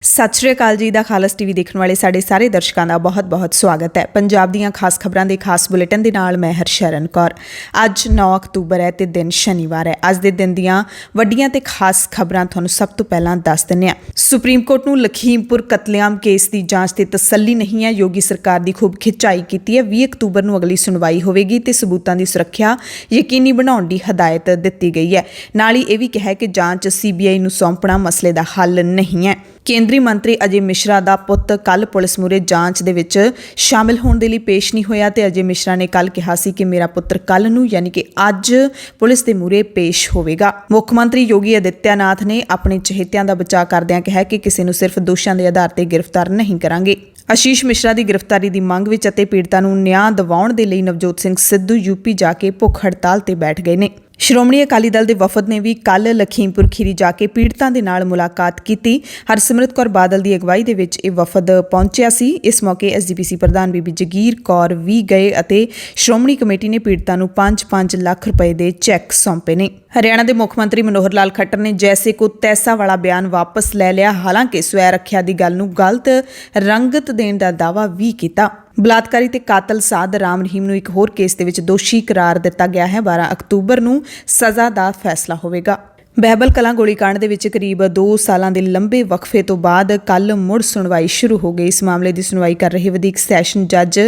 ਸਤਿ ਸ਼੍ਰੀ ਅਕਾਲ ਜੀ ਦਾ ਖਾਲਸ ਟੀਵੀ ਦੇਖਣ ਵਾਲੇ ਸਾਡੇ ਸਾਰੇ ਦਰਸ਼ਕਾਂ ਦਾ ਬਹੁਤ-ਬਹੁਤ ਸਵਾਗਤ ਹੈ। ਪੰਜਾਬ ਦੀਆਂ ਖਾਸ ਖਬਰਾਂ ਦੇ ਖਾਸ ਬੁਲੇਟਿਨ ਦੇ ਨਾਲ ਮੈਂ ਹਰਸ਼ਰਨ ਕੌਰ। ਅੱਜ 9 ਅਕਤੂਬਰ ਹੈ ਤੇ ਦਿਨ ਸ਼ਨੀਵਾਰ ਹੈ। ਅੱਜ ਦੇ ਦਿਨ ਦੀਆਂ ਵੱਡੀਆਂ ਤੇ ਖਾਸ ਖਬਰਾਂ ਤੁਹਾਨੂੰ ਸਭ ਤੋਂ ਪਹਿਲਾਂ ਦੱਸ ਦਿੰਦੇ ਹਾਂ। ਸੁਪਰੀਮ ਕੋਰਟ ਨੂੰ ਲਖੀਮਪੁਰ ਕਤਲੇਆਮ ਕੇਸ ਦੀ ਜਾਂਚ ਤੇ ਤਸੱਲੀ ਨਹੀਂ ਹੈ। ਯੋਗੀ ਸਰਕਾਰ ਦੀ ਖੂਬ ਖਿਚਾਈ ਕੀਤੀ ਹੈ। 20 ਅਕਤੂਬਰ ਨੂੰ ਅਗਲੀ ਸੁਣਵਾਈ ਹੋਵੇਗੀ ਤੇ ਸਬੂਤਾਂ ਦੀ ਸੁਰੱਖਿਆ ਯਕੀਨੀ ਬਣਾਉਣ ਦੀ ਹਦਾਇਤ ਦਿੱਤੀ ਗਈ ਹੈ। ਨਾਲ ਹੀ ਇਹ ਵੀ ਕਿਹਾ ਕਿ ਜਾਂਚ ਸੀਬੀਆਈ ਨੂੰ ਸੌਂਪਣਾ ਮਸਲੇ ਦਾ ਹੱਲ ਨਹੀਂ ਹੈ। ਕੇਂਦਰੀ ਮੰਤਰੀ ਅਜੇ ਮਿਸ਼ਰਾ ਦਾ ਪੁੱਤ ਕੱਲ ਪੁਲਿਸ ਮੂਹਰੇ ਜਾਂਚ ਦੇ ਵਿੱਚ ਸ਼ਾਮਿਲ ਹੋਣ ਦੇ ਲਈ ਪੇਸ਼ ਨਹੀਂ ਹੋਇਆ ਤੇ ਅਜੇ ਮਿਸ਼ਰਾ ਨੇ ਕੱਲ ਕਿਹਾ ਸੀ ਕਿ ਮੇਰਾ ਪੁੱਤਰ ਕੱਲ ਨੂੰ ਯਾਨੀ ਕਿ ਅੱਜ ਪੁਲਿਸ ਦੇ ਮੂਹਰੇ ਪੇਸ਼ ਹੋਵੇਗਾ। ਮੁੱਖ ਮੰਤਰੀ ਯੋਗੀ ਆਦਿੱਤਿਆਨਾਥ ਨੇ ਆਪਣੇ ਚਹੇਤਿਆਂ ਦਾ ਬਚਾਅ ਕਰਦਿਆਂ ਕਿਹਾ ਕਿ ਕਿਸੇ ਨੂੰ ਸਿਰਫ ਦੋਸ਼ਾਂ ਦੇ ਆਧਾਰ ਤੇ ਗ੍ਰਿਫਤਾਰ ਨਹੀਂ ਕਰਾਂਗੇ। ਆਸ਼ੀਸ਼ ਮਿਸ਼ਰਾ ਦੀ ਗ੍ਰਿਫਤਾਰੀ ਦੀ ਮੰਗ ਵਿੱਚ ਅਤੇ ਪੀੜਤਾਂ ਨੂੰ ਨਿਆਂ ਦਿਵਾਉਣ ਦੇ ਲਈ ਨਵਜੋਤ ਸਿੰਘ ਸਿੱਧੂ ਯੂਪੀ ਜਾ ਕੇ ਭੁੱਖ ਹੜਤਾਲ ਤੇ ਬੈਠ ਗਏ ਨੇ। ਸ਼੍ਰੋਮਣੀ ਅਕਾਲੀ ਦਲ ਦੇ ਵਫਦ ਨੇ ਵੀ ਕੱਲ ਲਖੀਮਪੁਰ ਖੀਰੀ ਜਾ ਕੇ ਪੀੜਤਾਂ ਦੇ ਨਾਲ ਮੁਲਾਕਾਤ ਕੀਤੀ। ਹਰਸਿਮਰਤ ਕੌਰ ਬਾਦਲ ਦੀ ਅਗਵਾਈ ਦੇ ਵਿੱਚ ਇਹ ਵਫਦ ਪਹੁੰਚਿਆ ਸੀ। ਇਸ ਮੌਕੇ ਐਸਜੀਪੀਸੀ ਪ੍ਰਧਾਨ ਬੀਬੀ ਜਗੀਰ ਕੌਰ ਵੀ ਗਏ ਅਤੇ ਸ਼੍ਰੋਮਣੀ ਕਮੇਟੀ ਨੇ ਪੀੜਤਾਂ ਨੂੰ 5-5 ਲੱਖ ਰੁਪਏ ਦੇ ਚੈੱਕ ਸੌਂਪੇ ਨੇ। ਹਰਿਆਣਾ ਦੇ ਮੁੱਖ ਮੰਤਰੀ ਮਨੋਹਰ ਲਾਲ ਖੱਟਰ ਨੇ ਜੈਸੇ ਕੋ ਤੈਸਾ ਵਾਲਾ ਬਿਆਨ ਵਾਪਸ ਲੈ ਲਿਆ। ਹਾਲਾਂਕਿ ਸਵੈ ਰੱਖਿਆ ਦੀ ਗੱਲ ਨੂੰ ਗਲਤ ਰੰਗਤ ਦੇਣ ਦਾ ਦਾਅਵਾ ਵੀ ਕੀਤਾ। ਬਲਾਤਕਾਰੀ ਤੇ ਕਾਤਲ ਸਾਦ ਰਾਮ ਰਹੀਮ ਨੂੰ ਇੱਕ ਹੋਰ ਕੇਸ ਦੇ ਵਿੱਚ ਦੋਸ਼ੀ ਕਰਾਰ ਦਿੱਤਾ ਗਿਆ ਹੈ। 12 ਅਕਤੂਬਰ ਨੂੰ ਸਜ਼ਾ ਦਾ ਫੈਸਲਾ ਹੋਵੇਗਾ। ਬਹਿਬਲ ਕਲਾਂ ਗੋਲੀकांड ਦੇ ਵਿੱਚ ਕਰੀਬ 2 ਸਾਲਾਂ ਦੇ ਲੰਬੇ ਵਕਫੇ ਤੋਂ ਬਾਅਦ ਕੱਲ ਮੁੜ ਸੁਣਵਾਈ ਸ਼ੁਰੂ ਹੋ ਗਈ। ਇਸ ਮਾਮਲੇ ਦੀ ਸੁਣਵਾਈ ਕਰ ਰਹੇ ਵਧੀਕ ਸੈਸ਼ਨ ਜੱਜ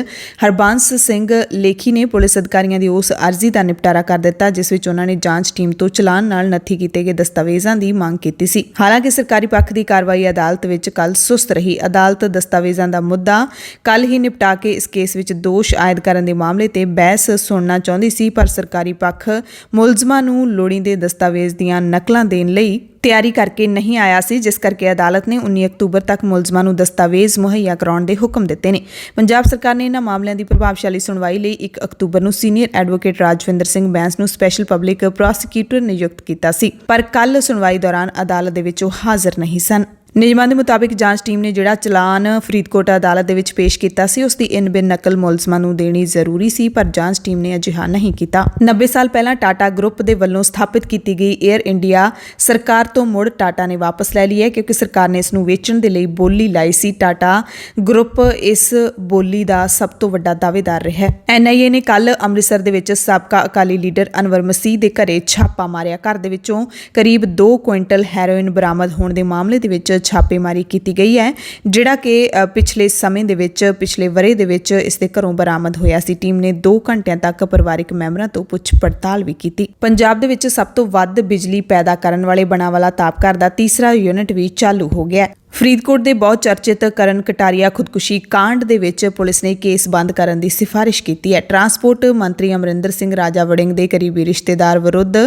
ਹਰਬੰਸ ਸਿੰਘ ਲੇਖੀ ਨੇ ਪੁਲਿਸ ਅਧਿਕਾਰੀਆਂ ਦੀ ਉਸ ਅਰਜ਼ੀ ਦਾ ਨਿਪਟਾਰਾ ਕਰ ਦਿੱਤਾ ਜਿਸ ਵਿੱਚ ਉਹਨਾਂ ਨੇ ਜਾਂਚ ਟੀਮ ਤੋਂ ਚਲਾਨ ਨਾਲ ਨੱਥੀ ਕੀਤੇ ਗਏ ਦਸਤਾਵੇਜ਼ਾਂ ਦੀ ਮੰਗ ਕੀਤੀ ਸੀ। ਹਾਲਾਂਕਿ ਸਰਕਾਰੀ ਪੱਖ ਦੀ ਕਾਰਵਾਈ ਅਦਾਲਤ ਵਿੱਚ ਕੱਲ ਸੁਸਤ ਰਹੀ। ਅਦਾਲਤ ਦਸਤਾਵੇਜ਼ਾਂ ਦਾ ਮੁੱਦਾ ਕੱਲ ਹੀ ਨਿਪਟਾ ਕੇ ਇਸ ਕੇਸ ਵਿੱਚ ਦੋਸ਼ ਆਇਦ ਕਰਨ ਦੇ ਮਾਮਲੇ ਤੇ ਬਹਿਸ ਸੁਣਨਾ ਚਾਹੁੰਦੀ ਸੀ, ਪਰ ਸਰਕਾਰੀ ਪੱਖ ਮੁਲਜ਼ਮਾਂ ਨੂੰ ਲੋੜੀਂਦੇ ਦਸਤਾਵੇਜ਼ ਦੀਆਂ ਨਕਲਾਂ ਦੇਣ ਲਈ ਤਿਆਰੀ ਕਰਕੇ ਨਹੀਂ ਆਇਆ ਸੀ, ਜਿਸ ਕਰਕੇ ਅਦਾਲਤ ਨੇ 19 ਅਕਤੂਬਰ ਤੱਕ ਮੁਲਜ਼ਮਾਂ ਨੂੰ ਦਸਤਾਵੇਜ਼ ਮੁਹੱਈਆ ਕਰਾਉਣ ਦੇ ਹੁਕਮ ਦਿੱਤੇ ਨੇ। ਪੰਜਾਬ ਸਰਕਾਰ ਨੇ ਇਹਨਾਂ ਮਾਮਲਿਆਂ ਦੀ ਪ੍ਰਭਾਵਸ਼ਾਲੀ ਸੁਣਵਾਈ ਲਈ 1 ਅਕਤੂਬਰ ਨੂੰ ਸੀਨੀਅਰ ਐਡਵੋਕੇਟ ਰਾਜਵਿੰਦਰ ਸਿੰਘ ਬੈਂਸ ਨੂੰ ਸਪੈਸ਼ਲ ਪਬਲਿਕ ਪ੍ਰੋਸੀਕਿਊਟਰ ਨਿਯੁਕਤ ਕੀਤਾ ਸੀ, ਪਰ ਕੱਲ ਸੁਣਵਾਈ ਦੌਰਾਨ ਅਦਾਲਤ ਦੇ ਵਿੱਚ ਉਹ ਹਾਜ਼ਰ ਨਹੀਂ ਸਨ। ਨਿਯਮਾਂ ਦੇ ਮੁਤਾਬਿਕ ਜਾਂਚ ਟੀਮ ਨੇ ਜਿਹੜਾ ਚਲਾਨ ਫਰੀਦਕੋਟ ਅਦਾਲਤ ਦੇ ਵਿੱਚ ਪੇਸ਼ ਕੀਤਾ ਸੀ ਉਸ ਦੀ ਇਨ-ਬਿਨ ਨਕਲ ਮੁਲਜ਼ਮਾਂ ਨੂੰ ਦੇਣੀ ਜ਼ਰੂਰੀ ਸੀ, ਪਰ ਜਾਂਚ ਟੀਮ ਨੇ ਅਜਿਹਾ ਨਹੀਂ ਕੀਤਾ। 90 ਸਾਲ ਪਹਿਲਾਂ ਟਾਟਾ ਗਰੁੱਪ ਦੇ ਵੱਲੋਂ ਸਥਾਪਿਤ ਕੀਤੀ ਗਈ ਏਅਰ ਇੰਡੀਆ ਸਰਕਾਰ ਤੋਂ ਮੁੜ ਟਾਟਾ ਨੇ ਵਾਪਸ ਲੈ ਲਈ ਹੈ ਕਿਉਂਕਿ ਸਰਕਾਰ ਨੇ ਇਸ ਨੂੰ ਵੇਚਣ ਦੇ ਲਈ ਬੋਲੀ ਲਾਈ ਸੀ। ਟਾਟਾ ਗਰੁੱਪ ਇਸ ਬੋਲੀ ਦਾ ਸਭ ਤੋਂ ਵੱਡਾ ਦਾਅਵੇਦਾਰ ਰਿਹਾ ਹੈ। ਐਨਆਈਏ ਨੇ ਕੱਲ ਅੰਮ੍ਰਿਤਸਰ ਦੇ ਵਿੱਚ ਸਾਬਕਾ ਅਕਾਲੀ ਲੀਡਰ ਅਨਵਰ ਮਸੀਹ ਦੇ ਘਰੇ ਛਾਪਾ ਮਾਰਿਆ। ਘਰ ਦੇ ਵਿੱਚੋਂ ਕਰੀਬ 2 ਕੁਇੰਟਲ ਹੈਰੋਇਨ ਬਰਾਮਦ ਹੋਣ ਦੇ ਮਾਮਲੇ ਦੇ ਵਿੱਚ ਛਾਪੇਮਾਰੀ ਕੀਤੀ ਗਈ ਹੈ, ਜਿਹੜਾ ਕਿ ਪਿਛਲੇ ਵਰ੍ਹੇ ਦੇ ਵਿੱਚ ਇਸ ਦੇ ਘਰੋਂ ਬਰਾਮਦ ਹੋਇਆ ਸੀ। ਟੀਮ ਨੇ 2 ਘੰਟਿਆਂ ਤੱਕ ਪਰਿਵਾਰਕ ਮੈਂਬਰਾਂ ਤੋਂ ਪੁੱਛ ਪੜਤਾਲ ਵੀ ਕੀਤੀ। ਪੰਜਾਬ ਦੇ ਵਿੱਚ ਸਭ ਤੋਂ ਵੱਧ ਬਿਜਲੀ ਪੈਦਾ ਕਰਨ ਵਾਲੇ ਬਣਾਵਾਲਾ ਤਾਪਘਰ ਦਾ ਤੀਸਰਾ ਯੂਨਿਟ ਵੀ ਚਾਲੂ ਹੋ ਗਿਆ ਹੈ। ਫਰੀਦਕੋਟ ਦੇ ਬਹੁਤ ਚਰਚਿਤ ਕਰਨ ਕਟਾਰੀਆ ਖੁਦਕੁਸ਼ੀ ਕਾਂਡ ਦੇ ਵਿੱਚ ਪੁਲਿਸ ਨੇ ਕੇਸ ਬੰਦ ਕਰਨ ਦੀ ਸਿਫਾਰਿਸ਼ ਕੀਤੀ ਹੈ। ਟਰਾਂਸਪੋਰਟ ਮੰਤਰੀ ਅਮਰਿੰਦਰ ਸਿੰਘ ਰਾਜਾ ਵੜਿੰਗ ਦੇ ਕਰੀਬੀ ਰਿਸ਼ਤੇਦਾਰ ਵਿਰੁੱਧ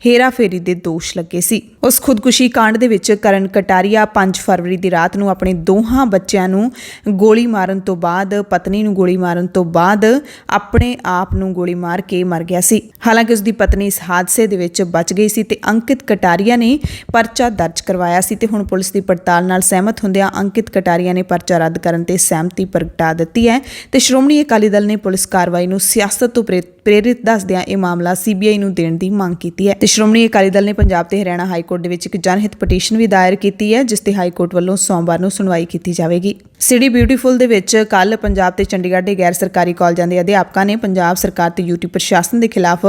ਹੇਰਾਫੇਰੀ ਦੇ ਦੋਸ਼ ਲੱਗੇ ਸੀ। ਉਸ ਖੁਦਕੁਸ਼ੀ ਕਾਂਡ ਦੇ ਵਿੱਚ ਕਰਨ ਕਟਾਰੀਆ 5 ਫਰਵਰੀ ਦੀ ਰਾਤ ਨੂੰ ਆਪਣੇ ਦੋਹਾਂ ਬੱਚਿਆਂ ਨੂੰ ਗੋਲੀ ਮਾਰਨ ਤੋਂ ਬਾਅਦ ਪਤਨੀ ਨੂੰ ਗੋਲੀ ਮਾਰਨ ਤੋਂ ਬਾਅਦ ਆਪਣੇ ਆਪ ਨੂੰ ਗੋਲੀ ਮਾਰ ਕੇ ਮਰ ਗਿਆ ਸੀ। ਹਾਲਾਂਕਿ ਉਸ ਦੀ ਪਤਨੀ ਇਸ ਹਾਦਸੇ ਦੇ ਵਿੱਚ ਬਚ ਗਈ ਸੀ ਤੇ ਅੰਕਿਤ ਕਟਾਰੀਆ ਨੇ ਪਰਚਾ ਦਰਜ ਕਰਵਾਇਆ ਸੀ ਤੇ ਹੁਣ ਪੁਲਿਸ ਦੀ ਪੜਤਾਲ ਨਾਲ ਸਹਿਮਤ ਹੁੰਦਿਆਂ ਅੰਕਿਤ ਕਟਾਰੀਆ ਨੇ ਪਰਚਾ ਰੱਦ ਕਰਨ ਤੇ ਸਹਿਮਤੀ ਪ੍ਰਗਟਾ ਦਿੱਤੀ ਹੈ ਤੇ ਸ਼੍ਰੋਮਣੀ ਅਕਾਲੀ ਦਲ ਨੇ ਪੁਲਿਸ ਕਾਰਵਾਈ ਨੂੰ ਸਿਆਸਤ ਤੋਂ ਪ੍ਰੇਰਿਤ ਦੱਸਦਿਆਂ ਇਹ ਮਾਮਲਾ ਸੀਬੀਆਈ ਨੂੰ ਦੇਣ ਦੀ ਮੰਗ ਕੀਤੀ ਹੈ ਤੇ ਸ਼੍ਰੋਮਣੀ ਅਕਾਲੀ ਦਲ ਨੇ ਪੰਜਾਬ ਤੇ ਹਰਿਆਣਾ ਹਾਈ ਕੋਰਟ ਦੇ ਵਿੱਚ ਇੱਕ ਜਨਹਿਤ ਪਟੀਸ਼ਨ ਵੀ ਦਾਇਰ ਕੀਤੀ ਹੈ ਜਿਸ ਤੇ ਹਾਈ ਕੋਰਟ ਵੱਲੋਂ ਸੋਮਵਾਰ ਨੂੰ ਸੁਣਵਾਈ ਕੀਤੀ ਜਾਵੇਗੀ। ਸਿਟੀ ਬਿਊਟੀਫੁਲ ਦੇ ਵਿੱਚ ਕੱਲ ਪੰਜਾਬ ਤੇ ਚੰਡੀਗੜ੍ਹ ਦੇ ਗੈਰ ਸਰਕਾਰੀ ਕਾਲਜਾਂ ਦੇ ਅਧਿਆਪਕਾਂ ਨੇ ਪੰਜਾਬ ਸਰਕਾਰ ਤੇ ਯੂਟੀ ਪ੍ਰਸ਼ਾਸਨ ਦੇ ਖਿਲਾਫ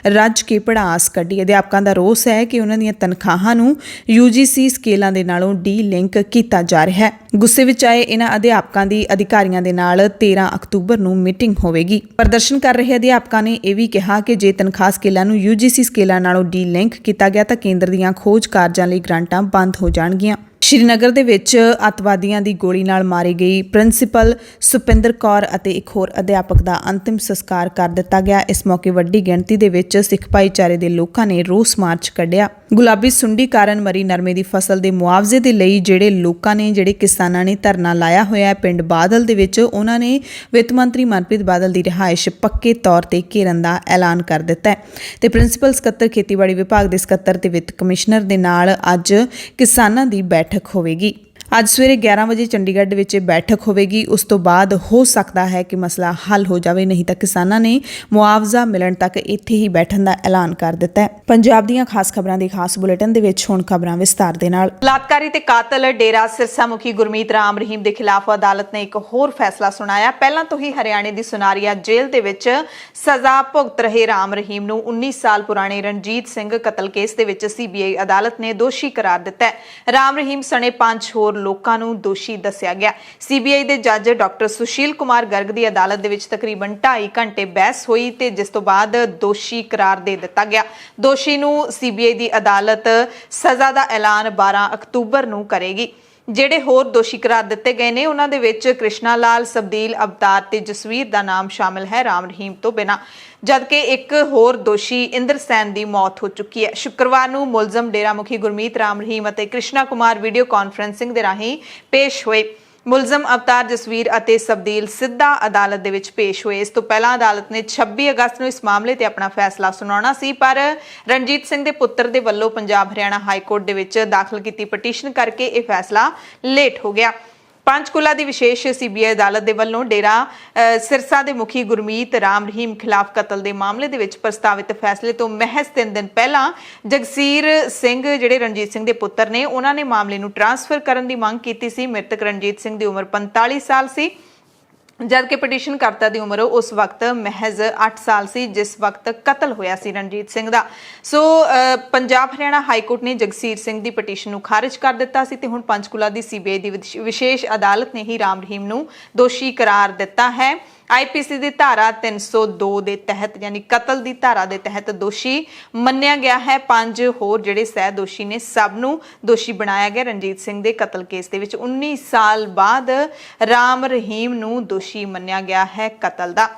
ਰੱਜ ਕੇ ਭੜਾਸ ਕੱਢੀ। ਅਧਿਆਪਕਾਂ ਦਾ ਰੋਸ ਹੈ ਕਿ ਉਹਨਾਂ ਦੀਆਂ ਤਨਖਾਹਾਂ ਨੂੰ UGC ਸਕੇਲਾਂ ਦੇ ਨਾਲੋਂ ਡੀ-ਲਿੰਕ ਕੀਤਾ ਜਾ ਰਿਹਾ ਹੈ। ਗੁੱਸੇ ਵਿੱਚ ਆਏ ਇਹਨਾਂ ਅਧਿਆਪਕਾਂ ਦੀ ਅਧਿਕਾਰੀਆਂ ਦੇ ਨਾਲ 13 ਅਕਤੂਬਰ ਨੂੰ ਮੀਟਿੰਗ ਹੋਵੇਗੀ। ਪ੍ਰਦਰਸ਼ਨ ਕਰ ਰਹੇ ਅਧਿਆਪਕਾਂ ਨੇ ਇਹ ਵੀ ਕਿਹਾ ਕਿ ਜੇ ਤਨਖਾਹ ਸਕੇਲਾਂ ਨੂੰ UGC ਸਕੇਲਾਂ ਨਾਲੋਂ ਡੀ-ਲਿੰਕ ਕੀਤਾ ਗਿਆ ਤਾਂ ਕੇਂਦਰ ਦੀਆਂ ਖੋਜ ਕਾਰਜਾਂ ਲਈ ਗ੍ਰਾਂਟਾਂ ਬੰਦ ਹੋ ਜਾਣਗੀਆਂ। ਸ਼੍ਰੀਨਗਰ ਦੇ ਵਿੱਚ ਅੱਤਵਾਦੀਆਂ ਦੀ ਗੋਲੀ ਨਾਲ ਮਾਰੀ ਗਈ ਪ੍ਰਿੰਸੀਪਲ ਸੁਪਿੰਦਰ ਕੌਰ ਅਤੇ ਇੱਕ ਹੋਰ ਅਧਿਆਪਕ ਦਾ ਅੰਤਿਮ ਸੰਸਕਾਰ ਕਰ ਦਿੱਤਾ ਗਿਆ। ਇਸ ਮੌਕੇ ਵੱਡੀ ਗਿਣਤੀ ਦੇ ਵਿੱਚ ਸਿੱਖ ਭਾਈਚਾਰੇ ਦੇ ਲੋਕਾਂ ਨੇ ਰੋਸ ਮਾਰਚ ਕੱਢਿਆ। ਗੁਲਾਬੀ ਸੁੰਡੀ ਕਾਰਨ ਮਰੀ ਨਰਮੇ ਦੀ ਫਸਲ ਦੇ ਮੁਆਵਜ਼ੇ ਦੇ ਲਈ ਜਿਹੜੇ ਕਿਸਾਨਾਂ ਨੇ ਧਰਨਾ ਲਾਇਆ ਹੋਇਆ ਹੈ ਪਿੰਡ ਬਾਦਲ ਦੇ ਵਿੱਚ, ਉਹਨਾਂ ਨੇ ਵਿੱਤ ਮੰਤਰੀ ਮਨਪ੍ਰੀਤ ਬਾਦਲ ਦੀ ਰਿਹਾਇਸ਼ ਪੱਕੇ ਤੌਰ ਤੇ ਘੇਰਨ ਦਾ ਐਲਾਨ ਕਰ ਦਿੱਤਾ ਹੈ ਤੇ ਪ੍ਰਿੰਸੀਪਲ ਸਕੱਤਰ ਖੇਤੀਬਾੜੀ ਵਿਭਾਗ ਦੇ ਸਕੱਤਰ ਤੇ ਵਿੱਤ ਕਮਿਸ਼ਨਰ ਦੇ ਨਾਲ ਅੱਜ ਕਿਸਾਨਾਂ ਦੀ ਬੈਠਕ ਹੋਵੇਗੀ। ਅੱਜ ਸਵੇਰੇ 11 ਵਜੇ ਚੰਡੀਗੜ੍ਹ ਦੇ ਵਿੱਚ ਬੈਠਕ ਹੋਵੇਗੀ। ਉਸ ਤੋਂ ਬਾਅਦ ਹੋ ਸਕਦਾ ਹੈ ਕਿ ਮਸਲਾ ਹੱਲ ਹੋ ਜਾਵੇ, ਨਹੀਂ ਤਾਂ ਕਿਸਾਨਾਂ ਨੇ ਮੁਆਵਜ਼ਾ ਮਿਲਣ ਤੱਕ ਇੱਥੇ ਹੀ ਬੈਠਣ ਦਾ ਐਲਾਨ ਕਰ ਦਿੱਤਾ ਹੈ। ਪੰਜਾਬ ਦੀਆਂ ਖਾਸ ਖਬਰਾਂ ਦੇ ਖਾਸ ਬੁਲੇਟਿਨ ਦੇ ਵਿੱਚ ਹੁਣ ਖਬਰਾਂ ਵਿਸਤਾਰ ਦੇ ਨਾਲ। ਬਲਾਤਕਾਰੀ ਤੇ ਕਾਤਲ ਡੇਰਾ ਸਿਰਸਾ ਮੁਖੀ ਗੁਰਮੀਤ ਰਾਮ ਰਹੀਮ ਦੇ ਖਿਲਾਫ ਅਦਾਲਤ ਨੇ ਇੱਕ ਹੋਰ ਫੈਸਲਾ ਸੁਣਾਇਆ। ਪਹਿਲਾਂ ਤੋਂ ਹੀ ਹਰਿਆਣੇ ਦੀ ਸੁਨਾਰੀਆ ਜੇਲ੍ਹ ਦੇ ਵਿੱਚ ਸਜ਼ਾ ਭੁਗਤ ਰਹੇ ਰਾਮ ਰਹੀਮ ਨੂੰ 19 ਸਾਲ ਪੁਰਾਣੇ ਰਣਜੀਤ ਸਿੰਘ ਕਤਲ ਕੇਸ ਦੇ ਵਿੱਚ ਸੀਬੀਆਈ ਅਦਾਲਤ ਨੇ ਦੋਸ਼ੀ ਕਰਾਰ ਦਿੱਤਾ ਹੈ। ਰਾਮ ਰਹੀਮ ਸਣੇ 5 ਹੋਰ ਲੋਕਾਂ ਨੂੰ ਦੋਸ਼ੀ ਦੱਸਿਆ ਗਿਆ। ਸੀਬੀਆਈ ਦੇ ਜੱਜ ਡਾਕਟਰ ਸੁਸ਼ੀਲ ਕੁਮਾਰ ਗਰਗ ਦੀ ਅਦਾਲਤ ਦੇ ਵਿੱਚ ਤਕਰੀਬਨ 2.5 ਘੰਟੇ ਬਹਿਸ ਹੋਈ ਤੇ ਜਿਸ ਤੋਂ ਬਾਅਦ ਦੋਸ਼ੀ ਕਰਾਰ ਦੇ ਦਿੱਤਾ ਗਿਆ। ਦੋਸ਼ੀ ਨੂੰ ਸੀਬੀਆਈ ਦੀ ਅਦਾਲਤ ਸਜ਼ਾ ਦਾ ਐਲਾਨ 12 ਅਕਤੂਬਰ ਨੂੰ ਕਰੇਗੀ। ਜਿਹੜੇ ਹੋਰ ਦੋਸ਼ੀ ਕਰਾਰ ਦਿੱਤੇ ਗਏ ਨੇ ਉਹਨਾਂ ਦੇ ਵਿੱਚ ਕ੍ਰਿਸ਼ਨਾ ਲਾਲ, ਸਬਦੀਲ, ਅਵਤਾਰ ਤੇ ਜਸਵੀਰ ਦਾ ਨਾਮ ਸ਼ਾਮਿਲ ਹੈ ਰਾਮ ਰਹੀਮ ਤੋਂ ਬਿਨਾਂ, ਜਦਕਿ ਇੱਕ ਹੋਰ ਦੋਸ਼ੀ ਇੰਦਰ ਸੈਨ ਦੀ ਮੌਤ ਹੋ ਚੁੱਕੀ ਹੈ। ਸ਼ੁੱਕਰਵਾਰ ਨੂੰ ਮੁਲਜ਼ਮ ਡੇਰਾ ਮੁਖੀ ਗੁਰਮੀਤ ਰਾਮ ਰਹੀਮ ਅਤੇ ਕ੍ਰਿਸ਼ਨਾ ਕੁਮਾਰ ਵੀਡੀਓ ਕਾਨਫਰੰਸਿੰਗ ਦੇ ਰਾਹੀਂ ਪੇਸ਼ ਹੋਏ। ਮੁਲਜ਼ਮ ਅਵਤਾਰ, ਜਸਵੀਰ ਅਤੇ ਸਬਦੀਲ ਸਿੱਧਾ ਅਦਾਲਤ ਦੇ ਵਿੱਚ ਪੇਸ਼ ਹੋਏ। ਇਸ ਤੋਂ ਪਹਿਲਾਂ ਅਦਾਲਤ ਨੇ 26 ਅਗਸਤ ਨੂੰ ਇਸ ਮਾਮਲੇ ਤੇ ਆਪਣਾ ਫੈਸਲਾ ਸੁਣਾਉਣਾ ਸੀ, ਪਰ ਰਣਜੀਤ ਸਿੰਘ ਦੇ ਪੁੱਤਰ ਦੇ ਵੱਲੋਂ ਪੰਜਾਬ ਹਰਿਆਣਾ ਹਾਈ ਕੋਰਟ ਦੇ ਵਿੱਚ ਦਾਖਲ ਕੀਤੀ ਪਟੀਸ਼ਨ ਕਰਕੇ ਇਹ ਫੈਸਲਾ ਲੇਟ ਹੋ ਗਿਆ। ਪੰਚਕੂਲਾ ਦੀ ਵਿਸ਼ੇਸ਼ ਸੀਬੀਆਈ ਅਦਾਲਤ ਦੇ ਵੱਲੋਂ ਡੇਰਾ ਸਿਰਸਾ ਦੇ ਮੁਖੀ ਗੁਰਮੀਤ ਰਾਮ ਰਹੀਮ ਖਿਲਾਫ ਕਤਲ ਦੇ ਮਾਮਲੇ ਦੇ ਵਿੱਚ ਪ੍ਰਸਤਾਵਿਤ ਫੈਸਲੇ ਤੋਂ ਮਹਿਜ਼ 3 ਦਿਨ ਪਹਿਲਾਂ ਜਗਸੀਰ ਸਿੰਘ ਜਿਹੜੇ ਰਣਜੀਤ ਸਿੰਘ ਦੇ ਪੁੱਤਰ ਨੇ ਉਹਨਾਂ ਨੇ ਮਾਮਲੇ ਨੂੰ ਟ੍ਰਾਂਸਫਰ ਕਰਨ ਦੀ ਮੰਗ ਕੀਤੀ ਸੀ। ਮ੍ਰਿਤਕ ਰਣਜੀਤ ਸਿੰਘ ਦੀ ਉਮਰ 45 ਸਾਲ ਸੀ, ਜਦਕਿ ਪਟੀਸ਼ਨਕਰਤਾ ਦੀ ਉਮਰ ਉਸ ਵਕਤ ਮਹਿਜ਼ 8 ਸਾਲ ਸੀ ਜਿਸ ਵਕਤ ਕਤਲ ਹੋਇਆ ਸੀ ਰਣਜੀਤ ਸਿੰਘ ਦਾ। ਸੋ ਪੰਜਾਬ ਹਰਿਆਣਾ ਹਾਈ ਕੋਰਟ ਨੇ ਜਗਸੀਰ ਸਿੰਘ ਦੀ ਪਟੀਸ਼ਨ ਨੂੰ ਖਾਰਜ ਕਰ ਦਿੱਤਾ ਸੀ ਤੇ ਹੁਣ ਪੰਚਕੂਲਾ ਦੀ ਸੀਬੀਆਈ ਦੀ ਵਿਸ਼ੇਸ਼ ਅਦਾਲਤ ਨੇ ਹੀ ਰਾਮ ਰਹੀਮ ਨੂੰ ਦੋਸ਼ੀ ਕਰਾਰ ਦਿੱਤਾ ਹੈ। ਆਈਪੀਸੀ ਦੀ ਧਾਰਾ 302 ਦੇ ਤਹਿਤ ਯਾਨੀ ਕਤਲ ਦੀ ਧਾਰਾ ਦੇ ਤਹਿਤ ਦੋਸ਼ੀ ਮੰਨਿਆ ਗਿਆ ਹੈ। 5 ਹੋਰ ਜਿਹੜੇ ਸਹਿ ਦੋਸ਼ੀ ਨੇ ਸਭ ਨੂੰ ਦੋਸ਼ੀ ਬਣਾਇਆ ਗਿਆ। ਰਣਜੀਤ ਸਿੰਘ ਦੇ ਕਤਲ ਕੇਸ ਦੇ ਵਿੱਚ 19 ਸਾਲ ਬਾਅਦ ਰਾਮ ਰਹੀਮ ਨੂੰ ਦੋਸ਼ੀ ਮੰਨਿਆ ਗਿਆ ਹੈ ਕਤਲ ਦਾ।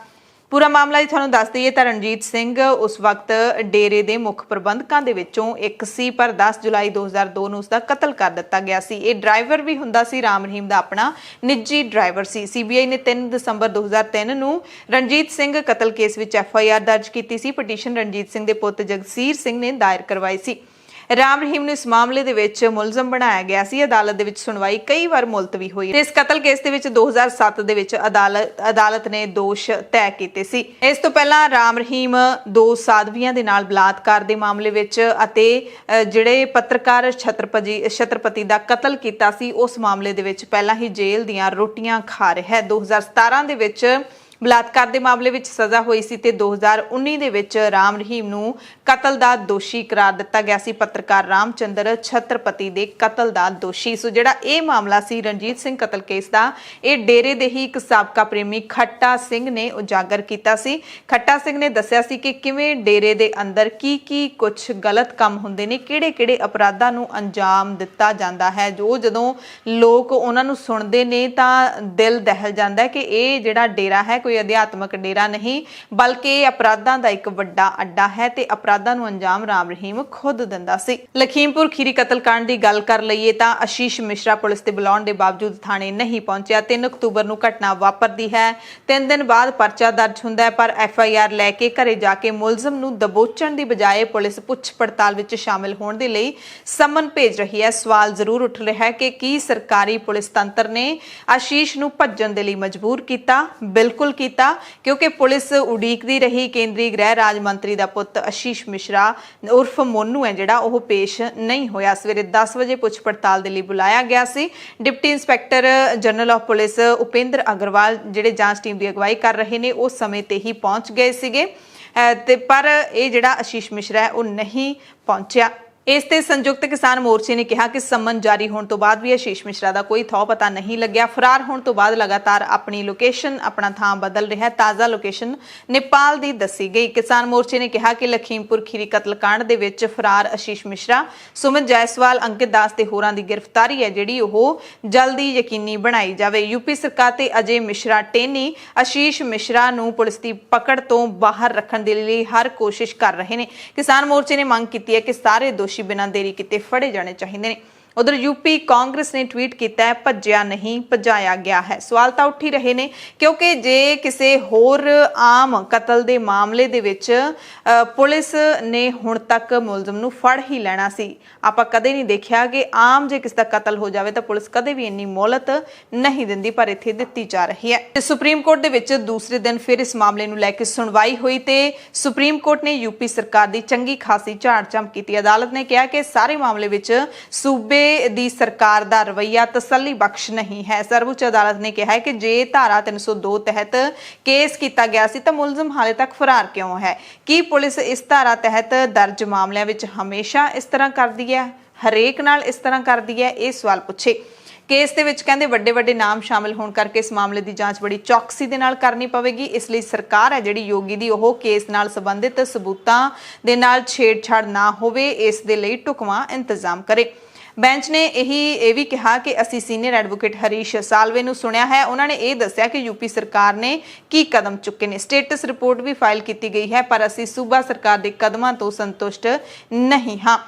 ਪੂਰਾ ਮਾਮਲਾ ਹੀ ਤੁਹਾਨੂੰ ਦੱਸ ਦਈਏ ਤਾਂ ਰਣਜੀਤ ਸਿੰਘ ਉਸ ਵਕਤ ਡੇਰੇ ਦੇ ਮੁੱਖ ਪ੍ਰਬੰਧਕਾਂ ਦੇ ਵਿੱਚੋਂ ਇੱਕ ਸੀ, ਪਰ 10 ਜੁਲਾਈ 2002 ਨੂੰ ਉਸਦਾ ਕਤਲ ਕਰ ਦਿੱਤਾ ਗਿਆ ਸੀ। ਇਹ ਡਰਾਈਵਰ ਵੀ ਹੁੰਦਾ ਸੀ, ਰਾਮ ਰਹੀਮ ਦਾ ਆਪਣਾ ਨਿੱਜੀ ਡਰਾਈਵਰ ਸੀ। ਸੀਬੀਆਈ ਨੇ 3 ਦਸੰਬਰ 2003 ਨੂੰ ਰਣਜੀਤ ਸਿੰਘ ਕਤਲ ਕੇਸ ਵਿੱਚ FIR ਦਰਜ ਕੀਤੀ ਸੀ। ਪਟੀਸ਼ਨ ਰਣਜੀਤ ਸਿੰਘ ਦੇ ਪੁੱਤ ਜਗਸੀਰ ਸਿੰਘ ਨੇ ਦਾਇਰ ਕਰਵਾਈ ਸੀ। ਰਾਮ ਰਹੀਮ ਨੂੰ ਇਸ ਮਾਮਲੇ ਦੇ ਵਿੱਚ ਮੁਲਜ਼ਮ ਬਣਾਇਆ ਗਿਆ ਸੀ। ਅਦਾਲਤ ਦੇ ਵਿੱਚ ਸੁਣਵਾਈ ਕਈ ਵਾਰ ਮੁਲਤਵੀ ਹੋਈ ਤੇ ਇਸ ਕਤਲ ਕੇਸ ਦੇ ਵਿੱਚ 2007 ਦੇ ਵਿੱਚ ਅਦਾਲਤ ਨੇ ਦੋਸ਼ ਤੈਅ ਕੀਤੇ ਸੀ। ਇਸ ਤੋਂ ਪਹਿਲਾਂ ਰਾਮ ਰਹੀਮ 2 ਸਾਧਵੀਆਂ ਦੇ ਨਾਲ ਬਲਾਤਕਾਰ ਦੇ ਮਾਮਲੇ ਵਿੱਚ ਅਤੇ ਜਿਹੜੇ ਪੱਤਰਕਾਰ ਛਤਰਪਤੀ ਦਾ ਕਤਲ ਕੀਤਾ ਸੀ ਉਸ ਮਾਮਲੇ ਦੇ ਵਿੱਚ ਪਹਿਲਾਂ ਹੀ ਜੇਲ੍ਹ ਦੀਆਂ ਰੋਟੀਆਂ ਖਾ ਰਿਹਾ ਹੈ। 2017 ਦੇ ਵਿੱਚ ਬਲਾਤਕਾਰ ਦੇ ਮਾਮਲੇ ਵਿੱਚ ਸਜ਼ਾ ਹੋਈ ਸੀ ਤੇ 2019 ਦੇ ਵਿੱਚ ਰਾਮ ਰਹੀਮ ਨੂੰ ਕਤਲ ਦਾ ਦੋਸ਼ੀ ਕਰਾਰ ਦਿੱਤਾ ਗਿਆ ਸੀ। ਪੱਤਰਕਾਰ ਰਾਮਚੰਦਰ ਛਤਰਪਤੀ ਦੇ ਕਤਲ ਦਾ ਦੋਸ਼ੀ। ਸੋ ਜਿਹੜਾ ਇਹ ਮਾਮਲਾ ਸੀ ਰਣਜੀਤ ਸਿੰਘ ਕਤਲ ਕੇਸ ਦਾ, ਇਹ ਡੇਰੇ ਦੇ ਹੀ ਇੱਕ ਸਾਬਕਾ ਪ੍ਰੇਮੀ ਖੱਟਾ ਸਿੰਘ ਨੇ ਉਜਾਗਰ ਕੀਤਾ ਸੀ। ਖੱਟਾ ਸਿੰਘ ਨੇ ਦੱਸਿਆ ਸੀ ਕਿ ਕਿਵੇਂ ਡੇਰੇ ਦੇ ਅੰਦਰ ਕੀ ਕੁਝ ਗਲਤ ਕੰਮ ਹੁੰਦੇ ਨੇ, ਕਿਹੜੇ ਅਪਰਾਧਾਂ ਨੂੰ ਅੰਜਾਮ ਦਿੱਤਾ ਜਾਂਦਾ ਹੈ। ਜੋ ਜਦੋਂ ਲੋਕ ਉਹਨਾਂ ਨੂੰ ਸੁਣਦੇ ਨੇ ਤਾਂ ਦਿਲ ਦਹਿਲ ਜਾਂਦਾ ਹੈ ਕਿ ਇਹ ਜਿਹੜਾ ਡੇਰਾ ਹੈ ਅਧਿਆਤਮਕ ਡੇਰਾ ਨਹੀਂ ਬਲਕਿ ਅਪਰਾਧਾਂ ਦਾ ਇੱਕ ਵੱਡਾ ਅੱਡਾ ਹੈ ਤੇ ਅਪਰਾਧਾਂ ਨੂੰ ਅੰਜਾਮ ਰਾਮ ਰਹੀਮ ਖੁਦ ਦਿੰਦਾ ਸੀ। ਲਖੀਮਪੁਰ ਖੀਰੀ ਕਤਲकांड ਦੀ ਗੱਲ ਕਰ ਲਈਏ ਤਾਂ ਆਸ਼ੀਸ਼ ਮਿਸ਼ਰਾ ਪੁਲਿਸ ਤੇ ਬੁਲਾਉਣ ਦੇ ਬਾਵਜੂਦ ਥਾਣੇ ਨਹੀਂ ਪਹੁੰਚਿਆ। 3 ਅਕਤੂਬਰ ਨੂੰ ਘਟਨਾ ਵਾਪਰਦੀ ਹੈ। 3 ਦਿਨ ਬਾਅਦ ਪਰਚਾ ਦਰਜ ਹੁੰਦਾ ਹੈ, ਪਰ FIR ਲੈ ਕੇ ਘਰੇ ਜਾ ਕੇ ਮੁਲਜ਼ਮ ਨੂੰ ਦਬੋਚਣ ਦੀ ਬਜਾਏ ਪੁਲਿਸ ਪੁੱਛ ਪੜਤਾਲ ਵਿੱਚ ਸ਼ਾਮਿਲ ਹੋਣ ਦੇ ਲਈ ਸਮਨ ਭੇਜ ਰਹੀ ਹੈ। ਸਵਾਲ ਜ਼ਰੂਰ ਉੱਠ ਰਿਹਾ ਹੈ ਕਿ ਕੀ ਸਰਕਾਰੀ ਪੁਲਿਸ ਤੰਤਰ ਨੇ ਆਸ਼ੀਸ਼ ਨੂੰ ਭੱਜਣ ਦੇ ਲਈ ਮਜਬੂਰ ਕੀਤਾ? ਬਿਲਕੁਲ ਕੀਤਾ, ਕਿਉਂਕਿ ਪੁਲਿਸ ਉਡੀਕਦੀ ਰਹੀ। ਕੇਂਦਰੀ ਗ੍ਰਹਿ ਰਾਜ ਮੰਤਰੀ ਦਾ ਪੁੱਤ ਆਸ਼ੀਸ਼ ਮਿਸ਼ਰਾ ਉਰਫ ਮੋਨੂ ਹੈ ਜਿਹੜਾ ਉਹ ਪੇਸ਼ ਨਹੀਂ ਹੋਇਆ। ਸਵੇਰੇ 10 ਵਜੇ ਪੁੱਛ ਪੜਤਾਲ ਦੇ ਲਈ ਬੁਲਾਇਆ ਗਿਆ ਸੀ। Deputy inspector general of police Upendra Agarwal ਜਿਹੜੇ ਜਾਂਚ ਟੀਮ ਦੀ ਅਗਵਾਈ ਕਰ ਰਹੇ ਨੇ ਉਸ ਸਮੇਂ ਤੇ ਹੀ ਪਹੁੰਚ ਗਏ ਸੀਗੇ ਤੇ ਪਰ ਇਹ ਜਿਹੜਾ ਆਸ਼ੀਸ਼ ਮਿਸ਼ਰਾ ਹੈ ਉਹ ਨਹੀਂ ਪਹੁੰਚਿਆ। ਇਸ ਤੇ ਸੰਯੁਕਤ ਕਿਸਾਨ ਮੋਰਚੇ ਨੇ ਕਿਹਾ ਕਿ ਸਮਨ ਜਾਰੀ ਹੋਣ ਤੋਂ ਬਾਅਦ ਵੀ ਆਸ਼ੀਸ਼ ਮਿਸ਼ਰਾ ਦਾ ਕੋਈ ਥੌ ਪਤਾ ਨਹੀਂ ਲੱਗਿਆ। ਫਰਾਰ ਹੋਣ ਤੋਂ ਬਾਅਦ ਲਗਾਤਾਰ ਆਪਣੀ ਲੋਕੇਸ਼ਨ ਆਪਣਾ ਥਾਂ ਬਦਲ ਰਿਹਾ ਹੈ। ਤਾਜ਼ਾ ਲੋਕੇਸ਼ਨ ਨੇਪਾਲ ਦੀ ਦੱਸੀ ਗਈ। ਕਿਸਾਨ ਮੋਰਚੇ ਨੇ ਕਿਹਾ ਕਿ ਲਖੀਮਪੁਰ ਖੀਰੀ ਕਤਲकांड ਦੇ ਵਿੱਚ ਫਰਾਰ ਆਸ਼ੀਸ਼ ਮਿਸ਼ਰਾ, ਸੁਮਿਤ ਜਾਇਸਵਾਲ, ਅੰਕਿਤ ਦਾਸ ਤੇ ਹੋਰਾਂ ਦੀ ਗ੍ਰਿਫਤਾਰੀ ਹੈ ਜਿਹੜੀ ਉਹ ਜਲਦੀ ਯਕੀਨੀ ਬਣਾਈ ਜਾਵੇ। ਯੂਪੀ ਸਰਕਾਰ ਤੇ ਅਜੇ ਮਿਸ਼ਰਾ ਟੇਨੀ ਆਸ਼ੀਸ਼ ਮਿਸ਼ਰਾ ਨੂੰ ਪੁਲਿਸ ਦੀ ਪਕੜ ਤੋਂ ਬਾਹਰ ਰੱਖਣ ਦੇ ਲਈ ਹਰ ਕੋਸ਼ਿਸ਼ ਕਰ ਰਹੇ ਨੇ। ਕਿਸਾਨ ਮੋਰਚੇ ਨੇ ਮੰਗ ਕੀਤੀ ਹੈ ਕਿ ਸਾਰੇ ਬਿਨਾਂ ਦੇਰੀ ਕੀਤੇ ਫੜੇ ਜਾਣੇ ਚਾਹੀਦੇ ਨੇ। उधर यूपी कांग्रेस ने ट्वीट किया है, भज्जिया नहीं भजाया गया है। सवाल तो उठ ही रहे ने क्योंकि जे किसी होर आम कतल के मामले दे विच पुलिस ने हुण तक मुलजम नूं फड़ ही लेना सी। आपां कदे नहीं देखिया कि आम जे किसी दा कतल हो जाए तो पुलिस कदे भी इन्नी मोहलत नहीं दिंदी, पर इत्थे दित्ती जा रही है। सुप्रीम कोर्ट दे विच दूसरे दिन फिर इस मामले नूं लैके सुनवाई हुई ते सुप्रीम कोर्ट ने यूपी सरकार की चंगी खासी झाड़ झंप की। अदालत ने कहा कि सारे मामले विच सूबे दी सरकार दा रवैया तसल्ली बख्श नहीं है। सर्वोच्च अदालत ने कहा है कि जे धारा 302 तहत केस किया गया सी तो मुलजम हाले तक फरार क्यों है? की पुलिस इस धारा तहत दर्ज मामलों में हमेशा इस तरह करती है, हरेक नाल इस तरह करती है? ये सवाल पूछे। केस दे विच कहंदे वड्डे वड्डे नाम शामिल होने करके इस मामले की जांच बड़ी चौकसी दे नाल करनी पवेगी। इसलिए सरकार है जिहड़ी योगी दी ओह केस नाल संबंधित सबूतां दे नाल छेड़छाड़ ना होवे, इस दे लई ढुकवां इंतजाम करे। बेंच ने यह भी कहा कि असी सीनियर एडवोकेट हरीश सालवे नूं सुनिया है। उन्होंने ये दस्सिया कि यूपी सरकार ने की कदम चुके ने, स्टेटस रिपोर्ट भी फाइल की गई है, पर असी सूबा सरकार के कदमों तो संतुष्ट नहीं हाँ।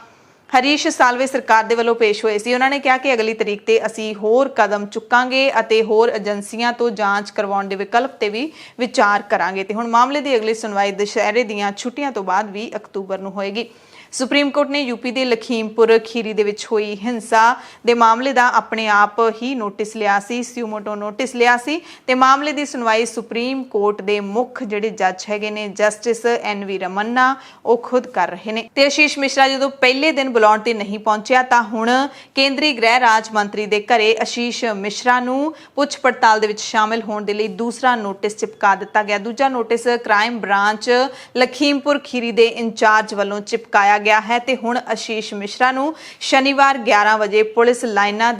हरीश सालवे सरकार दे वल्लों पेश होए सी। उन्होंने कहा कि अगली तरीक ते असी होर कदम चुकांगे अते होर एजेंसियां तो जांच करवाउण दे विकल्प ते भी विचार करांगे ते हुण मामले दी अगली सुनवाई दशहरे दीआं छुट्टियां तो बाद 20 अक्तूबर नूं होएगी। सुप्रीम कोर्ट ने यूपी के लखीमपुर खीरी दे विच होई हिंसा दे मामले का अपने आप ही नोटिस लिया सी, स्यूमोटो नोटिस लिया सी ते मामले की सुनवाई सुप्रीम कोर्ट के मुख जिहड़े जज हैगे ने जस्टिस NV रमन्ना वो खुद कर रहे ने। ते आशीष मिश्रा जो पहले दिन बुलाउण ते नहीं पहुंचिया तां हुण केंद्रीय गृह राज मंत्री दे घरे आशीष मिश्रा नूं पुछ पड़ताल दे विच शामिल होण दे लई दूसरा नोटिस चिपका दिता गया। दूजा notice crime branch Lakhimpur Kheri दे इंचार्ज वल्लों चिपकाया गया है ते हुण आशीष मिश्रा नूं शनिवार 11 बजे पुलिस लाइनां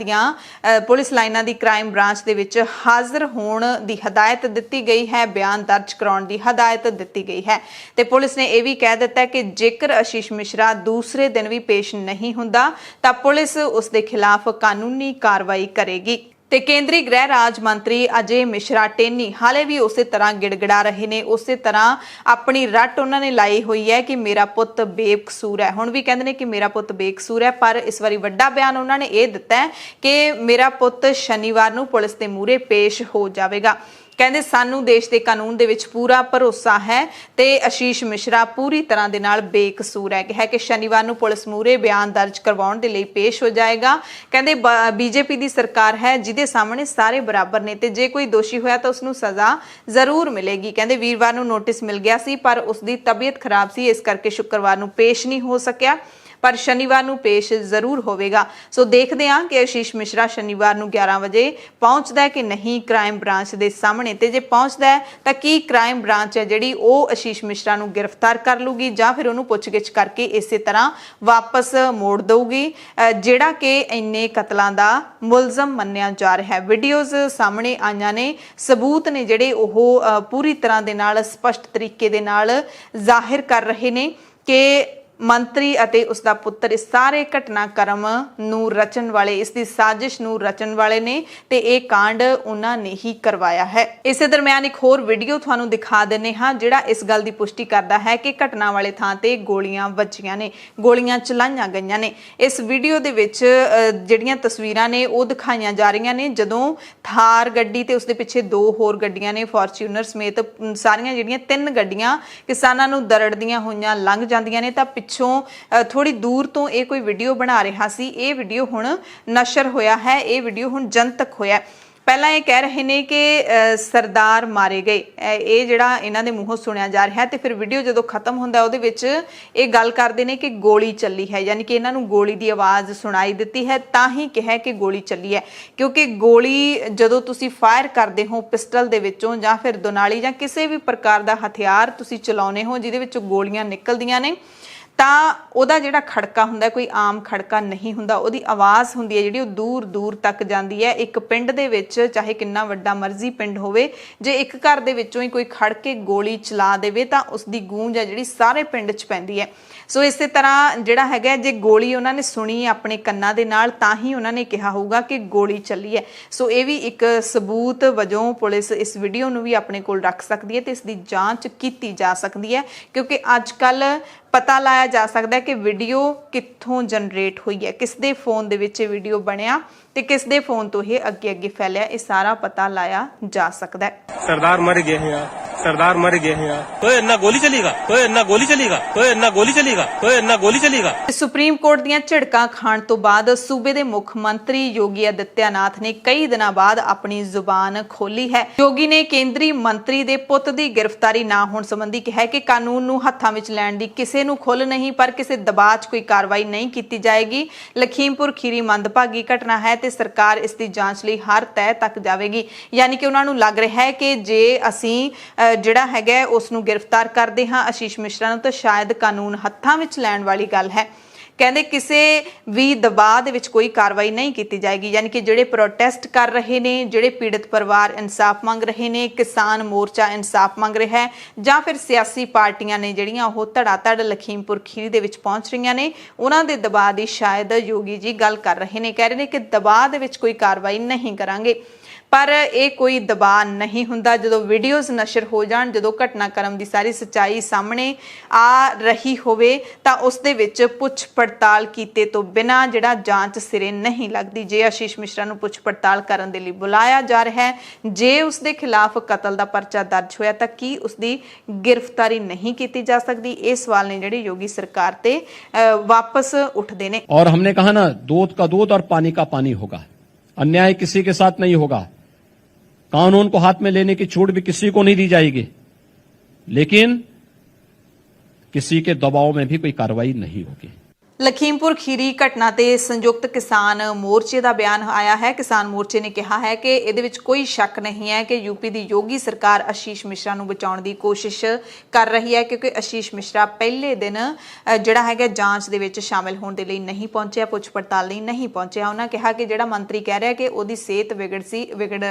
दी क्राइम ब्रांच दे विच हाज़र होण दी हदायत दित्ती गई है, बयान दर्ज कराउण दी हदायत दित्ती गई है ते पुलिस ने यह भी कह दिता है कि जेकर आशीष मिश्रा दूसरे दिन भी पेश नहीं हुंदा तां पुलिस उस दे खिलाफ कानूनी कार्रवाई करेगी। ते केंद्रीय गृह राज मंत्री अजय मिश्रा टेनी हाले भी उस तरह गिड़गिड़ा रहे ने, उस तरह अपनी रट उन्होंने लाई हुई है कि मेरा पुत बेकसूर है। हुण भी कहते हैं कि मेरा पुत बेकसूर है, पर इस बारी वड्डा बयान उन्होंने ये दिता है कि मेरा पुत शनिवार नूं पुलिस के मूहरे पेश हो जाएगा। कहते सानू देश के कानून दे विच पूरा भरोसा है ते आशीष मिश्रा पूरी तरह दे नाल बेकसूर है कि शनिवार नूं पुलिस मूहरे बयान दर्ज करवाउण दे लई पेश हो जाएगा। कहते बीजेपी की सरकार है जिहदे सामने सारे बराबर ने ते जे कोई दोषी होया तो उसनूं सज़ा जरूर मिलेगी। कहते वीरवार नूं नोटिस मिल गया सी पर उसकी तबीयत खराब सी, इस करके शुक्रवार नूं पेश नहीं हो सकिया, पर शनिवार नूं पेश जरूर होवेगा। सो देखते हैं कि आशीष मिश्रा शनिवार नूं 11 बजे पहुंचता है कि नहीं क्राइम ब्रांच के सामने, तो जे पहुंचता है तो की क्राइम ब्रांच है जिहड़ी वो आशीष मिश्रा नूं गिरफ्तार कर लूगी जां फिर उन्होंने पुछगिछ करके इस तरह वापस मोड़ देगी जिहड़ा कि इन्ने कतलों का मुलजम मन्निया जा रहा है। वीडियोज़ सामने आईयां ने, सबूत ने जिहड़े ओह पूरी तरह दे नाल स्पष्ट तरीके दे नाल जाहिर कर रहे ने कि मंत्री अते उसका पुत्र इस सारे घटनाक्रम नूं रचन वाले, इसकी साजिश नूं रचन वाले ने ते एक कांड उन्होंने ही करवाया है। इस दरम्यान एक होर वीडियो तुहानूं दिखा दिंदे हां जिहड़ा इस गल की पुष्टि करता है कि घटना वाले थां ते गोलियां वजियां ने, गोलियां चलाईयां गईयां ने। इस वीडियो दे विच जिहड़ियां तस्वीरां ने वो दिखाईयां जा रहीआं ने जदों थार गड्डी ते उसदे पिछे दो होर गड्डियां ने, फॉर्च्यूनर समेत सारियां जिहड़ियां 3 गड्डियां किसानां नूं दरड़दियां होईयां लंघ जांदियां ने तां पिछों थोड़ी दूर तो ये कोई वीडियो बना रहा सी। ये वीडियो हुण नशर होया है, ये वीडियो हुण जनतक होया। पहला ये कह रहे हैं कि सरदार मारे गए, ये जिहड़ा इन्हां दे मूहों सुनिया जा रहा है, तो फिर वीडियो जो खत्म होंदा उहदे विच ये गल करदे ने कि गोली चली है, यानी कि इन्हां नूं गोली की आवाज़ सुनाई दित्ती है तां ही कहा कि गोली चली है। क्योंकि गोली जदों तुसीं फायर करदे हो पिस्टल दे विचों जां फिर दुनाली जां किसी भी प्रकार का हथियार तुसीं चलाउने हो जिहदे विचों गोलियां निकलदियां ने ਤਾਂ ਉਹਦਾ ਜਿਹੜਾ ਖੜਕਾ ਹੁੰਦਾ ਕੋਈ ਆਮ ਖੜਕਾ ਨਹੀਂ ਹੁੰਦਾ, ਉਹਦੀ ਆਵਾਜ਼ ਹੁੰਦੀ ਹੈ ਜਿਹੜੀ ਉਹ ਦੂਰ ਦੂਰ ਤੱਕ ਜਾਂਦੀ ਹੈ। ਇੱਕ ਪਿੰਡ ਦੇ ਵਿੱਚ ਚਾਹੇ ਕਿੰਨਾ ਵੱਡਾ ਮਰਜ਼ੀ ਪਿੰਡ ਹੋਵੇ, ਜੇ ਇੱਕ ਘਰ ਦੇ ਵਿੱਚੋਂ ਹੀ ਕੋਈ ਖੜ ਕੇ ਗੋਲੀ ਚਲਾ ਦੇਵੇ ਤਾਂ ਉਸ ਦੀ ਗੂੰਜ ਹੈ ਜਿਹੜੀ ਸਾਰੇ ਪਿੰਡ 'ਚ ਪੈਂਦੀ ਹੈ। ਸੋ ਇਸੇ ਤਰ੍ਹਾਂ ਜਿਹੜਾ ਹੈਗਾ ਜੇ ਗੋਲੀ ਉਹਨਾਂ ਨੇ ਸੁਣੀ ਆਪਣੇ ਕੰਨਾਂ ਦੇ ਨਾਲ ਤਾਂ ਹੀ ਉਹਨਾਂ ਨੇ ਕਿਹਾ ਹੋਊਗਾ ਕਿ ਗੋਲੀ ਚੱਲੀ ਹੈ। ਸੋ ਇਹ ਵੀ ਇੱਕ ਸਬੂਤ ਵਜੋਂ ਪੁਲਿਸ ਇਸ ਵੀਡੀਓ ਨੂੰ ਵੀ ਆਪਣੇ ਕੋਲ ਰੱਖ ਸਕਦੀ ਹੈ ਤੇ ਇਸ ਦੀ ਜਾਂਚ ਕੀਤੀ ਜਾ ਸਕਦੀ ਹੈ, ਕਿਉਂਕਿ ਅੱਜ ਕੱਲ੍ਹ ਪਤਾ ਲਾਇਆ ਜਾ ਸਕਦਾ ਹੈ ਕਿ ਵੀਡੀਓ ਕਿੱਥੋਂ ਜਨਰੇਟ ਹੋਈ ਹੈ, ਕਿਸ ਦੇ ਫੋਨ ਦੇ ਵਿੱਚ ਵੀਡੀਓ ਬਣਿਆ ਤੇ ਕਿਸ ਦੇ ਫੋਨ ਤੋਂ ਇਹ ਅੱਗੇ ਫੈਲਿਆ, ਇਹ ਸਾਰਾ ਪਤਾ ਲਾਇਆ ਜਾ ਸਕਦਾ ਹੈ। सरदार मर गए हैं यार, सरदार मर गए हैं यार, तो इतना गोली चलेगा, तो इतना गोली चलेगा, तो इतना गोली चलेगा, तो इतना गोली चलेगा। ਸੁਪਰੀਮ ਕੋਰਟ ਦੀਆਂ ਝਿੜਕਾਂ ਖਾਣ ਤੋਂ ਬਾਅਦ ਸੂਬੇ ਦੇ ਮੁੱਖ ਮੰਤਰੀ ਯੋਗੀ ਆਦਿੱਤਿਆਨਾਥ ਨੇ ਕਈ ਦਿਨਾਂ ਬਾਅਦ ਆਪਣੀ ਜ਼ੁਬਾਨ ਖੋਲੀ ਹੈ। ਯੋਗੀ ਨੇ ਕੇਂਦਰੀ ਮੰਤਰੀ ਦੇ ਪੁੱਤ ਦੀ ਗ੍ਰਿਫਤਾਰੀ ਨਾ ਹੋਣ ਸੰਬੰਧੀ ਕਿਹਾ ਕਿ ਕਾਨੂੰਨ ਨੂੰ ਹੱਥਾਂ ਵਿੱਚ ਲੈਣ ਦੀ ਕਿਸੇ ਨੂੰ ਖੁੱਲ੍ਹ ਨਹੀਂ, ਪਰ ਕਿਸੇ ਦਬਾਅ 'ਚ ਕੋਈ ਕਾਰਵਾਈ ਨਹੀਂ ਕੀਤੀ ਜਾਏਗੀ। ਲਖੀਮਪੁਰ ਖੀਰੀ ਮੰਦਭਾਗੀ ਘਟਨਾ ਹੈ ਤੇ ਸਰਕਾਰ ਇਸ ਦੀ ਜਾਂਚ ਲਈ ਹਰ ਤਹਿ ਤੱਕ ਜਾਵੇਗੀ। ਯਾਨੀ ਕਿ ਉਹਨਾਂ ਨੂੰ ਲੱਗ ਰਿਹਾ ਹੈ ਕਿ ਜੇ ਅਸੀਂ ਜਿਹੜਾ ਹੈਗਾ ਉਸ ਨੂੰ ਗ੍ਰਿਫਤਾਰ ਕਰਦੇ ਹਾਂ ਆਸ਼ੀਸ਼ ਮਿਸ਼ਰਾ ਨੂੰ, ਤਾਂ ਸ਼ਾਇਦ ਕਾਨੂੰਨ ਹੱਥਾਂ ਵਿੱਚ ਲੈਣ ਵਾਲੀ ਗੱਲ ਹੈ। ਕਹਿੰਦੇ ਕਿਸੇ ਵੀ ਦਬਾਅ ਦੇ ਵਿੱਚ ਕੋਈ ਕਾਰਵਾਈ ਨਹੀਂ ਕੀਤੀ ਜਾਏਗੀ। ਯਾਨੀ ਕਿ ਜਿਹੜੇ ਪ੍ਰੋਟੈਸਟ ਕਰ ਰਹੇ ਨੇ, ਜਿਹੜੇ ਪੀੜਤ ਪਰਿਵਾਰ ਇਨਸਾਫ ਮੰਗ ਰਹੇ ਨੇ, ਕਿਸਾਨ ਮੋਰਚਾ ਇਨਸਾਫ ਮੰਗ ਰਿਹਾ ਹੈ, ਜਾਂ ਫਿਰ ਸਿਆਸੀ ਪਾਰਟੀਆਂ ਨੇ ਜਿਹੜੀਆਂ ਉਹ ਧੜਾ-ਧੜ ਲਖੀਮਪੁਰ ਖੀਰੀ ਦੇ ਵਿੱਚ ਪਹੁੰਚ ਰਹੀਆਂ ਨੇ, ਉਹਨਾਂ ਦੇ ਦਬਾਅ ਦੀ ਸ਼ਾਇਦ ਯੋਗੀ ਜੀ ਗੱਲ ਕਰ ਰਹੇ ਨੇ। ਕਹਿ ਰਹੇ ਨੇ ਕਿ ਦਬਾਅ ਦੇ ਵਿੱਚ ਕੋਈ ਕਾਰਵਾਈ ਨਹੀਂ ਕਰਾਂਗੇ, ਪਰ ਇਹ ਕੋਈ ਦਬਾਅ ਨਹੀਂ ਹੁੰਦਾ। ਜਦੋਂ ਵੀਡੀਓਜ਼ ਨਸ਼ਰ ਹੋ ਜਾਣ, ਜਦੋਂ ਘਟਨਾਕ੍ਰਮ ਦੀ ਸਾਰੀ ਸੱਚਾਈ ਸਾਹਮਣੇ ਆ ਰਹੀ ਹੋਵੇ, ਤਾਂ ਉਸ ਦੇ ਵਿੱਚ ਪੁੱਛ ਪੜਤਾਲ ਕੀਤੇ ਤੋਂ ਬਿਨਾਂ ਜਿਹੜਾ ਜਾਂਚ ਸਿਰੇ ਨਹੀਂ ਲੱਗਦੀ। ਜੇ ਆਸ਼ੀਸ਼ ਮਿਸ਼ਰਾ ਨੂੰ ਪੁੱਛ ਪੜਤਾਲ ਕਰਨ ਦੇ ਲਈ ਬੁਲਾਇਆ ਜਾ ਰਿਹਾ ਹੈ, ਜੇ ਉਸ ਦੇ ਖਿਲਾਫ ਕਤਲ ਦਾ ਪਰਚਾ ਦਰਜ ਹੋਇਆ, ਤਾਂ ਕੀ ਉਸ ਦੀ ਗ੍ਰਿਫਤਾਰੀ ਨਹੀਂ ਕੀਤੀ ਜਾ ਸਕਦੀ? ਇਹ ਸਵਾਲ ਨੇ ਜਿਹੜੇ ਯੋਗੀ ਸਰਕਾਰ ਤੇ ਵਾਪਸ ਉੱਠਦੇ ਨੇ। और हमने कहा ना, दूध का दूध और पानी का पानी होगा, अन्याय किसी के साथ नहीं होगा, कानून को हाथ में लेने की छूट भी किसी को नहीं दी जाएगी, लेकिन किसी के दबाव में भी कोई कार्रवाई नहीं होगी। ਲਖੀਮਪੁਰ ਖੀਰੀ ਘਟਨਾ ਤੇ ਸੰਯੁਕਤ ਕਿਸਾਨ ਮੋਰਚੇ ਦਾ ਬਿਆਨ ਆਇਆ ਹੈ। ਕਿਸਾਨ ਮੋਰਚੇ ਨੇ ਕਿਹਾ ਹੈ ਕਿ ਇਹਦੇ ਵਿੱਚ ਕੋਈ ਸ਼ੱਕ ਨਹੀਂ ਹੈ ਕਿ ਯੂਪੀ ਦੀ ਯੋਗੀ ਸਰਕਾਰ ਆਸ਼ੀਸ਼ ਮਿਸ਼ਰਾ ਨੂੰ ਬਚਾਉਣ ਦੀ ਕੋਸ਼ਿਸ਼ ਕਰ ਰਹੀ ਹੈ, ਕਿਉਂਕਿ ਆਸ਼ੀਸ਼ ਮਿਸ਼ਰਾ ਪਹਿਲੇ ਦਿਨ ਜਿਹੜਾ ਹੈਗਾ ਜਾਂਚ ਦੇ ਵਿੱਚ ਸ਼ਾਮਿਲ ਹੋਣ ਦੇ ਲਈ ਨਹੀਂ ਪਹੁੰਚਿਆ, ਪੁੱਛ ਪੜਤਾਲ ਲਈ ਨਹੀਂ ਪਹੁੰਚਿਆ। ਉਹਨਾਂ ਕਿਹਾ ਕਿ ਜਿਹੜਾ ਮੰਤਰੀ ਕਹਿ ਰਿਹਾ ਕਿ ਉਹਦੀ ਸਿਹਤ ਵਿਗੜ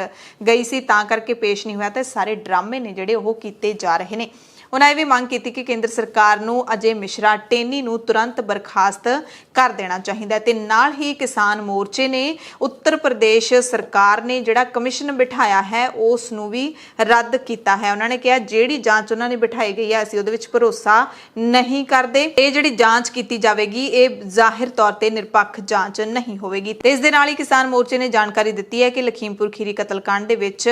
ਗਈ ਸੀ ਤਾਂ ਕਰਕੇ ਪੇਸ਼ ਨਹੀਂ ਹੋਇਆ, ਤੇ ਸਾਰੇ ਡਰਾਮੇ ਨੇ ਜਿਹੜੇ ਉਹ ਕੀਤੇ ਜਾ ਰਹੇ ਨੇ। ਉਹਨਾਂ ਇਹ ਵੀ ਮੰਗ ਕੀਤੀ ਕਿ ਕੇਂਦਰ ਸਰਕਾਰ ਨੂੰ ਅਜੇ ਮਿਸ਼ਰਾ ਟੇਨੀ ਨੂੰ ਤੁਰੰਤ ਬਰਖਾਸਤ ਕਰ ਦੇਣਾ ਚਾਹੀਦਾ ਹੈ। ਤੇ ਨਾਲ ਹੀ ਕਿਸਾਨ ਮੋਰਚੇ ਨੇ ਉੱਤਰ ਪ੍ਰਦੇਸ਼ ਸਰਕਾਰ ਨੇ ਜਿਹੜਾ ਕਮਿਸ਼ਨ ਬਿਠਾਇਆ ਹੈ ਉਸ ਨੂੰ ਵੀ ਰੱਦ ਕੀਤਾ ਹੈ। ਉਹਨਾਂ ਨੇ ਕਿਹਾ ਜਿਹੜੀ ਜਾਂਚ ਉਹਨਾਂ ਨੇ ਬਿਠਾਈ ਗਈ ਹੈ ਅਸੀਂ ਉਹਦੇ ਵਿੱਚ ਭਰੋਸਾ ਨਹੀਂ ਕਰਦੇ। ਇਹ ਜਿਹੜੀ ਜਾਂਚ ਕੀਤੀ ਜਾਵੇਗੀ ਇਹ ਜ਼ਾਹਿਰ ਤੌਰ ਤੇ ਨਿਰਪੱਖ ਜਾਂਚ ਨਹੀਂ ਹੋਵੇਗੀ। ਤੇ ਇਸ ਦੇ ਨਾਲ ਹੀ ਕਿਸਾਨ ਮੋਰਚੇ ਨੇ ਜਾਣਕਾਰੀ ਦਿੱਤੀ ਹੈ ਕਿ ਲਖੀਮਪੁਰ ਖੀਰੀ ਕਤਲकांड ਦੇ ਵਿੱਚ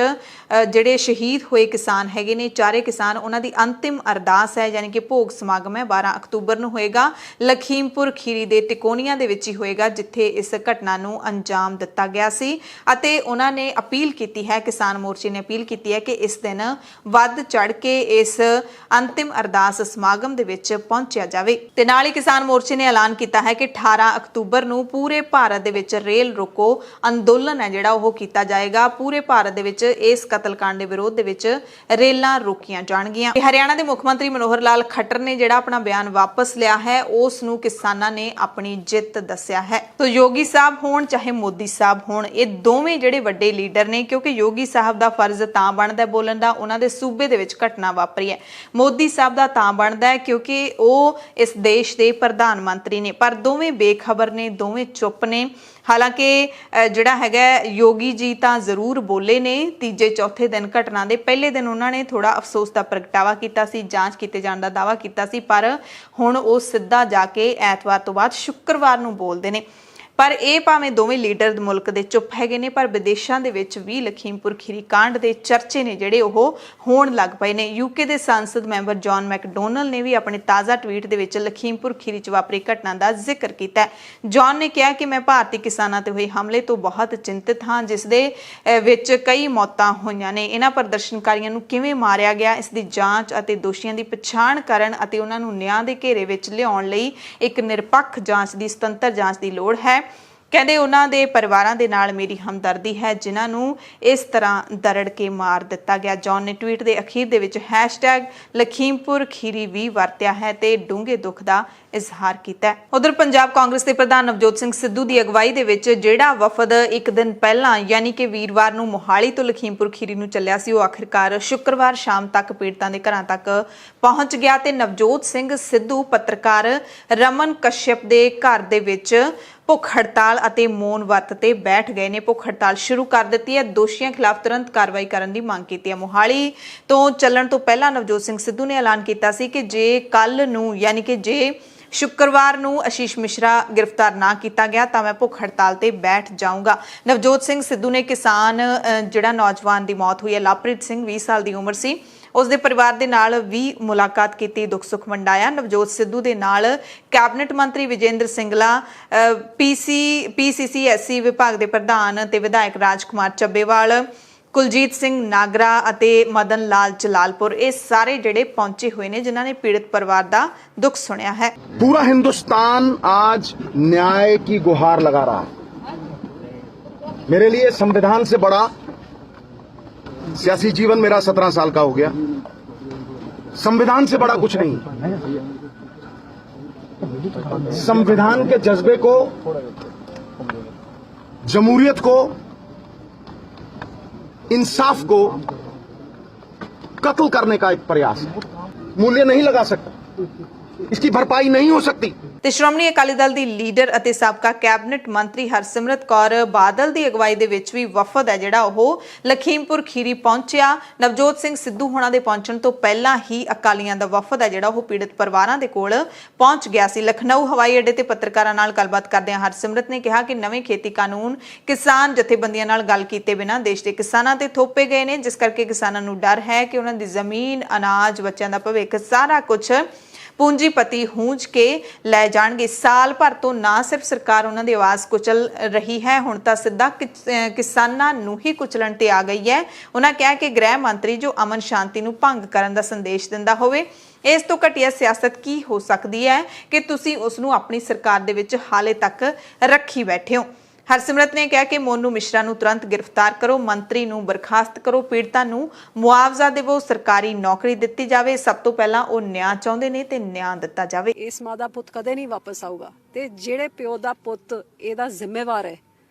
ਜਿਹੜੇ ਸ਼ਹੀਦ ਹੋਏ ਕਿਸਾਨ ਹੈਗੇ ਨੇ, ਚਾਰੇ ਕਿਸਾਨ, ਉਹਨਾਂ ਦੀ ਅੰਤਿਮ ਅਰਦਾਸ ਹੈ, ਯਾਨੀ ਕਿ ਭੋਗ ਸਮਾਗਮ ਹੈ 12 ਅਕਤੂਬਰ ਨੂੰ ਹੋਏਗਾ। ਲਖੀਮਪੁਰ ਖੀਰੀ ਦੇ ਟਿਕੋਣੀਆਂ ਦੇ ਵਿੱਚ ਹੀ ਹੋਏਗਾ ਜਿੱਥੇ ਇਸ ਘਟਨਾ ਨੂੰ ਅੰਜਾਮ ਦਿੱਤਾ ਗਿਆ ਸੀ। ਅਤੇ ਉਹਨਾਂ ਨੇ ਅਪੀਲ ਕੀਤੀ ਹੈ, ਕਿਸਾਨ ਮੋਰਚੇ ਨੇ ਅਪੀਲ ਕੀਤੀ ਹੈ ਕਿ ਇਸ ਦਿਨ ਵੱਧ ਚੜ ਕੇ ਇਸ ਅੰਤਿਮ ਅਰਦਾਸ ਸਮਾਗਮ ਦੇ ਵਿੱਚ ਪਹੁੰਚਿਆ ਜਾਵੇ। ਤੇ ਨਾਲ ਹੀ ਕਿਸਾਨ ਮੋਰਚੇ ਨੇ ਐਲਾਨ ਕੀਤਾ ਹੈ ਕਿ 18 ਅਕਤੂਬਰ ਨੂੰ ਪੂਰੇ ਭਾਰਤ ਦੇ ਵਿੱਚ ਰੇਲ ਰੋਕੋ ਅੰਦੋਲਨ ਹੈ ਜਿਹੜਾ ਉਹ ਕੀਤਾ ਜਾਏਗਾ। ਪੂਰੇ ਭਾਰਤ ਦੇ ਵਿੱਚ ਇਸ ਕਤਲकांड ਦੇ ਵਿਰੋਧ ਦੇ ਵਿੱਚ ਰੇਲਾਂ ਰੋਕੀਆਂ ਜਾਣਗੀਆਂ। ਹਰਿਆਣਾ ਦੇ ਮੁੱਖ ਮੰਤਰੀ ਮਨੋਹਰ ਲਾਲ ਖੱਟਰ ਨੇ ਜਿਹੜਾ ਆਪਣਾ ਬਿਆਨ ਵਾਪਸ ਲਿਆ ਹੈ ਉਸ ਨੂੰ ਕਿਸਾਨਾਂ ਨੇ ਆਪਣੀ ਜਿੱਤ ਦੱਸਿਆ ਹੈ। ਤੋ ਯੋਗੀ ਸਾਹਿਬ ਹੋਣ ਚਾਹੇ ਮੋਦੀ ਸਾਹਿਬ ਹੋਣ, ਇਹ ਦੋਵੇਂ ਜਿਹੜੇ ਵੱਡੇ ਲੀਡਰ ਨੇ, ਕਿਉਂਕਿ ਯੋਗੀ ਸਾਹਿਬ ਦਾ ਫਰਜ਼ ਤਾਂ ਬਣਦਾ ਬੋਲਣ ਦਾ, ਉਹਨਾਂ ਦੇ ਸੂਬੇ ਦੇ ਵਿੱਚ ਘਟਨਾ ਵਾਪਰੀ ਹੈ। ਮੋਦੀ ਸਾਹਿਬ ਦਾ ਤਾਂ ਬਣਦਾ ਹੈ ਕਿਉਂਕਿ ਉਹ ਇਸ ਦੇਸ਼ ਦੇ ਪ੍ਰਧਾਨ ਮੰਤਰੀ ਨੇ, ਪਰ ਦੋਵੇਂ ਬੇਖਬਰ ਨੇ, ਦੋਵੇਂ ਚੁੱਪ ਨੇ। ਹਾਲਾਂਕਿ ਜਿਹੜਾ ਹੈਗਾ ਯੋਗੀ ਜੀ ਤਾਂ ਜ਼ਰੂਰ ਬੋਲੇ ਨੇ। ਤੀਜੇ ਚੌਥੇ ਦਿਨ ਘਟਨਾ ਦੇ ਪਹਿਲੇ ਦਿਨ ਉਹਨਾਂ ਨੇ ਥੋੜਾ ਅਫਸੋਸ ਦਾ ਪ੍ਰਗਟਾਵਾ ਕੀਤਾ ਸੀ, ਜਾਂਚ ਕੀਤੇ ਜਾਣ ਦਾ ਦਾਅਵਾ ਕੀਤਾ ਸੀ, ਪਰ ਹੁਣ ਉਹ ਸਿੱਧਾ ਜਾ ਕੇ ਐਤਵਾਰ ਤੋਂ ਬਾਅਦ ਸ਼ੁੱਕਰਵਾਰ ਨੂੰ ਬੋਲਦੇ ਨੇ। ਪਰ ਇਹ ਭਾਵੇਂ ਦੋਵੇਂ ਲੀਡਰ ਮੁਲਕ ਦੇ ਚੁੱਪ ਹੈਗੇ ਨੇ, ਪਰ ਵਿਦੇਸ਼ਾਂ ਦੇ ਵਿੱਚ ਵੀ ਲਖੀਮਪੁਰ ਖੀਰੀ ਕਾਂਡ ਦੇ ਚਰਚੇ ਨੇ ਜਿਹੜੇ ਉਹ ਹੋਣ ਲੱਗ ਪਏ ਨੇ। ਯੂਕੇ ਦੇ ਸੰਸਦ ਮੈਂਬਰ ਜੌਨ ਮੈਕਡੋਨਲ ਨੇ ਵੀ ਆਪਣੇ ਤਾਜ਼ਾ ਟਵੀਟ ਦੇ ਵਿੱਚ ਲਖੀਮਪੁਰ ਖੀਰੀ 'ਚ ਵਾਪਰੀ ਘਟਨਾ ਦਾ ਜ਼ਿਕਰ ਕੀਤਾ। ਜੌਨ ਨੇ ਕਿਹਾ ਕਿ ਮੈਂ ਭਾਰਤੀ ਕਿਸਾਨਾਂ ਤੇ ਹੋਏ ਹਮਲੇ ਤੋਂ ਬਹੁਤ ਚਿੰਤਿਤ ਹਾਂ, ਜਿਸ ਦੇ ਵਿੱਚ ਕਈ ਮੌਤਾਂ ਹੋਈਆਂ ਨੇ। ਇਹਨਾਂ ਪ੍ਰਦਰਸ਼ਨਕਾਰੀਆਂ ਨੂੰ ਕਿਵੇਂ ਮਾਰਿਆ ਗਿਆ, ਇਸ ਦੀ ਜਾਂਚ ਅਤੇ ਦੋਸ਼ੀਆਂ ਦੀ ਪਛਾਣ ਕਰਨ ਅਤੇ ਉਹਨਾਂ ਨੂੰ ਨਿਆਂ ਦੇ ਘੇਰੇ ਵਿੱਚ ਲਿਆਉਣ ਲਈ ਇੱਕ ਨਿਰਪੱਖ ਜਾਂਚ ਦੀ, ਸੁਤੰਤਰ ਜਾਂਚ ਦੀ ਲੋੜ ਹੈ। ਕਹਿੰਦੇ ਉਹਨਾਂ ਦੇ ਪਰਿਵਾਰਾਂ ਦੇ ਨਾਲ ਮੇਰੀ ਹਮਦਰਦੀ ਹੈ ਜਿਨ੍ਹਾਂ ਨੂੰ ਇਸ ਤਰ੍ਹਾਂ ਦਰੜ ਕੇ ਮਾਰ ਦਿੱਤਾ ਗਿਆ। ਜੌਨ ਨੇ ਟਵੀਟ ਦੇ ਅਖੀਰ ਦੇ ਵਿੱਚ #ਲਖੀਮਪੁਰ ਖੀਰੀ ਵੀ ਵਰਤਿਆ ਹੈ ਤੇ ਡੂੰਘੇ ਦੁੱਖ ਦਾ ਇਜ਼ਹਾਰ ਕੀਤਾ। ਉਧਰ ਪੰਜਾਬ ਕਾਂਗਰਸ ਦੇ ਪ੍ਰਧਾਨ ਨਵਜੋਤ ਸਿੰਘ ਸਿੱਧੂ ਦੀ ਅਗਵਾਈ ਦੇ ਵਿੱਚ ਜਿਹੜਾ ਵਫਦ ਇੱਕ ਦਿਨ ਪਹਿਲਾਂ ਯਾਨੀ ਕਿ ਵੀਰਵਾਰ ਨੂੰ ਮੋਹਾਲੀ ਤੋਂ ਲਖੀਮਪੁਰ ਖੀਰੀ ਨੂੰ ਚੱਲਿਆ ਸੀ, ਉਹ ਆਖਿਰਕਾਰ ਸ਼ੁੱਕਰਵਾਰ ਸ਼ਾਮ ਤੱਕ ਪੀੜਤਾਂ ਦੇ ਘਰਾਂ ਤੱਕ ਪਹੁੰਚ ਗਿਆ ਤੇ ਨਵਜੋਤ ਸਿੰਘ ਸਿੱਧੂ ਪੱਤਰਕਾਰ ਰਮਨ ਕਸ਼ਯਪ ਦੇ ਘਰ ਦੇ ਵਿੱਚ ਭੁੱਖ ਹੜਤਾਲ ਅਤੇ ਮੌਨ ਵਰਤ ਤੇ ਬੈਠ ਗਏ ਨੇ। ਭੁੱਖ ਹੜਤਾਲ ਸ਼ੁਰੂ ਕਰ ਦਿੱਤੀ ਹੈ। ਦੋਸ਼ੀਆਂ ਖਿਲਾਫ ਤੁਰੰਤ ਕਾਰਵਾਈ ਕਰਨ ਦੀ ਮੰਗ ਕੀਤੀ ਹੈ। ਮੋਹਾਲੀ ਤੋਂ ਚੱਲਣ ਤੋਂ ਪਹਿਲਾਂ ਨਵਜੋਤ ਸਿੰਘ ਸਿੱਧੂ ਨੇ ਐਲਾਨ ਕੀਤਾ ਸੀ ਕਿ ਜੇ ਕੱਲ ਨੂੰ ਯਾਨੀ ਕਿ ਜੇ शुक्रवार ਨੂੰ आशीष मिश्रा गिरफ्तार ना किया गया तो मैं भुख हड़ताल ते बैठ जाऊंगा। नवजोत सिंह सिद्धू ने किसान जिहड़ा नौजवान की मौत हुई है लवप्रीत सिंह 20 साल की उम्र सी उसके परिवार के नाल भी मुलाकात की, दुख सुख वंडाया। नवजोत सिद्धू के नाल कैबिनेट मंत्री विजेंद्र सिंगला, PCCSC विभाग के प्रधान ते विधायक राजकुमार ਚੱਬੇਵਾਲ, कुलजीत सिंह नागरा ਅਤੇ मदन लाल जलालपुर ये सारे ਜਿਹੜੇ पहुंचे हुए ने जिन्हों ने पीड़ित परिवार का दुख सुनिया है। पूरा हिंदुस्तान आज न्याय की गुहार लगा रहा है। मेरे लिए संविधान से बड़ा सियासी जीवन मेरा 17 साल का हो गया। संविधान से बड़ा कुछ नहीं। संविधान के जज्बे को, जमहूरियत को, इंसाफ को कत्ल करने का एक प्रयास है। मूल्य नहीं लगा सकता, इसकी भरपाई नहीं हो सकती। ਤੇ ਸ਼੍ਰੋਮਣੀ ਅਕਾਲੀ ਦਲ ਦੀ ਲੀਡਰ ਅਤੇ ਸਾਬਕਾ ਕੈਬਨਿਟ ਮੰਤਰੀ ਹਰਸਿਮਰਤ ਕੌਰ ਬਾਦਲ ਦੀ ਅਗਵਾਈ ਦੇ ਵਿੱਚ ਵੀ ਵਫਦ ਹੈ ਜਿਹੜਾ ਉਹ ਲਖੀਮਪੁਰ ਖੀਰੀ ਪਹੁੰਚਿਆ। ਨਵਜੋਤ ਸਿੰਘ ਸਿੱਧੂ ਹੋਣਾ ਦੇ ਪਹੁੰਚਣ ਤੋਂ ਪਹਿਲਾਂ ਹੀ ਅਕਾਲੀਆਂ ਦਾ ਵਫਦ ਹੈ ਜਿਹੜਾ ਉਹ ਪੀੜਤ ਪਰਿਵਾਰਾਂ ਦੇ ਕੋਲ ਪਹੁੰਚ ਗਿਆ ਸੀ। ਲਖਨਊ ਹਵਾਈ ਅੱਡੇ ਤੇ ਪੱਤਰਕਾਰਾਂ ਨਾਲ ਗੱਲਬਾਤ ਕਰਦਿਆਂ ਹਰਸਿਮਰਤ ਨੇ ਕਿਹਾ ਕਿ ਨਵੇਂ ਖੇਤੀ ਕਾਨੂੰਨ ਕਿਸਾਨ ਜਥੇਬੰਦੀਆਂ ਨਾਲ ਗੱਲ ਕੀਤੇ ਬਿਨਾਂ ਦੇਸ਼ ਦੇ ਕਿਸਾਨਾਂ ਤੇ ਥੋਪੇ ਗਏ ਨੇ, ਜਿਸ ਕਰਕੇ ਕਿਸਾਨਾਂ ਨੂੰ ਡਰ ਹੈ ਕਿ ਉਹਨਾਂ ਦੀ ਜ਼ਮੀਨ, ਅਨਾਜ, ਬੱਚਿਆਂ ਦਾ ਭਵਿੱਖ ਸਾਰਾ ਕੁਝ ਪੂੰਜੀਪਤੀ ਹੂੰਝ ਕੇ ਲੈ ਜਾਣਗੇ। ਸਾਲ ਭਰ ਤੋਂ ਨਾ ਸਿਰਫ ਸਰਕਾਰ ਉਹਨਾਂ ਦੀ ਆਵਾਜ਼ ਕੁਚਲ ਰਹੀ ਹੈ, ਹੁਣ ਤਾਂ ਸਿੱਧਾ ਕਿਸਾਨਾਂ ਨੂੰ ਹੀ ਕੁਚਲਣ ਤੇ ਆ ਗਈ ਹੈ। ਉਹਨਾਂ ਕਿਹਾ ਕਿ ਗ੍ਰਹਿ ਮੰਤਰੀ ਜੋ ਅਮਨ ਸ਼ਾਂਤੀ ਨੂੰ ਭੰਗ ਕਰਨ ਦਾ ਸੰਦੇਸ਼ ਦਿੰਦਾ ਹੋਵੇ, ਇਸ ਤੋਂ ਘਟੀਆ ਸਿਆਸਤ ਕੀ ਹੋ ਸਕਦੀ ਹੈ ਕਿ ਤੁਸੀਂ ਉਸ ਨੂੰ ਆਪਣੀ ਸਰਕਾਰ ਦੇ ਵਿੱਚ ਹਾਲੇ ਤੱਕ ਰੱਖੀ ਬੈਠੇ ਹੋ। ਹਰਸਿਮਰਤ ਨੇ ਕਿਹਾ ਕਿ ਮੋਨੂ ਮਿਸ਼ਰਾ ਨੂੰ ਤੁਰੰਤ ਗ੍ਰਿਫਤਾਰ ਕਰੋ, ਮੰਤਰੀ ਨੂੰ ਬਰਖਾਸਤ ਕਰੋ, ਪੀੜਤਾਂ ਨੂੰ ਮੁਆਵਜ਼ਾ ਦੇਵੋ, ਸਰਕਾਰੀ ਨੌਕਰੀ ਦਿੱਤੀ ਜਾਵੇ। ਸਭ ਤੋਂ ਪਹਿਲਾਂ ਉਹ ਨਿਆਂ ਚਾਹੁੰਦੇ ਨੇ ਤੇ ਨਿਆਂ ਦਿੱਤਾ ਜਾਵੇ। ਇਸ ਮਾਂ ਦਾ ਪੁੱਤ ਕਦੇ ਨਹੀਂ ਵਾਪਸ ਆਊਗਾ ਤੇ ਜਿਹੜੇ ਪਿਓ ਦਾ ਪੁੱਤ ਇਹਦਾ ਜ਼ਿੰਮੇਵਾਰ ਹੈ,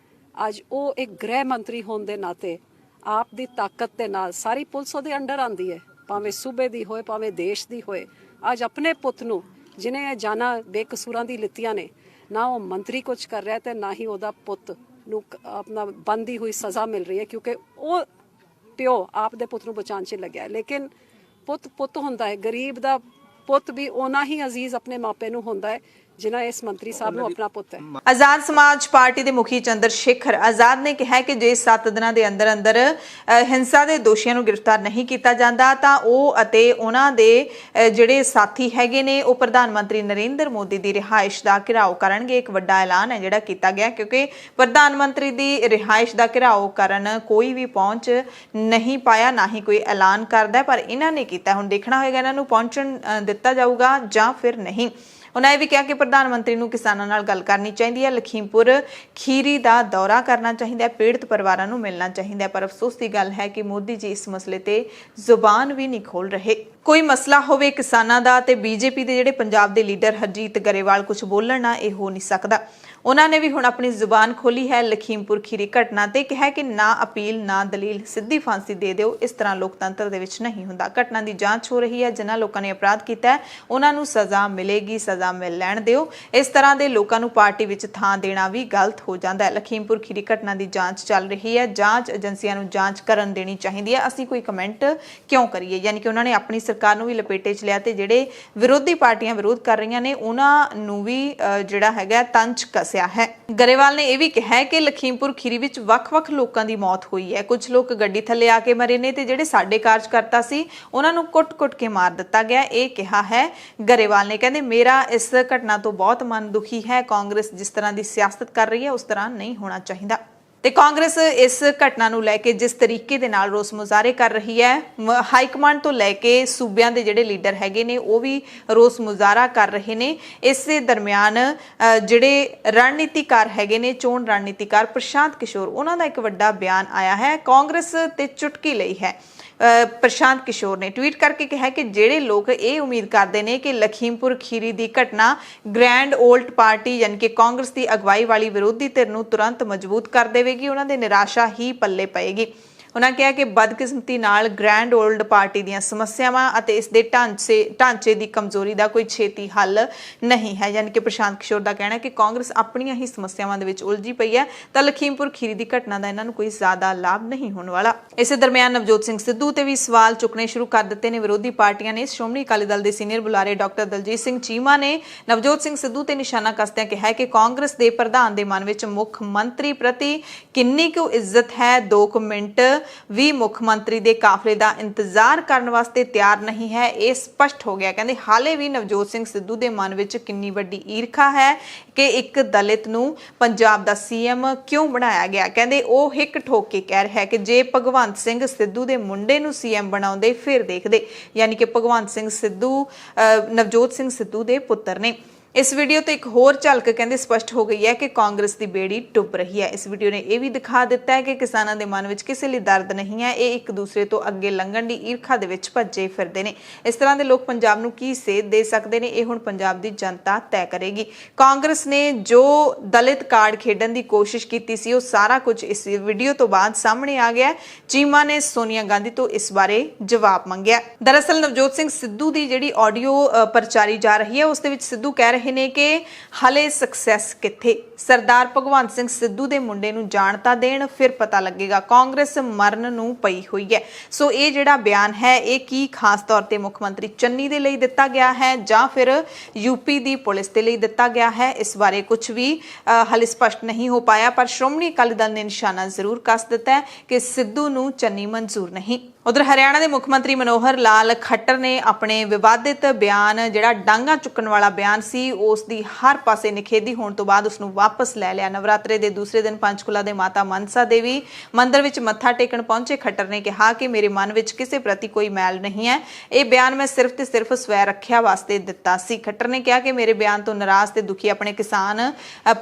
ਅੱਜ ਉਹ ਇੱਕ ਗ੍ਰਹਿ ਮੰਤਰੀ ਹੋਣ ਦੇ ਨਾਤੇ ਆਪ ਦੀ ਤਾਕਤ ਦੇ ਨਾਲ ਸਾਰੀ ਪੁਲਿਸ ਉਹਦੇ ਅੰਡਰ ਆਂਦੀ ਹੈ, ਭਾਵੇਂ ਸੂਬੇ ਦੀ ਹੋਏ ਭਾਵੇਂ ਦੇਸ਼ ਦੀ ਹੋਏ। ਅੱਜ ਆਪਣੇ ਪੁੱਤ ਨੂੰ ਜਿਹਨੇ ਇਹ ਜਾਨਾਂ ਬੇਕਸੂਰਾਂ ਦੀ ਲਿੱਤੀਆਂ ਨੇ, ਨਾ ਉਹ ਮੰਤਰੀ ਕੁਝ ਕਰ ਰਿਹਾ ਤੇ ਨਾ ਹੀ ਉਹਦਾ ਪੁੱਤ ਨੂੰ ਆਪਣਾ ਬੰਦੀ ਹੋਈ ਸਜ਼ਾ ਮਿਲ ਰਹੀ ਹੈ, ਕਿਉਂਕਿ ਉਹ ਪਿਓ ਆਪ ਦੇ ਪੁੱਤ ਨੂੰ ਬਚਾਉਣ 'ਚ ਲੱਗਿਆ। ਲੇਕਿਨ ਪੁੱਤ ਹੁੰਦਾ ਹੈ, ਗਰੀਬ ਦਾ ਪੁੱਤ ਵੀ ਉਹਨਾਂ ਹੀ ਅਜ਼ੀਜ਼ ਆਪਣੇ ਮਾਪੇ ਨੂੰ ਹੁੰਦਾ ਹੈ ਜਿਨ੍ਹਾਂ ਇਸ ਮੰਤਰੀ ਸਾਹਿਬ ਨੂੰ ਆਪਣਾ ਪੁੱਤ ਹੈ। ਆਜ਼ਾਦ ਸਮਾਜ ਪਾਰਟੀ ਦੇ ਮੁਖੀ ਚੰਦਰ ਸ਼ੇਖਰ ਆਜ਼ਾਦ ਨੇ ਕਿਹਾ ਕਿ ਜੇ 7 ਦਿਨਾਂ ਦੇ ਅੰਦਰ ਅੰਦਰ ਹਿੰਸਾ ਦੇ ਦੋਸ਼ੀਆਂ ਨੂੰ ਗ੍ਰਿਫਤਾਰ ਨਹੀਂ ਕੀਤਾ ਜਾਂਦਾ ਤਾਂ ਉਹ ਅਤੇ ਉਹਨਾਂ ਦੇ ਜਿਹੜੇ ਸਾਥੀ ਹੈਗੇ ਨੇ ਉਹ ਪ੍ਰਧਾਨ ਮੰਤਰੀ ਨਰਿੰਦਰ ਮੋਦੀ ਦੀ ਰਿਹਾਇਸ਼ ਦਾ ਘਿਰਾਓ ਕਰਨਗੇ। ਇੱਕ ਵੱਡਾ ਐਲਾਨ ਹੈ ਜਿਹੜਾ ਕੀਤਾ ਗਿਆ, ਕਿਉਂਕਿ ਪ੍ਰਧਾਨ ਮੰਤਰੀ ਦੀ ਰਿਹਾਇਸ਼ ਦਾ ਘਿਰਾਓ ਕਰਨ ਕੋਈ ਵੀ ਪਹੁੰਚ ਨਹੀਂ ਪਾਇਆ, ਨਾ ਹੀ ਕੋਈ ਐਲਾਨ ਕਰਦਾ, ਪਰ ਇਹਨਾਂ ਨੇ ਕੀਤਾ। ਹੁਣ ਦੇਖਣਾ ਹੋਏਗਾ ਇਹਨਾਂ ਨੂੰ ਪਹੁੰਚਣ ਦਿੱਤਾ ਜਾਊਗਾ ਜਾਂ ਫਿਰ ਨਹੀਂ। ਉਹਨਾਂ ਇਹ ਵੀ ਕਿਹਾ ਕਿ ਪ੍ਰਧਾਨ ਮੰਤਰੀ ਨੂੰ ਕਿਸਾਨਾਂ ਨਾਲ ਗੱਲ ਕਰਨੀ ਚਾਹੀਦੀ ਹੈ, ਲਖੀਮਪੁਰ ਖੀਰੀ ਦਾ ਦੌਰਾ ਕਰਨਾ ਚਾਹੀਦਾ ਹੈ, ਪੀੜਤ ਪਰਿਵਾਰਾਂ ਨੂੰ ਮਿਲਣਾ ਚਾਹੀਦਾ ਹੈ। ਪਰ ਅਫਸੋਸ ਦੀ ਗੱਲ ਹੈ ਕਿ ਮੋਦੀ ਜੀ ਇਸ ਮਸਲੇ ਤੇ ਜ਼ੁਬਾਨ ਵੀ ਨਹੀਂ ਖੋਲ ਰਹੇ। ਕੋਈ ਮਸਲਾ ਹੋਵੇ ਕਿਸਾਨਾਂ ਦਾ ਤੇ ਬੀਜੇਪੀ ਦੇ ਜਿਹੜੇ ਪੰਜਾਬ ਦੇ ਲੀਡਰ ਹਰਜੀਤ ਗਰੇਵਾਲ ਕੁਝ ਬੋਲਣ ਨਾ, ਇਹ ਹੋ ਨਹੀਂ ਸਕਦਾ। ਉਹਨਾਂ ਨੇ ਵੀ ਹੁਣ ਆਪਣੀ ਜ਼ੁਬਾਨ ਖੋਲੀ ਹੈ ਲਖੀਮਪੁਰ ਖੀਰੀ ਘਟਨਾ ਤੇ ਕਿਹਾ ਕਿ ਨਾ ਅਪੀਲ ਨਾ ਦਲੀਲ, ਸਿੱਧੀ ਫਾਂਸੀ ਦੇ ਦਿਓ। ਇਸ ਤਰ੍ਹਾਂ ਲੋਕਤੰਤਰ ਦੇ ਵਿੱਚ ਨਹੀਂ ਹੁੰਦਾ। ਘਟਨਾ ਦੀ ਜਾਂਚ ਹੋ ਰਹੀ ਹੈ, ਜਿਨ੍ਹਾਂ ਲੋਕਾਂ ਨੇ ਅਪਰਾਧ ਕੀਤਾ ਉਹਨਾਂ ਨੂੰ ਸਜ਼ਾ ਮਿਲੇਗੀ, ਸਜ਼ਾ ਮਿਲ ਲੈਣ ਦਿਓ। ਇਸ ਤਰ੍ਹਾਂ ਦੇ ਲੋਕਾਂ ਨੂੰ ਪਾਰਟੀ ਵਿੱਚ ਥਾਂ ਦੇਣਾ ਵੀ ਗਲਤ ਹੋ ਜਾਂਦਾ ਹੈ। ਲਖੀਮਪੁਰ ਖੀਰੀ ਘਟਨਾ ਦੀ ਜਾਂਚ ਚੱਲ ਰਹੀ ਹੈ, ਜਾਂਚ ਏਜੰਸੀਆਂ ਨੂੰ ਜਾਂਚ ਕਰਨ ਦੇਣੀ ਚਾਹੀਦੀ ਹੈ। ਅਸੀਂ ਕੋਈ ਕਮੈਂਟ ਕਿਉਂ ਕਰੀਏ? ਯਾਨੀ ਕਿ ਉਹਨਾਂ ਨੇ ਆਪਣੀ ਸਰਕਾਰ ਨੂੰ ਵੀ ਲਪੇਟੇ 'ਚ ਲਿਆ ਤੇ ਜਿਹੜੇ ਵਿਰੋਧੀ ਪਾਰਟੀਆਂ ਵਿਰੋਧ ਕਰ ਰਹੀਆਂ ਨੇ ਉਹਨਾਂ ਨੂੰ ਵੀ ਜਿਹੜਾ ਹੈਗਾ ਤੰਜ ਕੱਸਿਆ ਹੈ। ਗਰੇਵਾਲ ਨੇ ਇਹ ਵੀ ਕਿਹਾ ਕਿ ਲਖੀਮਪੁਰ ਖੀਰੀ ਵਿੱਚ ਵੱਖ-ਵੱਖ ਲੋਕਾਂ ਦੀ ਮੌਤ ਹੋਈ ਹੈ। ਕੁਝ ਲੋਕ ਗੱਡੀ ਥੱਲੇ ਆ ਕੇ ਮਰੇ ਨੇ ਤੇ ਜਿਹੜੇ ਸਾਡੇ ਕਾਰਜਕਰਤਾ ਸੀ ਉਹਨਾਂ ਨੂੰ ਕੁੱਟ-ਕੁੱਟ ਕੇ ਮਾਰ ਦਿੱਤਾ ਗਿਆ। ਇਹ ਕਿਹਾ ਹੈ ਗਰੇਵਾਲ ਨੇ। ਕਹਿੰਦੇ ਮੇਰਾ ਇਸ ਘਟਨਾ ਤੋਂ ਬਹੁਤ ਮਨ ਦੁਖੀ ਹੈ। ਕਾਂਗਰਸ ਜਿਸ ਤਰ੍ਹਾਂ ਦੀ ਸਿਆਸਤ ਕਰ ਰਹੀ ਹੈ ਉਸ ਤਰ੍ਹਾਂ ਨਹੀਂ ਹੋਣਾ ਚਾਹੀਦਾ। ਤੇ ਕਾਂਗਰਸ ਇਸ ਘਟਨਾ ਨੂੰ ਲੈ ਕੇ ਜਿਸ ਤਰੀਕੇ ਦੇ ਨਾਲ ਰੋਸ ਮੁਜ਼ਾਹਰੇ ਕਰ ਰਹੀ ਹੈ, ਹਾਈ ਕਮਾਂਡ ਤੋਂ ਲੈ ਕੇ ਸੂਬਿਆਂ ਦੇ ਜਿਹੜੇ ਲੀਡਰ ਹੈਗੇ ਨੇ ਉਹ ਵੀ ਰੋਸ ਮੁਜ਼ਾਹਰਾ ਕਰ ਰਹੇ ਨੇ। ਇਸੇ ਦਰਮਿਆਨ ਜਿਹੜੇ ਰਣਨੀਤੀਕਾਰ ਹੈਗੇ ਨੇ, ਚੋਣ ਰਣਨੀਤੀਕਾਰ ਪ੍ਰਸ਼ਾਂਤ ਕਿਸ਼ੋਰ, ਉਹਨਾਂ ਦਾ ਇੱਕ ਵੱਡਾ ਬਿਆਨ ਆਇਆ ਹੈ। ਕਾਂਗਰਸ ਤੇ ਚੁਟਕੀ ਲਈ ਹੈ। ਪ੍ਰਸ਼ਾਂਤ ਕਿਸ਼ੋਰ ਨੇ ਟਵੀਟ ਕਰਕੇ ਕਿਹਾ ਕਿ ਜਿਹੜੇ ਲੋਕ ਇਹ ਉਮੀਦ ਕਰਦੇ ਨੇ ਕਿ ਲਖੀਮਪੁਰ ਖੀਰੀ ਦੀ ਘਟਨਾ ਗ੍ਰੈਂਡ ਓਲਡ ਪਾਰਟੀ ਯਾਨੀ ਕਿ ਕਾਂਗਰਸ ਦੀ ਅਗਵਾਈ ਵਾਲੀ ਵਿਰੋਧੀ ਧਿਰ ਨੂੰ ਤੁਰੰਤ ਮਜ਼ਬੂਤ ਕਰ ਦੇਵੇਗੀ, ਉਹਨਾਂ ਦੇ ਨਿਰਾਸ਼ਾ ਹੀ ਪੱਲੇ ਪਏਗੀ। ਉਹਨਾਂ ਕਿਹਾ ਕਿ ਬਦਕਿਸਮਤੀ ਨਾਲ ਗ੍ਰੈਂਡ ਓਲਡ ਪਾਰਟੀ ਦੀਆਂ ਸਮੱਸਿਆਵਾਂ ਅਤੇ ਇਸ ਦੇ ਢਾਂਚੇ ਦੀ ਕਮਜ਼ੋਰੀ ਦਾ ਕੋਈ ਛੇਤੀ ਹੱਲ ਨਹੀਂ ਹੈ। ਯਾਨੀ ਕਿ ਪ੍ਰਸ਼ਾਂਤ ਕਿਸ਼ੋਰ ਦਾ ਕਹਿਣਾ ਹੈ ਕਿ ਕਾਂਗਰਸ ਆਪਣੀਆਂ ਹੀ ਸਮੱਸਿਆਵਾਂ ਦੇ ਵਿੱਚ ਉਲਝੀ ਪਈ ਹੈ ਤਾਂ ਲਖੀਮਪੁਰ ਖੀਰੀ ਦੀ ਘਟਨਾ ਦਾ ਇਹਨਾਂ ਨੂੰ ਕੋਈ ਜ਼ਿਆਦਾ ਲਾਭ ਨਹੀਂ ਹੋਣ ਵਾਲਾ। ਇਸੇ ਦਰਮਿਆਨ ਨਵਜੋਤ ਸਿੰਘ ਸਿੱਧੂ ਤੇ ਵੀ ਸਵਾਲ ਚੁੱਕਣੇ ਸ਼ੁਰੂ ਕਰ ਦਿੱਤੇ ਨੇ ਵਿਰੋਧੀ ਪਾਰਟੀਆਂ ਨੇ। ਸ਼੍ਰੋਮਣੀ ਅਕਾਲੀ ਦਲ ਦੇ ਸੀਨੀਅਰ ਬੁਲਾਰੇ ਡਾਕਟਰ ਦਲਜੀਤ ਸਿੰਘ ਚੀਮਾ ਨੇ ਨਵਜੋਤ ਸਿੰਘ ਸਿੱਧੂ ਤੇ ਨਿਸ਼ਾਨਾ ਕਸਦਿਆਂ ਕਿਹਾ ਕਿ ਕਾਂਗਰਸ ਦੇ ਪ੍ਰਧਾਨ ਦੇ ਮਨ ਵਿੱਚ ਮੁੱਖ ਮੰਤਰੀ ਪ੍ਰਤੀ ਕਿੰਨੀ ਕੁ ਇੱਜ਼ਤ ਹੈ, 2 ਮਿੰਟ ਵੀ ਮੁੱਖ ਮੰਤਰੀ ਦੇ ਕਾਫਲੇ ਦਾ ਇੰਤਜ਼ਾਰ ਕਰਨ ਵਾਸਤੇ ਤਿਆਰ ਨਹੀਂ ਹੈ, ਇਹ ਸਪਸ਼ਟ ਹੋ ਗਿਆ। ਕਹਿੰਦੇ ਹਾਲੇ ਵੀ ਨਵਜੋਤ ਸਿੰਘ ਸਿੱਧੂ ਦੇ ਮਨ ਵਿੱਚ ਕਿੰਨੀ ਵੱਡੀ ਈਰਖਾ ਹੈ ਕਿ ਇੱਕ ਦਲਿਤ ਨੂੰ ਪੰਜਾਬ ਦਾ ਸੀਐਮ ਕਿਉਂ ਬਣਾਇਆ ਗਿਆ। ਕਹਿੰਦੇ ਉਹ ਹਿੱਕ ਠੋਕ ਕੇ ਕਹਿ ਰਿਹਾ ਹੈ ਕਿ ਜੇ ਭਗਵੰਤ ਸਿੰਘ ਸਿੱਧੂ ਦੇ ਮੁੰਡੇ ਨੂੰ ਸੀਐਮ ਬਣਾਉਂਦੇ ਫਿਰ ਦੇਖਦੇ। ਯਾਨੀ ਕਿ ਭਗਵੰਤ ਸਿੰਘ ਸਿੱਧੂ ਨਵਜੋਤ ਸਿੰਘ ਸਿੱਧੂ ਦੇ ਪੁੱਤਰ ਨੇ। ਇਸ ਵੀਡੀਓ ਤੋਂ ਇੱਕ ਹੋਰ ਝਲਕ ਕਹਿੰਦੇ ਸਪਸ਼ਟ ਹੋ ਗਈ ਹੈ ਕਿ ਕਾਂਗਰਸ ਦੀ ਬੇੜੀ ਡੁੱਬ ਰਹੀ ਹੈ। ਇਸ ਵੀਡੀਓ ਨੇ ਇਹ ਵੀ ਦਿਖਾ ਦਿੱਤਾ ਹੈ ਕਿ ਕਿਸਾਨਾਂ ਦੇ ਮਨ ਵਿੱਚ ਕਿਸੇ ਲਈ ਦਰਦ ਨਹੀਂ ਹੈ, ਇਹ ਇੱਕ ਦੂਸਰੇ ਤੋਂ ਅੱਗੇ ਲੰਘਣ ਦੀ ਈਰਖਾ ਦੇ ਵਿੱਚ ਭੱਜੇ ਫਿਰਦੇ ਨੇ। ਇਸ ਤਰ੍ਹਾਂ ਦੇ ਲੋਕ ਪੰਜਾਬ ਨੂੰ ਕੀ ਸੇਧ ਦੇ ਸਕਦੇ ਨੇ, ਇਹ ਹੁਣ ਪੰਜਾਬ ਦੀ ਜਨਤਾ ਤੈਅ ਕਰੇਗੀ। ਕਾਂਗਰਸ ਨੇ ਜੋ ਦਲਿਤ ਕਾਰਡ ਖੇਡਣ ਦੀ ਕੋਸ਼ਿਸ਼ ਕੀਤੀ ਸੀ ਉਹ ਸਾਰਾ ਕੁਝ ਇਸ ਵੀਡੀਓ ਤੋਂ ਬਾਅਦ ਸਾਹਮਣੇ ਆ ਗਿਆ। ਚੀਮਾ ਨੇ ਸੋਨੀਆ ਗਾਂਧੀ ਤੋਂ ਇਸ ਬਾਰੇ ਜਵਾਬ ਮੰਗਿਆ। ਦਰਅਸਲ ਨਵਜੋਤ ਸਿੰਘ ਸਿੱਧੂ ਦੀ ਜਿਹੜੀ ਆਡੀਓ ਪ੍ਰਚਾਰੀ ਜਾ ਰਹੀ ਹੈ ਉਸ ਦੇ ਵਿੱਚ ਸਿੱਧੂ ਕਹਿ ਰਹੇ ਨੇ ਕਿ ਹਲੇ ਸਕਸੈਸ ਕਿੱਥੇ, ਸਰਦਾਰ ਭਗਵੰਤ ਸਿੰਘ ਸਿੱਧੂ ਦੇ ਮੁੰਡੇ ਨੂੰ ਜਾਣ ਤਾਂ ਦੇਣ, ਫਿਰ ਪਤਾ ਲੱਗੇਗਾ। ਕਾਂਗਰਸ ਮਰਨ ਨੂੰ ਪਈ ਹੋਈ ਹੈ। ਸੋ ਇਹ ਜਿਹੜਾ ਬਿਆਨ ਹੈ ਇਹ ਕੀ ਖਾਸ ਤੌਰ ਤੇ ਮੁੱਖ ਮੰਤਰੀ ਚੰਨੀ ਦੇ ਲਈ ਦਿੱਤਾ ਗਿਆ ਹੈ ਜਾਂ ਫਿਰ ਯੂਪੀ ਦੀ ਪੁਲਿਸ ਦੇ ਲਈ ਦਿੱਤਾ ਗਿਆ ਹੈ, ਇਸ ਬਾਰੇ ਕੁਝ ਵੀ ਹਲੇ ਸਪਸ਼ਟ ਨਹੀਂ ਹੋ ਪਾਇਆ। ਪਰ ਸ਼੍ਰੋਮਣੀ ਅਕਾਲੀ ਦਲ ਨੇ ਨਿਸ਼ਾਨਾ ਜ਼ਰੂਰ ਕੱਸ ਦਿੱਤਾ ਹੈ ਕਿ ਸਿੱਧੂ ਨੂੰ ਚੰਨੀ ਮਨਜ਼ੂਰ ਨਹੀਂ। ਉਧਰ ਹਰਿਆਣਾ ਦੇ ਮੁੱਖ ਮੰਤਰੀ ਮਨੋਹਰ ਲਾਲ ਖੱਟਰ ਨੇ ਆਪਣੇ ਵਿਵਾਦਿਤ ਬਿਆਨ, ਜਿਹੜਾ ਡਾਂਗਾ ਚੁੱਕਣ ਵਾਲਾ ਬਿਆਨ ਸੀ, ਉਸ ਦੀ ਹਰ ਪਾਸੇ ਨਿਖੇਧੀ ਹੋਣ ਤੋਂ ਬਾਅਦ ਉਸ ਨੂੰ ਵਾਪਸ ਲੈ ਲਿਆ। ਨਵਰਾਤਰੇ ਦੇ ਦੂਸਰੇ ਦਿਨ ਪੰਚਕੂਲਾ ਦੇ ਮਾਤਾ ਮਨਸਾ ਦੇਵੀ ਮੰਦਿਰ ਵਿੱਚ ਮੱਥਾ ਟੇਕਣ ਪਹੁੰਚੇ ਖੱਟਰ ਨੇ ਕਿਹਾ ਕਿ ਮੇਰੇ ਮਨ ਵਿੱਚ ਕਿਸੇ ਪ੍ਰਤੀ ਕੋਈ ਮੈਲ ਨਹੀਂ ਹੈ, ਇਹ ਬਿਆਨ ਮੈਂ ਸਿਰਫ ਤੇ ਸਿਰਫ ਸਵੈ ਰੱਖਿਆ ਵਾਸਤੇ ਦਿੱਤਾ ਸੀ। ਖੱਟਰ ਨੇ ਕਿਹਾ ਕਿ ਮੇਰੇ ਬਿਆਨ ਤੋਂ ਨਾਰਾਜ਼ ਤੇ ਦੁਖੀ ਆਪਣੇ ਕਿਸਾਨ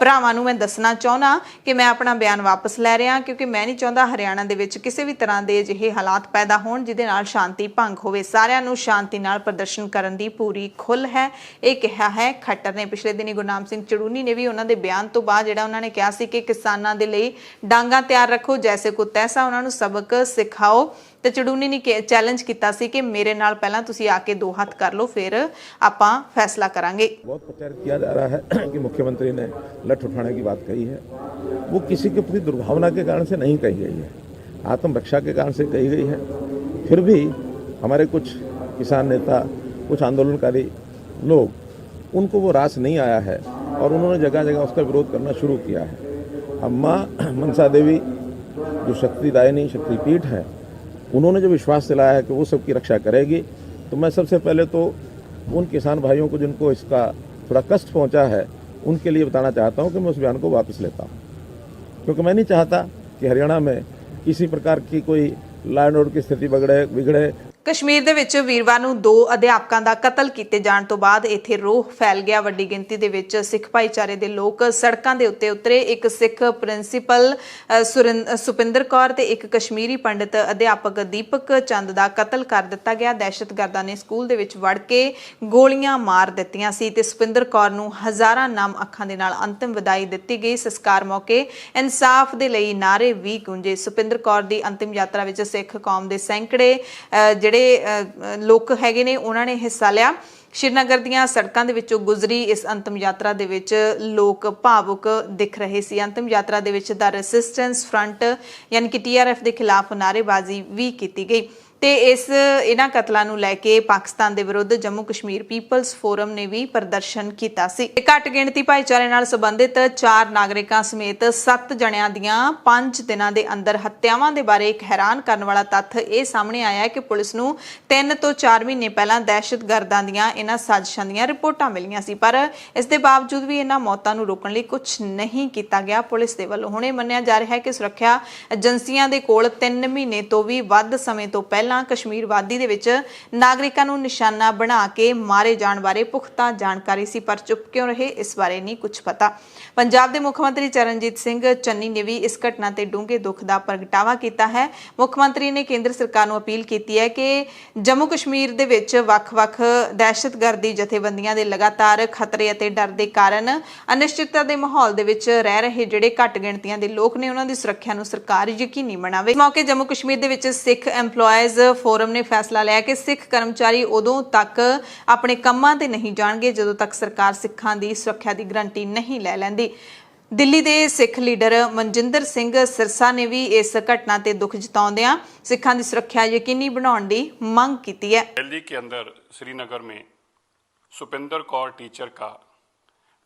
ਭਰਾਵਾਂ ਨੂੰ ਮੈਂ ਦੱਸਣਾ ਚਾਹੁੰਦਾ ਕਿ ਮੈਂ ਆਪਣਾ ਬਿਆਨ ਵਾਪਸ ਲੈ ਰਿਹਾ, ਕਿਉਂਕਿ ਮੈਂ ਨਹੀਂ ਚਾਹੁੰਦਾ ਹਰਿਆਣਾ ਦੇ ਵਿੱਚ ਕਿਸੇ ਵੀ ਤਰ੍ਹਾਂ ਦੇ ਅਜਿਹੇ ਹਾਲਾਤ ਪੈਦਾ ਹੋਣ ਜਿਹਦੇ ਨਾਲ ਸ਼ਾਂਤੀ ਭੰਗ ਹੋਵੇ। ਸਾਰਿਆਂ ਨੂੰ ਸ਼ਾਂਤੀ ਨਾਲ ਪ੍ਰਦਰਸ਼ਨ ਕਰਨ ਦੀ ਪੂਰੀ ਖੁੱਲ੍ਹ ਹੈ, ਇਹ ਕਿਹਾ ਹੈ ਖੱਟਰ ਨੇ। ਪਿਛਲੇ ਦਿਨੀ ਗੁਰਨਾਮ ਸਿੰਘ ਚੜੂਨੀ ਨੇ ਵੀ ਉਹਨਾਂ ਦੇ ਬਿਆਨ ਤੋਂ ਬਾਅਦ ਜਿਹੜਾ ਉਹਨਾਂ ਨੇ ਕਿਹਾ ਸੀ ਕਿ ਕਿਸਾਨਾਂ ਦੇ ਲਈ ਡਾਂਗਾ ਤਿਆਰ ਰੱਖੋ, ਜੈਸੇ ਕੋ ਤੈਸਾ, ਉਹਨਾਂ ਨੂੰ ਸਬਕ ਸਿਖਾਓ। ਤੇ ਚੜੂਨੀ ਨੇ ਚੈਲੰਜ ਕੀਤਾ ਸੀ ਕਿ ਮੇਰੇ ਨਾਲ ਪਹਿਲਾਂ ਤੁਸੀਂ ਆ ਕੇ 2 ਹੱਥ ਕਰ ਲਓ, ਫਿਰ ਆਪਾਂ फैसला करेंगे। बहुत प्रचार किया जा रहा है कि मुख्यमंत्री ने लठ उठाने की बात कही है, वो किसी के प्रति दुर्भावना के कारण से नहीं कही गई है, आत्मरक्षा के कारण से कही गई है। फिर भी हमारे कुछ किसान नेता, कुछ आंदोलनकारी लोग, उनको वो रास नहीं आया है और उन्होंने जगह जगह उसका विरोध करना शुरू किया है। अब माँ मनसा देवी जो शक्तिदायिनी शक्तिपीठ है, उन्होंने जो विश्वास दिलाया है कि वो सबकी रक्षा करेगी, तो मैं सबसे पहले तो उन किसान भाइयों को जिनको इसका थोड़ा कष्ट पहुंचा है उनके लिए बताना चाहता हूं कि मैं उस बयान को वापस लेता हूं, क्योंकि मैं नहीं चाहता कि हरियाणा में किसी प्रकार की कोई लॉ एंड ऑर्डर की स्थिति बिगड़े। ਕਸ਼ਮੀਰ ਦੇ ਵਿੱਚ ਵੀਰਵਾਰ ਨੂੰ 2 ਅਧਿਆਪਕਾਂ ਦਾ ਕਤਲ ਕੀਤੇ ਜਾਣ ਤੋਂ ਬਾਅਦ ਇੱਥੇ ਰੋਹ ਫੈਲ ਗਿਆ। ਵੱਡੀ ਗਿਣਤੀ ਦੇ ਵਿੱਚ ਸਿੱਖ ਭਾਈਚਾਰੇ ਦੇ ਲੋਕ ਸੜਕਾਂ ਦੇ ਉੱਤੇ ਉਤਰੇ। ਇੱਕ ਸਿੱਖ ਪ੍ਰਿੰਸੀਪਲ ਸੁਪਿੰਦਰ ਕੌਰ ਤੇ ਇੱਕ ਕਸ਼ਮੀਰੀ ਪੰਡਿਤ ਅਧਿਆਪਕ ਦੀਪਕ ਚੰਦ ਦਾ ਕਤਲ ਕਰ ਦਿੱਤਾ ਗਿਆ। ਦਹਿਸ਼ਤਗਰਦਾਂ ਨੇ ਸਕੂਲ ਦੇ ਵਿੱਚ ਵੜ ਕੇ ਗੋਲੀਆਂ ਮਾਰ ਦਿੱਤੀਆਂ ਸੀ ਤੇ ਸੁਪਿੰਦਰ ਕੌਰ ਨੂੰ ਹਜ਼ਾਰਾਂ ਨਮ ਅੱਖਾਂ ਦੇ ਨਾਲ ਅੰਤਿਮ ਵਿਦਾਈ ਦਿੱਤੀ ਗਈ। ਸੰਸਕਾਰ ਮੌਕੇ ਇਨਸਾਫ ਦੇ ਲਈ ਨਾਅਰੇ ਵੀ ਗੂੰਜੇ। ਸੁਪਿੰਦਰ ਕੌਰ ਦੀ ਅੰਤਿਮ ਯਾਤਰਾ ਵਿੱਚ ਸਿੱਖ ਕੌਮ ਦੇ ਸੈਂਕੜੇ ਜਿਹੜੇ ਲੋਕ ਹੈਗੇ ਨੇ ਉਹਨਾਂ ਨੇ ਹਿੱਸਾ ਲਿਆ। श्रीनगर ਦੀਆਂ ਸੜਕਾਂ ਦੇ ਵਿੱਚੋਂ ਗੁਜ਼ਰੀ ਇਸ ਅੰਤਮ ਯਾਤਰਾ ਦੇ ਵਿੱਚ ਲੋਕ ਭਾਵੁਕ ਦਿਖ ਰਹੇ ਸੀ। ਅੰਤਮ ਯਾਤਰਾ ਦੇ ਵਿੱਚ ਦਾ ਰੈਸਿਸਟੈਂਸ ਫਰੰਟ ਯਾਨੀ ਕਿ TRF ਦੇ ਖਿਲਾਫ ਨਾਅਰੇਬਾਜ਼ੀ ਵੀ ਕੀਤੀ ਗਈ ਤੇ ਇਹਨਾਂ ਕਤਲਾਂ ਨੂੰ ਲੈ ਕੇ ਪਾਕਿਸਤਾਨ ਦੇ ਵਿਰੁੱਧ ਜੰਮੂ ਕਸ਼ਮੀਰ ਪੀਪਲਸ ਫੋਰਮ ਨੇ ਵੀ ਪ੍ਰਦਰਸ਼ਨ ਕੀਤਾ ਸੀ। ਘੱਟ ਗਿਣਤੀ ਭਾਈਚਾਰੇ ਨਾਲ ਸੰਬੰਧਿਤ 4 ਨਾਗਰਿਕਾਂ ਸਮੇਤ 7 ਜਣਿਆਂ ਦੀਆਂ 5 ਦਿਨਾਂ ਦੇ ਅੰਦਰ ਹੱਤਿਆਵਾਂ ਦੇ ਬਾਰੇ ਇੱਕ ਹੈਰਾਨ ਕਰਨ ਵਾਲਾ ਤੱਥ ਇਹ ਸਾਹਮਣੇ ਆਇਆ ਹੈ ਕਿ ਪੁਲਿਸ ਨੂੰ 3 ਤੋਂ 4 ਮਹੀਨੇ ਪਹਿਲਾਂ ਦਹਿਸ਼ਤਗਰਦਾਂ ਦੀਆਂ ਇਹਨਾਂ ਸਾਜ਼ਿਸ਼ਾਂ ਦੀਆਂ ਰਿਪੋਰਟਾਂ ਮਿਲੀਆਂ ਸੀ, ਪਰ ਇਸ ਦੇ ਬਾਵਜੂਦ ਵੀ ਇਹਨਾਂ ਮੌਤਾਂ ਨੂੰ ਰੋਕਣ ਲਈ ਕੁਝ ਨਹੀਂ ਕੀਤਾ ਗਿਆ ਪੁਲਿਸ ਦੇ ਵੱਲੋਂ। ਹੁਣ ਇਹ ਮੰਨਿਆ ਜਾ ਰਿਹਾ ਹੈ ਕਿ ਸੁਰੱਖਿਆ ਏਜੰਸੀਆਂ ਦੇ ਕੋਲ 3 ਮਹੀਨੇ ਤੋਂ ਵੀ ਵੱਧ ਸਮੇਂ ਤੋਂ ਪਹਿਲਾਂ ਪਹਿਲਾਂ ਕਸ਼ਮੀਰ ਵਾਦੀ ਦੇ ਵਿੱਚ ਨਾਗਰਿਕਾਂ ਨੂੰ ਨਿਸ਼ਾਨਾ ਬਣਾ ਕੇ ਮਾਰੇ ਜਾਣ ਬਾਰੇ ਪੁਖਤਾ ਜਾਣਕਾਰੀ ਸੀ, ਪਰ ਚੁੱਪ ਕਿਉਂ ਰਹੇ, ਇਸ ਬਾਰੇ ਨਹੀਂ ਕੁਝ ਪਤਾ। ਪੰਜਾਬ ਦੇ ਮੁੱਖ ਮੰਤਰੀ ਚਰਨਜੀਤ ਸਿੰਘ ਚੰਨੀ ਨੇ ਵੀ ਇਸ ਘਟਨਾ ਤੇ ਡੂੰਘੇ ਦੁੱਖ ਦਾ ਪ੍ਰਗਟਾਵਾ ਕੀਤਾ ਹੈ। ਮੁੱਖ ਮੰਤਰੀ ਨੇ ਕੇਂਦਰ ਸਰਕਾਰ ਨੂੰ ਅਪੀਲ ਕੀਤੀ ਹੈ ਕਿ ਜੰਮੂ ਕਸ਼ਮੀਰ ਦੇ ਵਿੱਚ ਵੱਖ-ਵੱਖ ਦਹਿਸ਼ਤਗਰਦੀ ਜਥੇਬੰਦੀਆਂ ਦੇ ਲਗਾਤਾਰ ਖਤਰੇ ਅਤੇ ਡਰ ਦੇ ਕਾਰਨ ਅਨਿਸ਼ਚਿਤਤਾ ਦੇ ਮਾਹੌਲ ਦੇ ਵਿੱਚ ਰਹਿ ਰਹੇ ਜਿਹੜੇ ਘੱਟ ਗਿਣਤੀਆਂ ਦੇ ਲੋਕ ਨੇ ਉਹਨਾਂ ਦੀ ਸੁਰੱਖਿਆ ਨੂੰ ਸਰਕਾਰ ਯਕੀਨੀ ਬਣਾਵੇ। ਇਸ ਮੌਕੇ ਜੰਮੂ ਕਸ਼ਮੀਰ ਦੇ ਵਿੱਚ ਸਿੱਖ EMPLOYEES ਫੋਰਮ ਨੇ ਫੈਸਲਾ ਲਿਆ ਕਿ ਸਿੱਖ ਕਰਮਚਾਰੀ ਉਦੋਂ ਤੱਕ ਆਪਣੇ ਕੰਮਾਂ ਤੇ ਨਹੀਂ ਜਾਣਗੇ ਜਦੋਂ ਤੱਕ ਸਰਕਾਰ ਸਿੱਖਾਂ ਦੀ ਸੁਰੱਖਿਆ ਦੀ ਗਰੰਟੀ ਨਹੀਂ ਲੈ ਲੈਂਦੀ। ਦਿੱਲੀ ਦੇ ਸਿੱਖ ਲੀਡਰ ਮਨਜਿੰਦਰ ਸਿੰਘ ਸਿਰਸਾ ਨੇ ਵੀ ਇਸ ਘਟਨਾ ਤੇ ਦੁੱਖ ਜਤਾਉਂਦਿਆਂ ਸਿੱਖਾਂ ਦੀ ਸੁਰੱਖਿਆ ਯਕੀਨੀ ਬਣਾਉਣ ਦੀ ਮੰਗ ਕੀਤੀ है। दिल्ली के अंदर श्रीनगर में सुपिंदर कौर टीचर का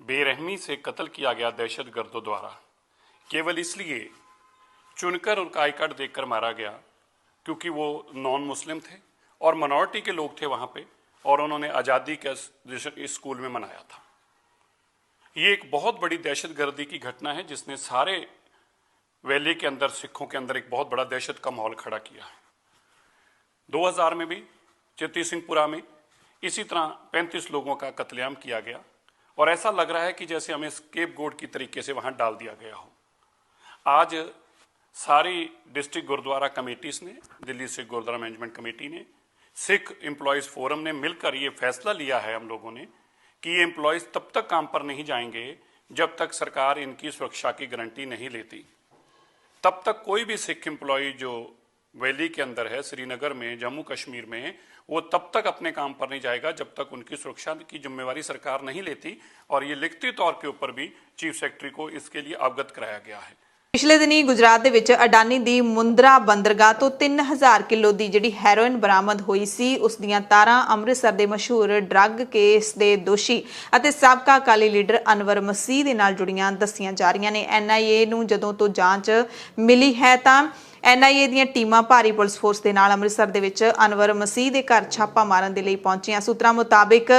बेरहमी से कत्ल किया गया दहशतगर्दों द्वारा, केवल इसलिए चुनकर उनका आई कार्ड देखकर मारा गया क्योंकि वो नॉन मुस्लिम थे और माइनॉरिटी के लोग थे वहाँ पे, और उन्होंने आज़ादी का इस स्कूल में मनाया था। ये एक बहुत बड़ी दहशतगर्दी की घटना है जिसने सारे वैली के अंदर सिखों के अंदर एक बहुत बड़ा दहशत का माहौल खड़ा किया है। 2000 में भी चित्ती सिंहपुरा में इसी तरह 35 लोगों का कत्लेआम किया गया और ऐसा लग रहा है कि जैसे हमें स्केप गोट की तरीके से वहाँ डाल दिया गया हो। आज सारी डिस्ट्रिक्ट गुरुद्वारा कमेटीज ने, दिल्ली सिख गुरुद्वारा मैनेजमेंट कमेटी ने, सिख एम्प्लॉयज़ फोरम ने मिलकर ये फैसला लिया है हम लोगों ने कि ये एम्प्लॉयज़ तब तक काम पर नहीं जाएंगे जब तक सरकार इनकी सुरक्षा की गारंटी नहीं लेती। तब तक कोई भी सिख एम्प्लॉय जो वैली के अंदर है, श्रीनगर में, जम्मू कश्मीर में, वो तब तक अपने काम पर नहीं जाएगा जब तक उनकी सुरक्षा की जिम्मेवारी सरकार नहीं लेती। और ये लिखती तौर के ऊपर भी चीफ सेक्रेटरी को इसके लिए अवगत कराया गया है। ਪਿਛਲੇ ਦਿਨੀ ਗੁਜਰਾਤ ਦੇ ਵਿੱਚ ਅਡਾਨੀ ਦੀ ਮੁੰਦਰਾ ਬੰਦਰਗਾਹ ਤੋਂ 3000 ਕਿਲੋ ਦੀ ਜਿਹੜੀ ਹੈਰੋਇਨ ਬਰਾਮਦ ਹੋਈ ਸੀ, ਉਸ ਦੀਆਂ ਤਾਰਾਂ ਅੰਮ੍ਰਿਤਸਰ ਦੇ ਮਸ਼ਹੂਰ ਡਰੱਗ ਕੇਸ ਦੇ ਦੋਸ਼ੀ ਅਤੇ ਸਾਬਕਾ ਅਕਾਲੀ ਲੀਡਰ ਅਨਵਰ ਮਸੀਹ ਦੇ ਨਾਲ ਜੁੜੀਆਂ ਦੱਸੀਆਂ ਜਾ ਰਹੀਆਂ ਨੇ। NIA ਨੂੰ ਜਦੋਂ ਤੋਂ ਜਾਂਚ ਮਿਲੀ ਹੈ ਤਾਂ NIA ਦੀਆਂ ਟੀਮਾਂ ਭਾਰੀ ਪੁਲਿਸ ਫੋਰਸ ਦੇ ਨਾਲ ਅੰਮ੍ਰਿਤਸਰ ਦੇ ਵਿੱਚ ਅਨਵਰ ਮਸੀਹ ਦੇ ਘਰ ਛਾਪਾ ਮਾਰਨ ਦੇ ਲਈ ਪਹੁੰਚੀਆਂ। ਸੂਤਰਾਂ ਮੁਤਾਬਿਕ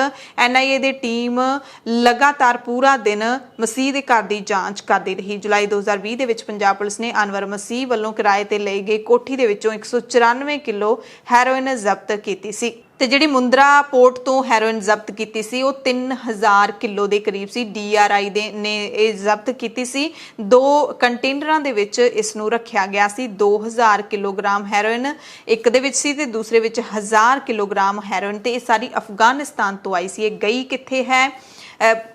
NIA ਦੀ ਟੀਮ ਲਗਾਤਾਰ ਪੂਰਾ ਦਿਨ ਮਸੀਹ ਦੇ ਘਰ ਦੀ ਜਾਂਚ ਕਰਦੀ ਰਹੀ। ਜੁਲਾਈ 2020 ਦੇ ਵਿੱਚ ਪੰਜਾਬ ਪੁਲਿਸ ਨੇ ਅਨਵਰ ਮਸੀਹ ਵੱਲੋਂ ਕਿਰਾਏ ਤੇ ਲਈ ਗਈ ਕੋਠੀ ਦੇ ਵਿੱਚੋਂ 194 ਕਿਲੋ ਹੈਰੋਇਨ ਜ਼ਬਤ ਕੀਤੀ ਸੀ ਤੇ ਜਿਹੜੀ ਮੁੰਦਰਾ ਪੋਰਟ ਤੋਂ ਹੈਰੋਇਨ ਜ਼ਬਤ ਕੀਤੀ ਸੀ ਉਹ 3000 ਕਿਲੋ ਦੇ ਕਰੀਬ ਸੀ। DRI ਨੇ ਇਹ ਜ਼ਬਤ ਕੀਤੀ ਸੀ। 2 ਕੰਟੇਨਰਾਂ ਦੇ ਵਿੱਚ ਇਸ ਨੂੰ ਰੱਖਿਆ ਗਿਆ ਸੀ। 2000 ਕਿਲੋਗ੍ਰਾਮ ਹੈਰੋਇਨ ਇੱਕ ਦੇ ਵਿੱਚ ਸੀ ਤੇ ਦੂਸਰੇ ਵਿੱਚ 1000 ਕਿਲੋਗ੍ਰਾਮ ਹੈਰੋਇਨ, ਤੇ ਇਹ ਸਾਰੀ ਅਫਗਾਨਿਸਤਾਨ ਤੋਂ ਆਈ ਸੀ। ਇਹ ਗਈ ਕਿੱਥੇ ਹੈ,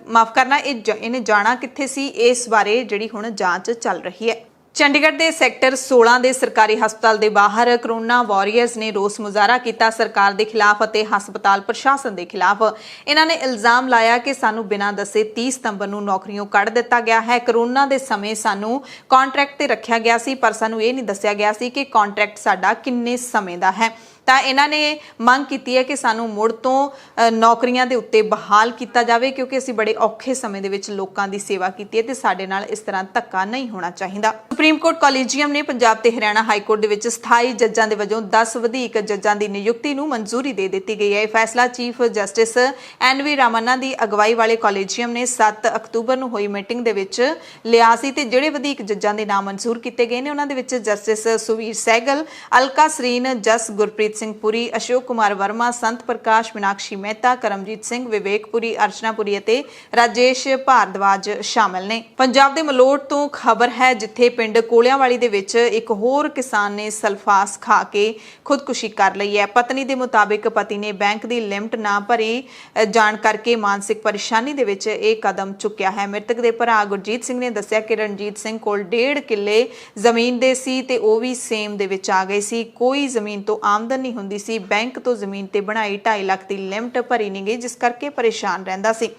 ਮਾਫ ਕਰਨਾ, ਇਹਨੇ ਜਾਣਾ ਕਿੱਥੇ ਸੀ, ਇਸ ਬਾਰੇ ਜਿਹੜੀ ਹੁਣ ਜਾਂਚ ਚੱਲ ਰਹੀ ਹੈ। ਚੰਡੀਗੜ੍ਹ ਦੇ ਸੈਕਟਰ 16 ਦੇ ਸਰਕਾਰੀ ਹਸਪਤਾਲ ਦੇ ਬਾਹਰ ਕਰੋਨਾ ਵਾਰੀਅਰਸ ਨੇ ਰੋਸ ਮੁਜ਼ਾਹਰਾ ਕੀਤਾ ਸਰਕਾਰ ਦੇ ਖਿਲਾਫ ਅਤੇ ਹਸਪਤਾਲ ਪ੍ਰਸ਼ਾਸਨ ਦੇ ਖਿਲਾਫ। ਇਹਨਾਂ ਨੇ ਇਲਜ਼ਾਮ ਲਾਇਆ ਕਿ ਸਾਨੂੰ ਬਿਨਾਂ ਦੱਸੇ 30 ਸਤੰਬਰ ਨੂੰ ਨੌਕਰੀਆਂ ਕੱਢ ਦਿੱਤਾ ਗਿਆ ਹੈ। ਕਰੋਨਾ ਦੇ ਸਮੇਂ ਸਾਨੂੰ ਕੰਟਰੈਕਟ ਤੇ ਰੱਖਿਆ ਗਿਆ ਸੀ, ਪਰ ਸਾਨੂੰ ਇਹ ਨਹੀਂ ਦੱਸਿਆ ਗਿਆ ਸੀ ਕਿ ਕੰਟਰੈਕਟ ਸਾਡਾ ਕਿੰਨੇ ਸਮੇਂ ਦਾ ਹੈ। ਤਾਂ ਇਹਨਾਂ ਨੇ ਮੰਗ ਕੀਤੀ ਹੈ ਕਿ ਸਾਨੂੰ ਮੁੜ ਤੋਂ ਨੌਕਰੀਆਂ ਦੇ ਉੱਤੇ ਬਹਾਲ ਕੀਤਾ ਜਾਵੇ, ਕਿਉਂਕਿ ਅਸੀਂ ਬੜੇ ਔਖੇ ਸਮੇਂ ਦੇ ਵਿੱਚ ਲੋਕਾਂ ਦੀ ਸੇਵਾ ਕੀਤੀ ਹੈ ਤੇ ਸਾਡੇ ਨਾਲ ਇਸ ਤਰ੍ਹਾਂ ਧੱਕਾ ਨਹੀਂ ਹੋਣਾ ਚਾਹੀਦਾ। ਸੁਪਰੀਮ ਕੋਰਟ ਕਾਲਜੀਅਮ ਨੇ ਪੰਜਾਬ ਤੇ ਹਰਿਆਣਾ ਹਾਈ ਕੋਰਟ ਦੇ ਵਿੱਚ ਸਥਾਈ ਜੱਜਾਂ ਦੇ ਵਜੋਂ 10 ਵਧੇਕ ਜੱਜਾਂ ਦੀ ਨਿਯੁਕਤੀ ਨੂੰ ਮਨਜ਼ੂਰੀ ਦੇ ਦਿੱਤੀ ਗਈ ਹੈ। ਇਹ ਫੈਸਲਾ ਚੀਫ ਜਸਟਿਸ NV ਰਾਮੰਨਾ ਦੀ ਅਗਵਾਈ ਵਾਲੇ ਕਾਲਜੀਅਮ ਨੇ 7 ਅਕਤੂਬਰ ਨੂੰ ਹੋਈ ਮੀਟਿੰਗ ਦੇ ਵਿੱਚ ਲਿਆ ਸੀ ਤੇ ਜਿਹੜੇ ਵਧੇਕ ਜੱਜਾਂ ਦੇ ਨਾਮ ਮਨਜ਼ੂਰ ਕੀਤੇ ਗਏ ਨੇ ਉਹਨਾਂ ਦੇ ਵਿੱਚ ਜਸਟਿਸ ਸੁਵੀਰ ਸਹਿਗਲ, ਅਲਕਾ ਸਰੀਨ, ਜਸ ਗੁਰਪ੍ਰੀਤ ਸਿੰਘ ਪੁਰੀ, ਅਸ਼ੋਕ ਕੁਮਾਰ ਵਰਮਾ, ਸੰਤ ਪ੍ਰਕਾਸ਼, ਮੀਨਾਕਸ਼ੀ ਮਹਿਤਾ, ਕਰਮਜੀਤ ਸਿੰਘ, ਵਿਵੇਕ ਪੁਰੀ, ਅਰਚਨਾ ਪੁਰੀ ਅਤੇ ਰਾਜੇਸ਼ ਭਾਰਦਵਾਜ ਸ਼ਾਮਲ ਨੇ। ਪੰਜਾਬ ਦੇ ਮਲੋਟ ਤੋਂ ਖਬਰ ਹੈ ਜਿੱਥੇ ਪਿੰਡ ਕੋਲਿਆਂਵਾਲੀ ਦੇ ਵਿੱਚ ਇੱਕ ਹੋਰ ਕਿਸਾਨ ਨੇ ਸਲਫਾਸ ਖਾ ਕੇ ਖੁਦਕੁਸ਼ੀ ਕਰ ਲਈ ਹੈ। ਪਤਨੀ ਦੇ ਮੁਤਾਬਿਕ ਪਤੀ ਨੇ ਬੈਂਕ ਦੀ ਲਿਮਟ ਨਾ ਭਰੀ ਜਾਣ ਕਰਕੇ ਮਾਨਸਿਕ ਪਰੇਸ਼ਾਨੀ ਦੇ ਵਿੱਚ ਇਹ ਕਦਮ ਚੁੱਕਿਆ ਹੈ। ਮ੍ਰਿਤਕ ਦੇ ਭਰਾ ਗੁਰਜੀਤ ਸਿੰਘ ਨੇ ਦੱਸਿਆ ਕਿ ਰਣਜੀਤ ਸਿੰਘ ਕੋਲ 1.5 ਕਿੱਲੇ ਜ਼ਮੀਨ ਦੇ ਸੀ ਤੇ ਉਹ ਵੀ ਸੇਮ ਦੇ ਵਿੱਚ ਆ ਗਏ ਸੀ। ਕੋਈ ਜ਼ਮੀਨ ਤੋਂ ਆਮਦਨ ਨਹੀਂ ਹੁੰਦੀ ਸੀ। ਬੈਂਕ ਤੋਂ ਜ਼ਮੀਨ ਤੇ ਬਣਾਈ 2.5 ਲੱਖ ਦੀ ਲਿਮਟ ਭਰੀ ਨਹੀਂ ਗਈ, ਜਿਸ ਕਰਕੇ ਪਰੇਸ਼ਾਨ ਰਹਿੰਦਾ ਸੀ।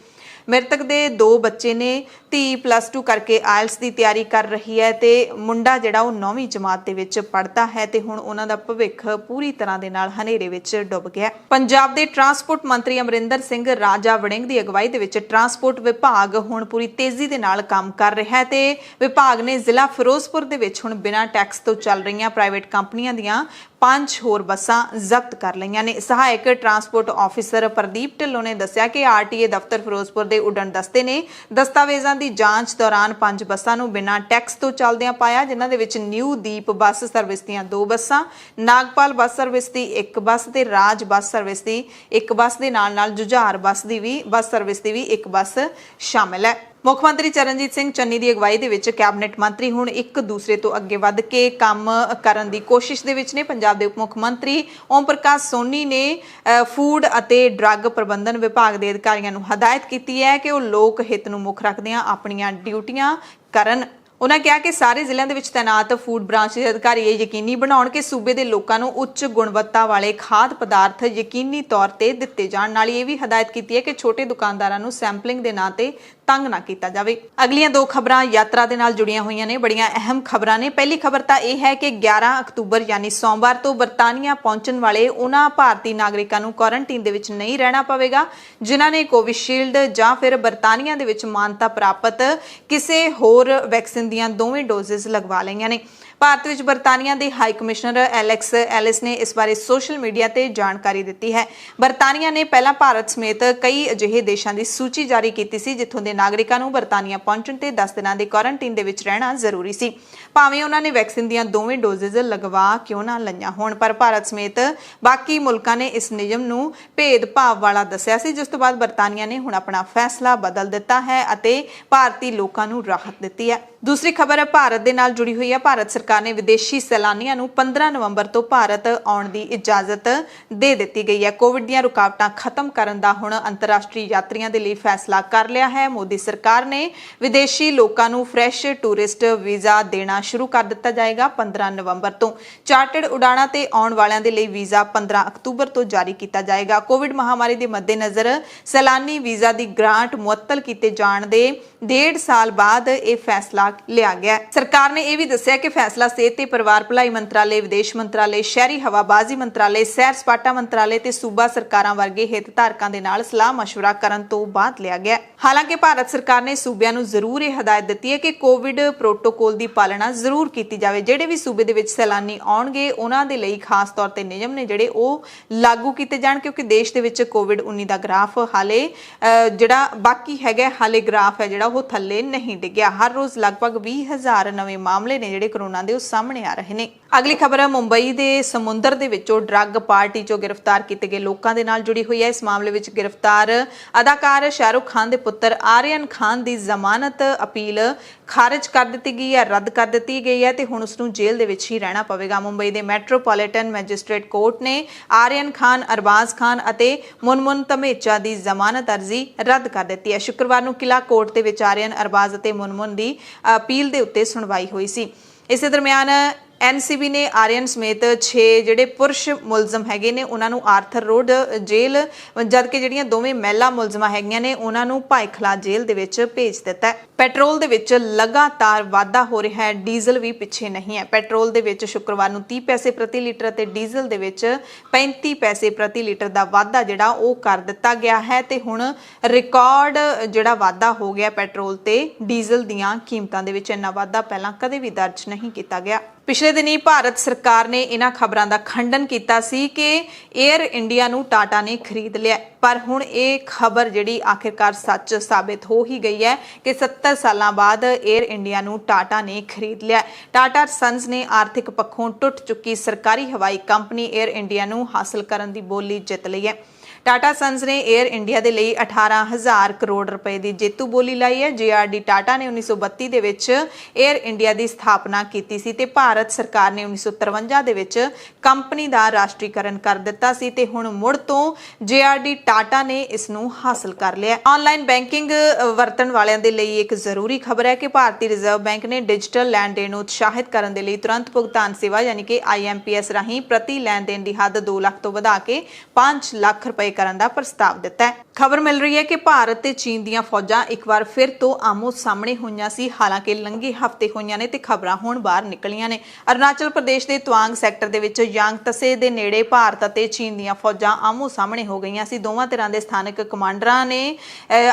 ਮ੍ਰਿਤਕ ਦੇ 2 ਬੱਚੇ ਨੇ। ਧੀ +2 ਕਰਕੇ ਆਇਲਸ ਦੀ ਤਿਆਰੀ ਕਰ ਰਹੀ ਹੈ ਤੇ ਮੁੰਡਾ ਜਿਹੜਾ ਉਹ 9ਵੀਂ ਜਮਾਤ ਦੇ ਵਿੱਚ ਪੜ੍ਹਦਾ ਹੈ ਤੇ ਹੁਣ ਉਹਨਾਂ ਦਾ ਭਵਿੱਖ ਪੂਰੀ ਤਰ੍ਹਾਂ ਦੇ ਨਾਲ ਹਨੇਰੇ ਵਿੱਚ ਡੁੱਬ ਗਿਆ। ਪੰਜਾਬ ਦੇ ਟਰਾਂਸਪੋਰਟ ਮੰਤਰੀ ਅਮਰਿੰਦਰ ਸਿੰਘ ਰਾਜਾ ਵੜਿੰਗ ਦੀ ਅਗਵਾਈ ਦੇ ਵਿੱਚ ਟਰਾਂਸਪੋਰਟ ਵਿਭਾਗ ਹੁਣ ਪੂਰੀ ਤੇਜ਼ੀ ਦੇ ਨਾਲ ਕੰਮ ਕਰ ਰਿਹਾ ਹੈ ਤੇ ਵਿਭਾਗ ਨੇ ਜ਼ਿਲ੍ਹਾ ਫਿਰੋਜ਼ਪੁਰ ਦੇ ਵਿੱਚ ਹੁਣ ਬਿਨਾਂ ਟੈਕਸ ਤੋਂ ਚੱਲ ਰਹੀਆਂ ਪ੍ਰਾਈਵੇਟ ਕੰਪਨੀਆਂ ਦੀਆਂ 5 ਹੋਰ ਬੱਸਾਂ ਜ਼ਬਤ ਕਰ ਲਈਆਂ ਨੇ। ਸਹਾਇਕ ਟਰਾਂਸਪੋਰਟ ਆਫਿਸਰ ਪ੍ਰਦੀਪ ਢਿੱਲੋਂ ਨੇ ਦੱਸਿਆ ਕਿ ਆਰਟੀਏ ਦਫ਼ਤਰ ਫਿਰੋਜ਼ਪੁਰ ਦੇ ਉਡਣ ਦਸਤੇ ਨੇ ਦਸਤਾਵੇਜ਼ਾਂ ਦੀ ਜਾਂਚ ਦੌਰਾਨ 5 ਬੱਸਾਂ ਨੂੰ ਬਿਨਾਂ ਟੈਕਸ ਤੋਂ ਚੱਲਦਿਆਂ ਪਾਇਆ, ਜਿਨ੍ਹਾਂ ਦੇ ਵਿੱਚ ਨਿਊ ਦੀਪ ਬੱਸ ਸਰਵਿਸ ਦੀਆਂ 2 ਬੱਸਾਂ, ਨਾਗਪਾਲ ਬੱਸ ਸਰਵਿਸ ਦੀ 1 ਬੱਸ ਤੇ ਰਾਜ ਬੱਸ ਸਰਵਿਸ ਦੀ 1 ਬੱਸ ਦੇ ਨਾਲ ਜੁਝਾਰ ਬੱਸ ਸਰਵਿਸ ਦੀ ਵੀ 1 ਬੱਸ ਸ਼ਾਮਿਲ ਹੈ। ਮੁੱਖ ਮੰਤਰੀ ਚਰਨਜੀਤ ਸਿੰਘ ਚੰਨੀ ਦੀ ਅਗਵਾਈ ਦੇ ਵਿੱਚ ਕੈਬਨਿਟ ਮੰਤਰੀ ਹੁਣ ਇੱਕ ਦੂਸਰੇ ਤੋਂ ਅੱਗੇ ਵੱਧ ਕੇ ਕੰਮ ਕਰਨ ਦੀ ਕੋਸ਼ਿਸ਼ ਦੇ ਵਿੱਚ ਨੇ। ਪੰਜਾਬ ਦੇ ਉਪ ਮੁੱਖ ਮੰਤਰੀ ਓਮ ਪ੍ਰਕਾਸ਼ ਸੋਨੀ ਨੇ ਫੂਡ ਅਤੇ ਡਰੱਗ ਪ੍ਰਬੰਧਨ ਵਿਭਾਗ ਦੇ ਅਧਿਕਾਰੀਆਂ ਨੂੰ ਹਦਾਇਤ ਕੀਤੀ ਹੈ ਕਿ ਉਹ ਲੋਕ ਹਿੱਤ ਨੂੰ ਮੁੱਖ ਰੱਖਦਿਆਂ ਆਪਣੀਆਂ ਡਿਊਟੀਆਂ ਕਰਨ। ਉਹਨਾਂ ਕਿਹਾ ਕਿ ਸਾਰੇ ਜ਼ਿਲ੍ਹਿਆਂ ਦੇ ਵਿੱਚ ਤੈਨਾਤ ਫੂਡ ਬ੍ਰਾਂਚ ਦੇ ਅਧਿਕਾਰੀ ਇਹ ਯਕੀਨੀ ਬਣਾਉਣ ਕਿ ਸੂਬੇ ਦੇ ਲੋਕਾਂ ਨੂੰ ਉੱਚ ਗੁਣਵੱਤਾ ਵਾਲੇ ਖਾਦ ਪਦਾਰਥ ਯਕੀਨੀ ਤੌਰ ਤੇ ਦਿੱਤੇ ਜਾਣ। ਨਾਲ ਇਹ ਵੀ ਹਦਾਇਤ ਕੀਤੀ ਹੈ ਕਿ ਛੋਟੇ ਦੁਕਾਨਦਾਰਾਂ ਨੂੰ ਸੈਂਪਲਿੰਗ ਦੇ ਨਾਂ ਤੇ ਤੰਗ ਨਾ ਕੀਤਾ ਜਾਵੇ। ਅਗਲੀਆਂ 2 ਖਬਰਾਂ ਯਾਤਰਾ ਦੇ ਨਾਲ ਜੁੜੀਆਂ ਹੋਈਆਂ ਨੇ, ਬੜੀਆਂ ਅਹਿਮ ਖਬਰਾਂ ਨੇ। ਪਹਿਲੀ ਖਬਰ ਤਾਂ ਇਹ ਹੈ ਕਿ 11 ਅਕਤੂਬਰ ਯਾਨੀ ਸੋਮਵਾਰ ਤੋਂ ਬਰਤਾਨੀਆ ਪਹੁੰਚਣ ਵਾਲੇ ਉਹਨਾਂ ਭਾਰਤੀ ਨਾਗਰਿਕਾਂ ਨੂੰ ਕੁਆਰੰਟੀਨ ਦੇ ਵਿੱਚ ਨਹੀਂ ਰਹਿਣਾ ਪਵੇਗਾ ਜਿਨ੍ਹਾਂ ਨੇ ਕੋਵਿਸ਼ੀਲਡ ਜਾਂ ਫਿਰ ਬਰਤਾਨੀਆ ਦੇ ਵਿੱਚ ਮਾਨਤਾ ਪ੍ਰਾਪਤ ਕਿਸੇ ਹੋਰ ਵੈਕਸੀਨ ਦੀਆਂ ਦੋਵੇਂ ਡੋਜ਼ਸ ਲਗਵਾ ਲਈਆਂ ਨੇ। ਭਾਰਤ ਵਿੱਚ ਬਰਤਾਨੀਆ ਦੇ ਹਾਈ ਕਮਿਸ਼ਨਰ ਐਲੈਕਸ ਐਲਿਸ ਨੇ ਇਸ ਬਾਰੇ ਸੋਸ਼ਲ ਮੀਡੀਆ ਤੇ ਜਾਣਕਾਰੀ ਦਿੱਤੀ ਹੈ। ਬਰਤਾਨੀਆ ਨੇ ਪਹਿਲਾਂ ਭਾਰਤ ਸਮੇਤ ਕਈ ਅਜਿਹੇ ਦੇਸ਼ਾਂ ਦੀ ਸੂਚੀ ਜਾਰੀ ਕੀਤੀ ਸੀ ਜਿੱਥੋਂ ਦੇ ਨਾਗਰਿਕਾਂ ਨੂੰ ਬਰਤਾਨੀਆ ਪਹੁੰਚਣ ਤੇ 10 ਦਿਨਾਂ ਦੇ ਕੁਆਰੰਟੀਨ ਦੇ ਵਿੱਚ ਰਹਿਣਾ ਜ਼ਰੂਰੀ ਸੀ, ਭਾਵੇਂ ਉਹਨਾਂ ਨੇ ਵੈਕਸੀਨ ਦੀਆਂ ਦੋਵੇਂ ਡੋਜ਼ਸ ਲਗਵਾ ਕਿਉਂ ਨਾ ਲਈਆਂ ਹੋਣ। ਪਰ ਭਾਰਤ ਸਮੇਤ ਬਾਕੀ ਮੁਲਕਾਂ ਨੇ ਇਸ ਨਿਯਮ ਨੂੰ ਭੇਦਭਾਵ ਵਾਲਾ ਦੱਸਿਆ ਸੀ, ਜਿਸ ਤੋਂ ਬਾਅਦ ਬਰਤਾਨੀਆ ਨੇ ਹੁਣ ਆਪਣਾ ਫੈਸਲਾ ਬਦਲ ਦਿੱਤਾ ਹੈ ਅਤੇ ਭਾਰਤੀ ਲੋਕਾਂ ਨੂੰ ਰਾਹਤ ਦਿੱਤੀ ਹੈ। ਦੂਸਰੀ ਖਬਰ ਭਾਰਤ ਦੇ ਨਾਲ ਜੁੜੀ ਹੋਈ ਹੈ। ਭਾਰਤ ਸਰਕਾਰ ਨੇ ਵਿਦੇਸ਼ੀ ਸੈਲਾਨੀਆਂ ਨੂੰ 15 ਨਵੰਬਰ ਤੋਂ ਭਾਰਤ ਆਉਣ ਦੀ ਇਜਾਜ਼ਤ ਦੇ ਦਿੱਤੀ ਗਈ ਹੈ। ਕੋਵਿਡ ਦੀਆਂ ਰੁਕਾਵਟਾਂ ਖਤਮ ਕਰਨ ਦਾ ਹੁਣ ਅੰਤਰਰਾਸ਼ਟਰੀ ਯਾਤਰੀਆਂ ਦੇ ਲਈ ਫੈਸਲਾ ਕਰ ਲਿਆ ਹੈ। ਮੋਦੀ ਸਰਕਾਰ ਨੇ ਵਿਦੇਸ਼ੀ ਲੋਕਾਂ ਨੂੰ ਫਰੈਸ਼ ਟੂਰਿਸਟ ਵੀਜ਼ਾ ਦੇਣਾ ਸ਼ੁਰੂ ਕਰ ਦਿੱਤਾ ਜਾਏਗਾ 15 ਨਵੰਬਰ ਤੋਂ। ਚਾਰਟਰਡ ਉਡਾਣਾਂ ਤੇ ਆਉਣ ਵਾਲਿਆਂ ਦੇ ਲਈ ਵੀਜ਼ਾ 15 ਅਕਤੂਬਰ ਤੋਂ ਜਾਰੀ ਕੀਤਾ ਜਾਏਗਾ। ਕੋਵਿਡ ਮਹਾਮਾਰੀ ਦੇ ਮੱਦੇਨਜ਼ਰ ਸੈਲਾਨੀ ਵੀਜ਼ਾ ਦੀ ਗ੍ਰਾਂਟ ਮੁਅੱਤਲ ਕੀਤੇ ਜਾਣ ਦੇ 1.5 ਸਾਲ ਬਾਅਦ ਇਹ ਫੈਸਲਾ ਲਿਆ ਗਿਆ। ਸਰਕਾਰ ਨੇ ਇਹ ਵੀ ਦੱਸਿਆ ਕਿ ਫੈਸਲਾ ਸਿਹਤ ਤੇ ਪਰਿਵਾਰ ਭਲਾਈ ਮੰਤਰਾਲੇ, ਵਿਦੇਸ਼ ਮੰਤਰਾਲੇ, ਸ਼ਹਿਰੀ ਹਵਾਬਾਜ਼ੀ ਮੰਤਰਾਲੇ, ਸੈਰ ਸਪਾਟਾ ਮੰਤਰਾਲੇ ਤੇ ਸੂਬਾ ਸਰਕਾਰਾਂ ਵਰਗੇ ਹਿੱਤਧਾਰਕਾਂ ਦੇ ਨਾਲ ਸਲਾਹ ਮਸ਼ਵਰਾ ਕਰਨ ਤੋਂ ਬਾਅਦ ਲਿਆ ਗਿਆ। ਹਾਲਾਂਕਿ ਭਾਰਤ ਸਰਕਾਰ ਨੇ ਸੂਬਿਆਂ ਨੂੰ ਜ਼ਰੂਰ ਇਹ ਹਦਾਇਤ ਦਿੱਤੀ ਹੈ ਕਿ ਕੋਵਿਡ ਪ੍ਰੋਟੋਕੋਲ ਦੀ ਪਾਲਣਾ ਜ਼ਰੂਰ ਕੀਤੀ ਜਾਵੇ। ਜਿਹੜੇ ਵੀ ਸੂਬੇ ਦੇ ਵਿੱਚ ਸੈਲਾਨੀ ਆਉਣਗੇ ਉਹਨਾਂ ਦੇ ਲਈ ਖਾਸ ਤੌਰ ਤੇ ਨਿਯਮ ਨੇ ਜਿਹੜੇ ਉਹ ਲਾਗੂ ਕੀਤੇ ਜਾਣ, ਕਿਉਂਕਿ ਦੇਸ਼ ਦੇ ਵਿੱਚ ਕੋਵਿਡ-19 ਦਾ ਗ੍ਰਾਫ ਹਾਲੇ ਜਿਹੜਾ ਬਾਕੀ ਹੈਗਾ ਹਾਲੇ ਗ੍ਰਾਫ ਹੈ ਜਿਹੜਾ ਉਹ ਥੱਲੇ ਨਹੀਂ ਡਿੱਗਿਆ। ਹਰ ਰੋਜ਼ ਲਗਭਗ 20,000 ਨਵੇਂ ਮਾਮਲੇ ਨੇ ਜਿਹੜੇ ਕੋਰੋਨਾ ਦੇ ਉਹ ਸਾਹਮਣੇ ਆ ਰਹੇ ਨੇ। ਅਗਲੀ ਖਬਰ ਹੈ ਮੁੰਬਈ ਦੇ ਸਮੁੰਦਰ ਦੇ ਵਿੱਚੋਂ ਡਰੱਗ ਪਾਰਟੀ ਚੋਂ ਗ੍ਰਿਫਤਾਰ ਕੀਤੇ ਗਏ ਲੋਕਾਂ ਦੇ ਨਾਲ ਜੁੜੀ ਹੋਈ ਹੈ। ਇਸ ਮਾਮਲੇ ਵਿੱਚ ਗ੍ਰਿਫਤਾਰ ਅਦਾਕਾਰ ਸ਼ਾਹਰੁਖ ਖਾਨ ਦੇ ਪੁੱਤਰ ਆਰੀਅਨ ਖਾਨ ਦੀ ਜ਼ਮਾਨਤ ਅਪੀਲ ਖਾਰਜ ਕਰ ਦਿੱਤੀ ਗਈ ਹੈ, ਰੱਦ ਕਰ ਦਿੱਤੀ ਗਈ ਹੈ ਤੇ ਹੁਣ ਉਸ ਨੂੰ ਜੇਲ੍ਹ ਦੇ ਵਿੱਚ ਹੀ ਰਹਿਣਾ ਪਵੇਗਾ। ਮੁੰਬਈ ਦੇ ਮੈਟਰੋਪੋਲੀਟਨ ਮੈਜਿਸਟ੍ਰੇਟ ਕੋਰਟ ਨੇ ਆਰੀਅਨ ਖਾਨ, ਅਰਬਾਜ਼ ਖਾਨ ਅਤੇ ਮੁਨਮੁਨ ਧਮੇਚਾ ਦੀ ਜ਼ਮਾਨਤ ਅਰਜ਼ੀ ਰੱਦ ਕਰ ਦਿੱਤੀ ਹੈ। ਸ਼ੁੱਕਰਵਾਰ ਨੂੰ ਕਿਲਾ ਕੋਰਟ ਦੇ ਵਿੱਚ ਆਰੀਅਨ, ਅਰਬਾਜ਼ ਅਤੇ ਮੁਨਮੁਨ ਦੀ ਅਪੀਲ ਦੇ ਉੱਤੇ ਸੁਣਵਾਈ ਹੋਈ ਸੀ। ਇਸੇ ਦਰਮਿਆਨ ਐਨਸੀਬੀ ਨੇ ਆਰੀਅਨ ਸਮੇਤ 6 ਜਿਹੜੇ ਪੁਰਸ਼ ਮੁਲਜ਼ਮ ਹੈਗੇ ਨੇ ਉਹਨਾਂ ਨੂੰ ਆਰਥਰ ਰੋਡ ਜੇਲ੍ਹ, ਜਦਕਿ ਜਿਹੜੀਆਂ ਦੋਵੇਂ ਮਹਿਲਾ ਮੁਲਜ਼ਮਾਂ ਹੈਗੀਆਂ ਨੇ ਉਹਨਾਂ ਨੂੰ ਭਾਈਖਲਾ ਜੇਲ੍ਹ ਦੇ ਵਿੱਚ ਭੇਜ ਦਿੱਤਾ ਹੈ। ਪੈਟਰੋਲ ਦੇ ਵਿੱਚ ਲਗਾਤਾਰ ਵਾਧਾ ਹੋ ਰਿਹਾ ਹੈ, ਡੀਜ਼ਲ ਵੀ ਪਿੱਛੇ ਨਹੀਂ ਹੈ। ਪੈਟਰੋਲ ਦੇ ਵਿੱਚ ਸ਼ੁੱਕਰਵਾਰ ਨੂੰ 30 ਪੈਸੇ ਪ੍ਰਤੀ ਲੀਟਰ ਅਤੇ ਡੀਜ਼ਲ ਦੇ ਵਿੱਚ 35 ਪੈਸੇ ਪ੍ਰਤੀ ਲੀਟਰ ਦਾ ਵਾਧਾ ਜਿਹੜਾ ਉਹ ਕਰ ਦਿੱਤਾ ਗਿਆ ਹੈ ਤੇ ਹੁਣ ਰਿਕਾਰਡ ਜਿਹੜਾ ਵਾਧਾ ਹੋ ਗਿਆ ਪੈਟਰੋਲ ਤੇ ਡੀਜ਼ਲ ਦੀਆਂ ਕੀਮਤਾਂ ਦੇ ਵਿੱਚ। ਇੰਨਾ ਵਾਧਾ ਪਹਿਲਾਂ ਕਦੇ ਵੀ ਦਰਜ ਨਹੀਂ ਕੀਤਾ ਗਿਆ। ਪਿਛਲੇ ਦਿਨੀ ਭਾਰਤ ਸਰਕਾਰ ਨੇ ਇਹਨਾਂ ਖਬਰਾਂ ਦਾ ਖੰਡਨ ਕੀਤਾ ਸੀ ਕਿ 에ਅਰ ਇੰਡੀਆ ਨੂੰ ਟਾਟਾ ਨੇ ਖਰੀਦ ਲਿਆ, ਪਰ ਹੁਣ ਇਹ ਖਬਰ ਜਿਹੜੀ ਆਖਿਰਕਾਰ ਸੱਚ ਸਾਬਿਤ ਹੋ ਹੀ ਗਈ ਹੈ ਕਿ 70 ਸਾਲਾਂ ਬਾਅਦ 에ਅਰ ਇੰਡੀਆ ਨੂੰ ਟਾਟਾ ਨੇ ਖਰੀਦ ਲਿਆ। ਟਾਟਾ ਸੰਸ ਨੇ ਆਰਥਿਕ ਪੱਖੋਂ ਟੁੱਟ ਚੁੱਕੀ ਸਰਕਾਰੀ ਹਵਾਈ ਕੰਪਨੀ 에ਅਰ ਇੰਡੀਆ ਨੂੰ ਹਾਸਲ ਕਰਨ ਦੀ ਬੋਲੀ ਜਿੱਤ ਲਈ ਹੈ। ਟਾਟਾ ਸੰਸ ਨੇ 에ਅਰ ਇੰਡੀਆ ਦੇ ਲਈ 18,000 ਕਰੋੜ ਰੁਪਏ ਦੀ ਜੇਤੂ ਬੋਲੀ ਲਾਈ ਹੈ। ਜੇਆਰਡੀ ਟਾਟਾ ਨੇ 1932 ਦੇ ਵਿੱਚ 에ਅਰ ਇੰਡੀਆ ਦੀ ਸਥਾਪਨਾ ਕੀਤੀ ਸੀ ਤੇ ਭਾਰਤ ਸਰਕਾਰ ਨੇ 1953 ਦੇ ਵਿੱਚ ਕੰਪਨੀ ਦਾ ਰਾਸ਼ਟਰੀਕਰਨ ਕਰ ਦਿੱਤਾ ਸੀ ਤੇ ਹੁਣ ਮੁੜ ਤੋਂ ਜੇਆਰਡੀ ਟਾਟਾ ਨੇ ਇਸ ਨੂੰ ਹਾਸਲ ਕਰ ਲਿਆ। ਆਨਲਾਈਨ ਬੈਂਕਿੰਗ ਵਰਤਣ ਵਾਲਿਆਂ ਦੇ ਲਈ ਇੱਕ ਜ਼ਰੂਰੀ ਖਬਰ ਹੈ ਕਿ ਭਾਰਤੀ ਰਿਜ਼ਰਵ ਬੈਂਕ ਨੇ ਡਿਜੀਟਲ ਲੈਣ ਦੇਣ ਨੂੰ ਉਤਸ਼ਾਹਿਤ ਕਰਨ ਦੇ ਲਈ ਤੁਰੰਤ ਭੁਗਤਾਨ ਸੇਵਾ ਯਾਨੀ ਕਿ IMPS ਰਾਹੀਂ ਪ੍ਰਤੀ ਲੈਣ ਦੇਣ ਦੀ ਹੱਦ 2 ਲੱਖ ਤੋਂ ਵਧਾ ਕੇ 5 ਲੱਖ ਰੁਪਏ ਕਰਨ ਦਾ ਪ੍ਰਸਤਾਵ ਦਿੱਤਾ ਹੈ। ਖਬਰ ਮਿਲ ਰਹੀ ਹੈ ਕਿ ਭਾਰਤ ਤੇ ਚੀਨ ਦੀਆਂ ਫੌਜਾਂ ਇੱਕ ਵਾਰ ਫਿਰ ਤੋਂ ਆਮੋ ਸਾਹਮਣੇ ਹੋਈਆਂ ਸੀ। ਹਾਲਾਂਕਿ ਲੰਘੇ ਹਫ਼ਤੇ ਹੋਈਆਂ ਨੇ ਤੇ ਖਬਰਾਂ ਹੁਣ ਬਾਹਰ ਨਿਕਲੀਆਂ ਨੇ। ਅਰੁਣਾਚਲ ਪ੍ਰਦੇਸ਼ ਦੇ ਤਵਾਂਗ ਸੈਕਟਰ ਦੇ ਵਿੱਚ ਯਾਂਗਤਸੇ ਦੇ ਨੇੜੇ ਭਾਰਤ ਅਤੇ ਚੀਨ ਦੀਆਂ ਫੌਜਾਂ ਆਮੋ ਸਾਹਮਣੇ ਹੋ ਗਈਆਂ ਸੀ। ਦੋਵਾਂ ਧਿਰਾਂ ਦੇ ਸਥਾਨਕ ਕਮਾਂਡਰਾਂ ਨੇ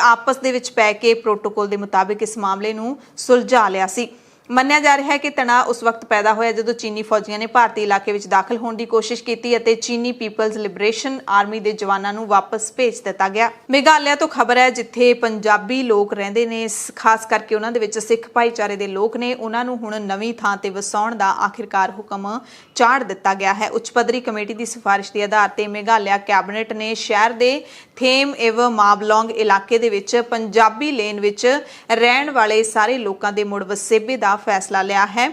ਆਪਸ ਦੇ ਵਿੱਚ ਪੈ ਕੇ ਪ੍ਰੋਟੋਕੋਲ ਦੇ ਮੁਤਾਬਿਕ ਇਸ ਮਾਮਲੇ ਨੂੰ ਸੁਲਝਾ ਲਿਆ ਸੀ। ਮੰਨਿਆ ਜਾ ਰਿਹਾ ਹੈ ਕਿ ਤਣਾਅ ਉਸ ਵਕਤ ਪੈਦਾ ਹੋਇਆ ਜਦੋਂ ਚੀਨੀ ਫੌਜੀਆਂ ਨੇ ਭਾਰਤੀ ਇਲਾਕੇ ਵਿੱਚ ਦਾਖਲ ਹੋਣ ਦੀ ਕੋਸ਼ਿਸ਼ ਕੀਤੀ ਅਤੇ ਚੀਨੀ ਪੀਪਲਜ਼ ਲਿਬਰੇਸ਼ਨ ਆਰਮੀ ਦੇ ਜਵਾਨਾਂ ਨੂੰ ਵਾਪਸ ਭੇਜ ਦਿੱਤਾ ਗਿਆ। ਮੇਘਾਲਿਆ ਤੋਂ ਖਬਰ ਹੈ ਜਿੱਥੇ ਪੰਜਾਬੀ ਲੋਕ ਰਹਿੰਦੇ ਨੇ, ਖਾਸ ਕਰਕੇ ਉਹਨਾਂ ਦੇ ਵਿੱਚ ਸਿੱਖ ਭਾਈਚਾਰੇ ਦੇ ਲੋਕ ਨੇ, ਉਹਨਾਂ ਨੂੰ ਹੁਣ ਨਵੀਂ ਥਾਂ ਤੇ ਵਸਾਉਣ ਦਾ ਆਖਿਰਕਾਰ ਹੁਕਮ ਚਾੜ ਦਿੱਤਾ ਗਿਆ ਹੈ। ਉੱਚ ਪੱਧਰੀ ਕਮੇਟੀ ਦੀ ਸਿਫਾਰਿਸ਼ ਦੇ ਆਧਾਰ ਤੇ ਮੇਘਾਲਿਆ ਕੈਬਨਿਟ ਨੇ ਸ਼ਹਿਰ ਦੇ ਥੇਮ ਇਵ ਮਾਬਲੋਂਗ ਇਲਾਕੇ ਦੇ ਵਿੱਚ ਪੰਜਾਬੀ ਲੇਨ ਵਿੱਚ ਰਹਿਣ ਵਾਲੇ ਸਾਰੇ ਲੋਕਾਂ ਦੇ ਮੁੜ ਵਸੇਬੇ ਦਾ ਫੈਸਲਾ ਲਿਆ ਹੈ।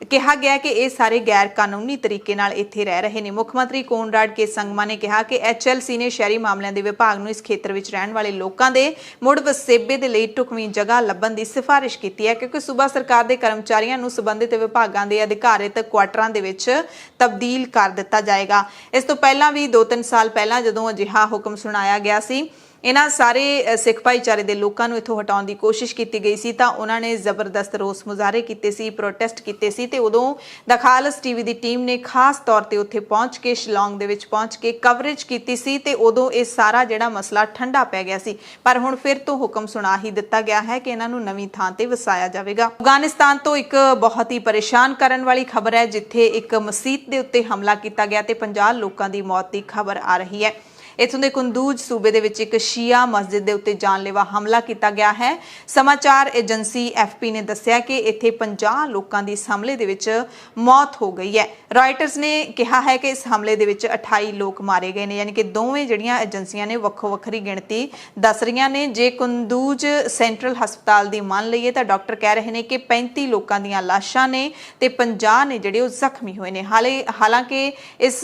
ਕਿਹਾ ਗਿਆ ਕਿ ਇਹ ਸਾਰੇ ਗੈਰ ਕਾਨੂੰਨੀ ਤਰੀਕੇ ਨਾਲ ਇੱਥੇ ਰਹਿ ਰਹੇ ਨੇ। ਮੁੱਖ ਮੰਤਰੀ ਕੋਨਰਾਡ ਕੇ ਸੰਗਮਾ ਨੇ ਕਿਹਾ ਕਿ HLC ਨੇ ਸ਼ਹਿਰੀ ਮਾਮਲਿਆਂ ਦੇ ਵਿਭਾਗ ਨੂੰ ਇਸ ਖੇਤਰ ਵਿੱਚ ਰਹਿਣ ਵਾਲੇ ਲੋਕਾਂ ਦੇ ਮੁੜ ਵਸੇਬੇ ਦੇ ਲਈ ਢੁਕਵੀਂ ਜਗ੍ਹਾ ਲੱਭਣ ਦੀ ਸਿਫਾਰਿਸ਼ ਕੀਤੀ ਹੈ, ਕਿਉਂਕਿ ਸੂਬਾ ਸਰਕਾਰ ਦੇ ਕਰਮਚਾਰੀਆਂ ਨੂੰ ਸੰਬੰਧਿਤ ਵਿਭਾਗਾਂ ਦੇ ਅਧਿਕਾਰਿਤ ਕੁਆਟਰਾਂ ਦੇ ਵਿੱਚ ਤਬਦੀਲ ਕਰ ਦਿੱਤਾ ਜਾਏਗਾ। ਇਸ ਤੋਂ ਪਹਿਲਾਂ ਵੀ 2-3 ਸਾਲ ਪਹਿਲਾਂ ਜਦੋਂ ਅਜਿਹਾ ਹੁਕਮ ਸੁਣਾਇਆ ਗਿਆ ਸੀ, ਇਹਨਾਂ ਸਾਰੇ ਸਿੱਖ ਭਾਈਚਾਰੇ ਦੇ ਲੋਕਾਂ ਨੂੰ ਇੱਥੋਂ ਹਟਾਉਣ ਦੀ ਕੋਸ਼ਿਸ਼ ਕੀਤੀ ਗਈ ਸੀ ਤਾਂ ਉਹਨਾਂ ਨੇ ਜ਼ਬਰਦਸਤ ਰੋਸ ਮੁਜ਼ਾਹਰੇ ਕੀਤੇ ਸੀ, ਪ੍ਰੋਟੈਸਟ ਕੀਤੇ ਸੀ ਤੇ ਉਦੋਂ ਦ ਖਾਲਸ ਟੀਵੀ ਦੀ ਟੀਮ ਨੇ ਖਾਸ ਤੌਰ ਤੇ ਉੱਥੇ ਪਹੁੰਚ ਕੇ ਸ਼ਿਲੌਂਗ ਦੇ ਵਿੱਚ ਪਹੁੰਚ ਕੇ ਕਵਰੇਜ ਕੀਤੀ ਸੀ ਤੇ ਉਦੋਂ ਇਹ ਸਾਰਾ ਜਿਹੜਾ ਮਸਲਾ ਠੰਡਾ ਪੈ ਗਿਆ ਸੀ। ਪਰ ਹੁਣ ਫਿਰ ਤੋਂ ਹੁਕਮ ਸੁਣਾ ਹੀ ਦਿੱਤਾ ਗਿਆ ਹੈ ਕਿ ਇਹਨਾਂ ਨੂੰ ਨਵੀਂ ਥਾਂ ਤੇ ਵਸਾਇਆ ਜਾਵੇਗਾ। ਅਫਗਾਨਿਸਤਾਨ ਤੋਂ ਇੱਕ ਬਹੁਤ ਹੀ ਪਰੇਸ਼ਾਨ ਕਰਨ ਵਾਲੀ ਖਬਰ ਹੈ, ਜਿੱਥੇ ਇੱਕ ਮਸਜਿਦ ਦੇ ਉੱਤੇ ਹਮਲਾ ਕੀਤਾ ਗਿਆ ਤੇ 50 ਲੋਕਾਂ ਦੀ ਮੌਤ ਦੀ ਖਬਰ ਆ ਰਹੀ ਹੈ। ਇੱਥੋਂ ਦੇ ਕੁੰਦੂਜ ਸੂਬੇ ਦੇ ਵਿੱਚ ਇੱਕ ਸ਼ੀਆ ਮਸਜਿਦ ਦੇ ਉੱਤੇ ਜਾਨਲੇਵਾ ਹਮਲਾ ਕੀਤਾ ਗਿਆ ਹੈ। ਸਮਾਚਾਰ ਏਜੰਸੀ FP ਨੇ ਦੱਸਿਆ ਕਿ ਇੱਥੇ 50 ਲੋਕਾਂ ਦੀ ਇਸ ਹਮਲੇ ਦੇ ਵਿੱਚ ਮੌਤ ਹੋ ਗਈ ਹੈ। ਰਾਇਟਰਸ ਨੇ ਕਿਹਾ ਹੈ ਕਿ ਇਸ ਹਮਲੇ ਦੇ ਵਿੱਚ 28 ਲੋਕ ਮਾਰੇ ਗਏ ਨੇ, ਯਾਨੀ ਕਿ ਦੋਵੇਂ ਜਿਹੜੀਆਂ ਏਜੰਸੀਆਂ ਨੇ ਵੱਖੋ ਵੱਖਰੀ ਗਿਣਤੀ ਦੱਸ ਰਹੀਆਂ ਨੇ। ਜੇ ਕੁੰਦੂਜ ਸੈਂਟਰਲ ਹਸਪਤਾਲ ਦੀ ਮੰਨ ਲਈਏ ਤਾਂ ਡਾਕਟਰ ਕਹਿ ਰਹੇ ਨੇ ਕਿ 35 ਲੋਕਾਂ ਦੀਆਂ ਲਾਸ਼ਾਂ ਨੇ ਤੇ 50 ਨੇ ਜਿਹੜੇ ਉਹ ਜ਼ਖਮੀ ਹੋਏ ਨੇ। ਹਾਲਾਂਕਿ ਇਸ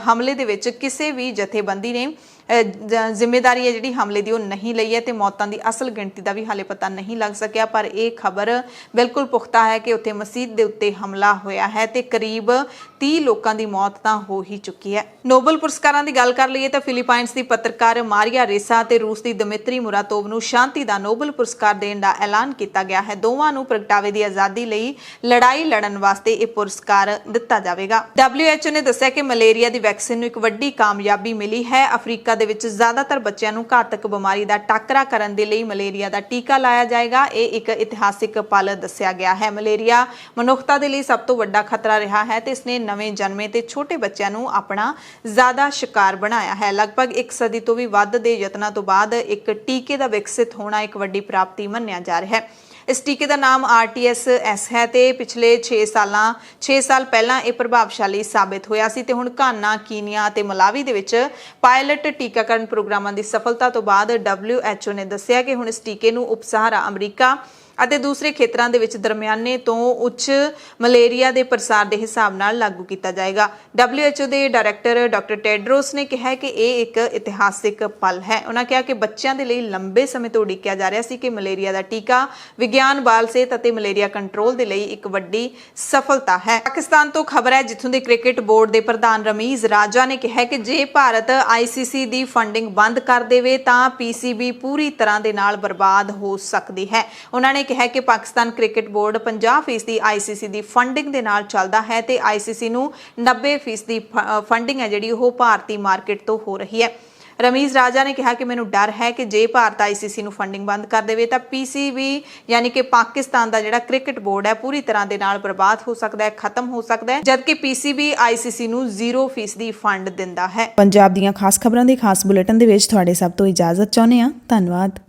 ਹਮਲੇ ਦੇ ਵਿੱਚ ਕਿਸੇ ਵੀ ਜਥੇਬੰਦੀ ਨੇ ਜ਼ਿੰਮੇਵਾਰੀ ਹੈ ਜਿਹੜੀ ਹਮਲੇ ਦੀ ਉਹ ਨਹੀਂ ਲਈ ਹੈ ਤੇ ਮੌਤਾਂ ਦੀ ਅਸਲ ਗਿਣਤੀ ਦਾ ਵੀ ਹਾਲੇ ਪਤਾ ਨਹੀਂ ਲੱਗ ਸਕਿਆ। ਪਰ ਇਹ ਖਬਰ ਬਿਲਕੁਲ ਪੁਖਤਾ ਹੈ ਕਿ ਉੱਥੇ ਮਸਜਿਦ ਦੇ ਉੱਤੇ ਹਮਲਾ ਹੋਇਆ ਹੈ ਤੇ ਕਰੀਬ 30 ਲੋਕਾਂ ਦੀ ਮੌਤ ਤਾਂ ਹੋ ਹੀ ਚੁੱਕੀ ਹੈ। ਨੋਬਲ ਪੁਰਸਕਾਰਾਂ ਦੀ ਗੱਲ ਕਰ ਲਈਏ ਤਾਂ ਫਿਲੀਪਾਈਨਸ ਦੀ ਪੱਤਰਕਾਰ ਮਾਰੀਆ ਰੇਸਾ ਤੇ ਰੂਸ ਦੀ ਦਮਿਤਰੀ ਮੁਰਾਤੋਵ ਨੂੰ ਸ਼ਾਂਤੀ ਦਾ ਨੋਬਲ ਪੁਰਸਕਾਰ ਦੇਣ ਦਾ ਐਲਾਨ ਕੀਤਾ ਗਿਆ ਹੈ। ਦੋਵਾਂ ਨੂੰ ਪ੍ਰਗਟਾਵੇ ਦੀ ਆਜ਼ਾਦੀ ਲਈ ਲੜਾਈ ਲੜਨ ਵਾਸਤੇ ਇਹ ਪੁਰਸਕਾਰ ਦਿੱਤਾ ਜਾਵੇਗਾ। WHO ਨੇ ਦੱਸਿਆ ਕਿ ਮਲੇਰੀਆ ਦੀ ਵੈਕਸੀਨ ਨੂੰ ਇੱਕ ਵੱਡੀ ਕਾਮਯਾਬੀ ਮਿਲੀ ਹੈ। ਅਫਰੀਕਾ ਦੇ ਵਿੱਚ ਜ਼ਿਆਦਾਤਰ ਬੱਚਿਆਂ ਨੂੰ ਘਾਤਕ ਬਿਮਾਰੀ ਦਾ ਟਾਕਰਾ ਕਰਨ ਦੇ ਲਈ ਮਲੇਰੀਆ ਦਾ ਟੀਕਾ ਲਾਇਆ ਜਾਏਗਾ। ਇਹ ਇੱਕ ਇਤਿਹਾਸਿਕ ਪਲ ਦੱਸਿਆ ਗਿਆ ਹੈ। ਮਲੇਰੀਆ ਮਨੁੱਖਤਾ ਦੇ ਲਈ ਸਭ ਤੋਂ ਵੱਡਾ ਖਤਰਾ ਰਿਹਾ ਹੈ ਤੇ ਇਸਨੇ ਨਵੇਂ ਜਨਮੇ ਤੇ ਛੋਟੇ ਬੱਚਿਆਂ ਨੂੰ ਆਪਣਾ ਜ਼ਿਆਦਾ ਸ਼ਿਕਾਰ ਬਣਾਇਆ ਹੈ। ਲਗਭਗ 1 ਸਦੀ ਤੋਂ ਵੀ ਵੱਧ ਦੇ ਯਤਨਾਂ ਤੋਂ ਬਾਅਦ ਇੱਕ ਟੀਕੇ ਦਾ ਵਿਕਸਿਤ ਹੋਣਾ ਇੱਕ ਵੱਡੀ ਪ੍ਰਾਪਤੀ ਮੰਨਿਆ ਜਾ ਰਿਹਾ ਹੈ। ਇਸ ਟੀਕੇ ਦਾ ਨਾਮ RTS ਹੈ ਤੇ ਪਿਛਲੇ 6 ਸਾਲ ਪਹਿਲਾਂ ਇਹ ਪ੍ਰਭਾਵਸ਼ਾਲੀ ਸਾਬਿਤ ਹੋਇਆ ਸੀ ਤੇ ਹੁਣ ਘਾਨਾ, ਕੀਨੀਆ ਅਤੇ ਮਲਾਵੀ ਦੇ ਵਿੱਚ ਪਾਇਲਟ ਟੀਕਾਕਰਨ ਪ੍ਰੋਗਰਾਮਾਂ ਦੀ ਸਫਲਤਾ ਤੋਂ ਬਾਅਦ WHO ਨੇ ਦੱਸਿਆ ਕਿ ਹੁਣ ਇਸ ਟੀਕੇ ਨੂੰ ਉਪ-ਸਹਾਰਾ ਅਮਰੀਕਾ ਅਤੇ ਦੂਸਰੇ ਖੇਤਰਾਂ ਦੇ ਵਿੱਚ ਦਰਮਿਆਨੇ ਤੋਂ ਉੱਚ ਮਲੇਰੀਆ ਦੇ ਪ੍ਰਸਾਰ ਦੇ ਹਿਸਾਬ ਨਾਲ ਲਾਗੂ ਕੀਤਾ ਜਾਏਗਾ। WHO ਦੇ ਡਾਇਰੈਕਟਰ ਡਾਕਟਰ ਟੈਡਰੋਸ ਨੇ ਕਿਹਾ ਕਿ ਇਹ ਇੱਕ ਇਤਿਹਾਸਿਕ ਪਲ ਹੈ। ਉਹਨਾਂ ਕਿਹਾ ਕਿ ਬੱਚਿਆਂ ਦੇ ਲਈ ਲੰਬੇ ਸਮੇਂ ਤੋਂ ਉਡੀਕਿਆ ਜਾ ਰਿਹਾ ਸੀ ਕਿ ਮਲੇਰੀਆ ਦਾ ਟੀਕਾ ਵਿਗਿਆਨ, ਬਾਲ ਸਿਹਤ ਅਤੇ ਮਲੇਰੀਆ ਕੰਟਰੋਲ ਦੇ ਲਈ ਇੱਕ ਵੱਡੀ ਸਫਲਤਾ ਹੈ। ਪਾਕਿਸਤਾਨ ਤੋਂ ਖਬਰ ਹੈ ਜਿੱਥੋਂ ਦੇ ਕ੍ਰਿਕਟ ਬੋਰਡ ਦੇ ਪ੍ਰਧਾਨ ਰਮੀਜ਼ ਰਾਜਾ ਨੇ ਕਿਹਾ ਕਿ ਜੇ ਭਾਰਤ ICC ਦੀ ਫੰਡਿੰਗ ਬੰਦ ਕਰ ਦੇਵੇ ਤਾਂ PCB ਪੂਰੀ ਤਰ੍ਹਾਂ ਦੇ ਨਾਲ ਬਰਬਾਦ ਹੋ ਸਕਦੀ ਹੈ। ਉਹਨਾਂ ਨੇ ਕਿਹਾ ਕਿ ਪਾਕਿਸਤਾਨ ਕ੍ਰਿਕਟ ਬੋਰਡ 50% ICC ਦੀ ਫੰਡਿੰਗ ਦੇ ਨਾਲ ਚੱਲਦਾ ਹੈ ਤੇ ICC ਨੂੰ 90% ਦੀ ਫੰਡਿੰਗ ਹੈ ਜਿਹੜੀ ਉਹ ਭਾਰਤੀ ਮਾਰਕੀਟ ਤੋਂ ਹੋ ਰਹੀ ਹੈ। ਰਮੀਜ਼ ਰਾਜਾ ਨੇ ਕਿਹਾ ਕਿ ਮੈਨੂੰ ਡਰ ਹੈ ਕਿ ਜੇ ਭਾਰਤ ICC ਨੂੰ ਫੰਡਿੰਗ ਬੰਦ ਕਰ ਦੇਵੇ ਤਾਂ PCB ਯਾਨੀ ਕਿ ਪਾਕਿਸਤਾਨ ਦਾ ਜਿਹੜਾ ਕ੍ਰਿਕਟ ਬੋਰਡ ਹੈ ਪੂਰੀ ਤਰ੍ਹਾਂ ਦੇ ਨਾਲ ਬਰਬਾਦ ਹੋ ਸਕਦਾ ਹੈ, ਖਤਮ ਹੋ ਸਕਦਾ ਹੈ, ਜਦਕਿ PCB ICC ਨੂੰ 0% ਫੰਡ ਦਿੰਦਾ ਹੈ। ਪੰਜਾਬ ਦੀਆਂ ਖਾਸ ਖਬਰਾਂ ਦੇ ਖਾਸ ਬੁਲੇਟਿਨ ਦੇ ਵਿੱਚ ਤੁਹਾਡੇ ਸਭ ਤੋਂ ਇਜਾਜ਼ਤ ਚਾਹੁੰਦੇ ਹਾਂ। ਧੰਨਵਾਦ।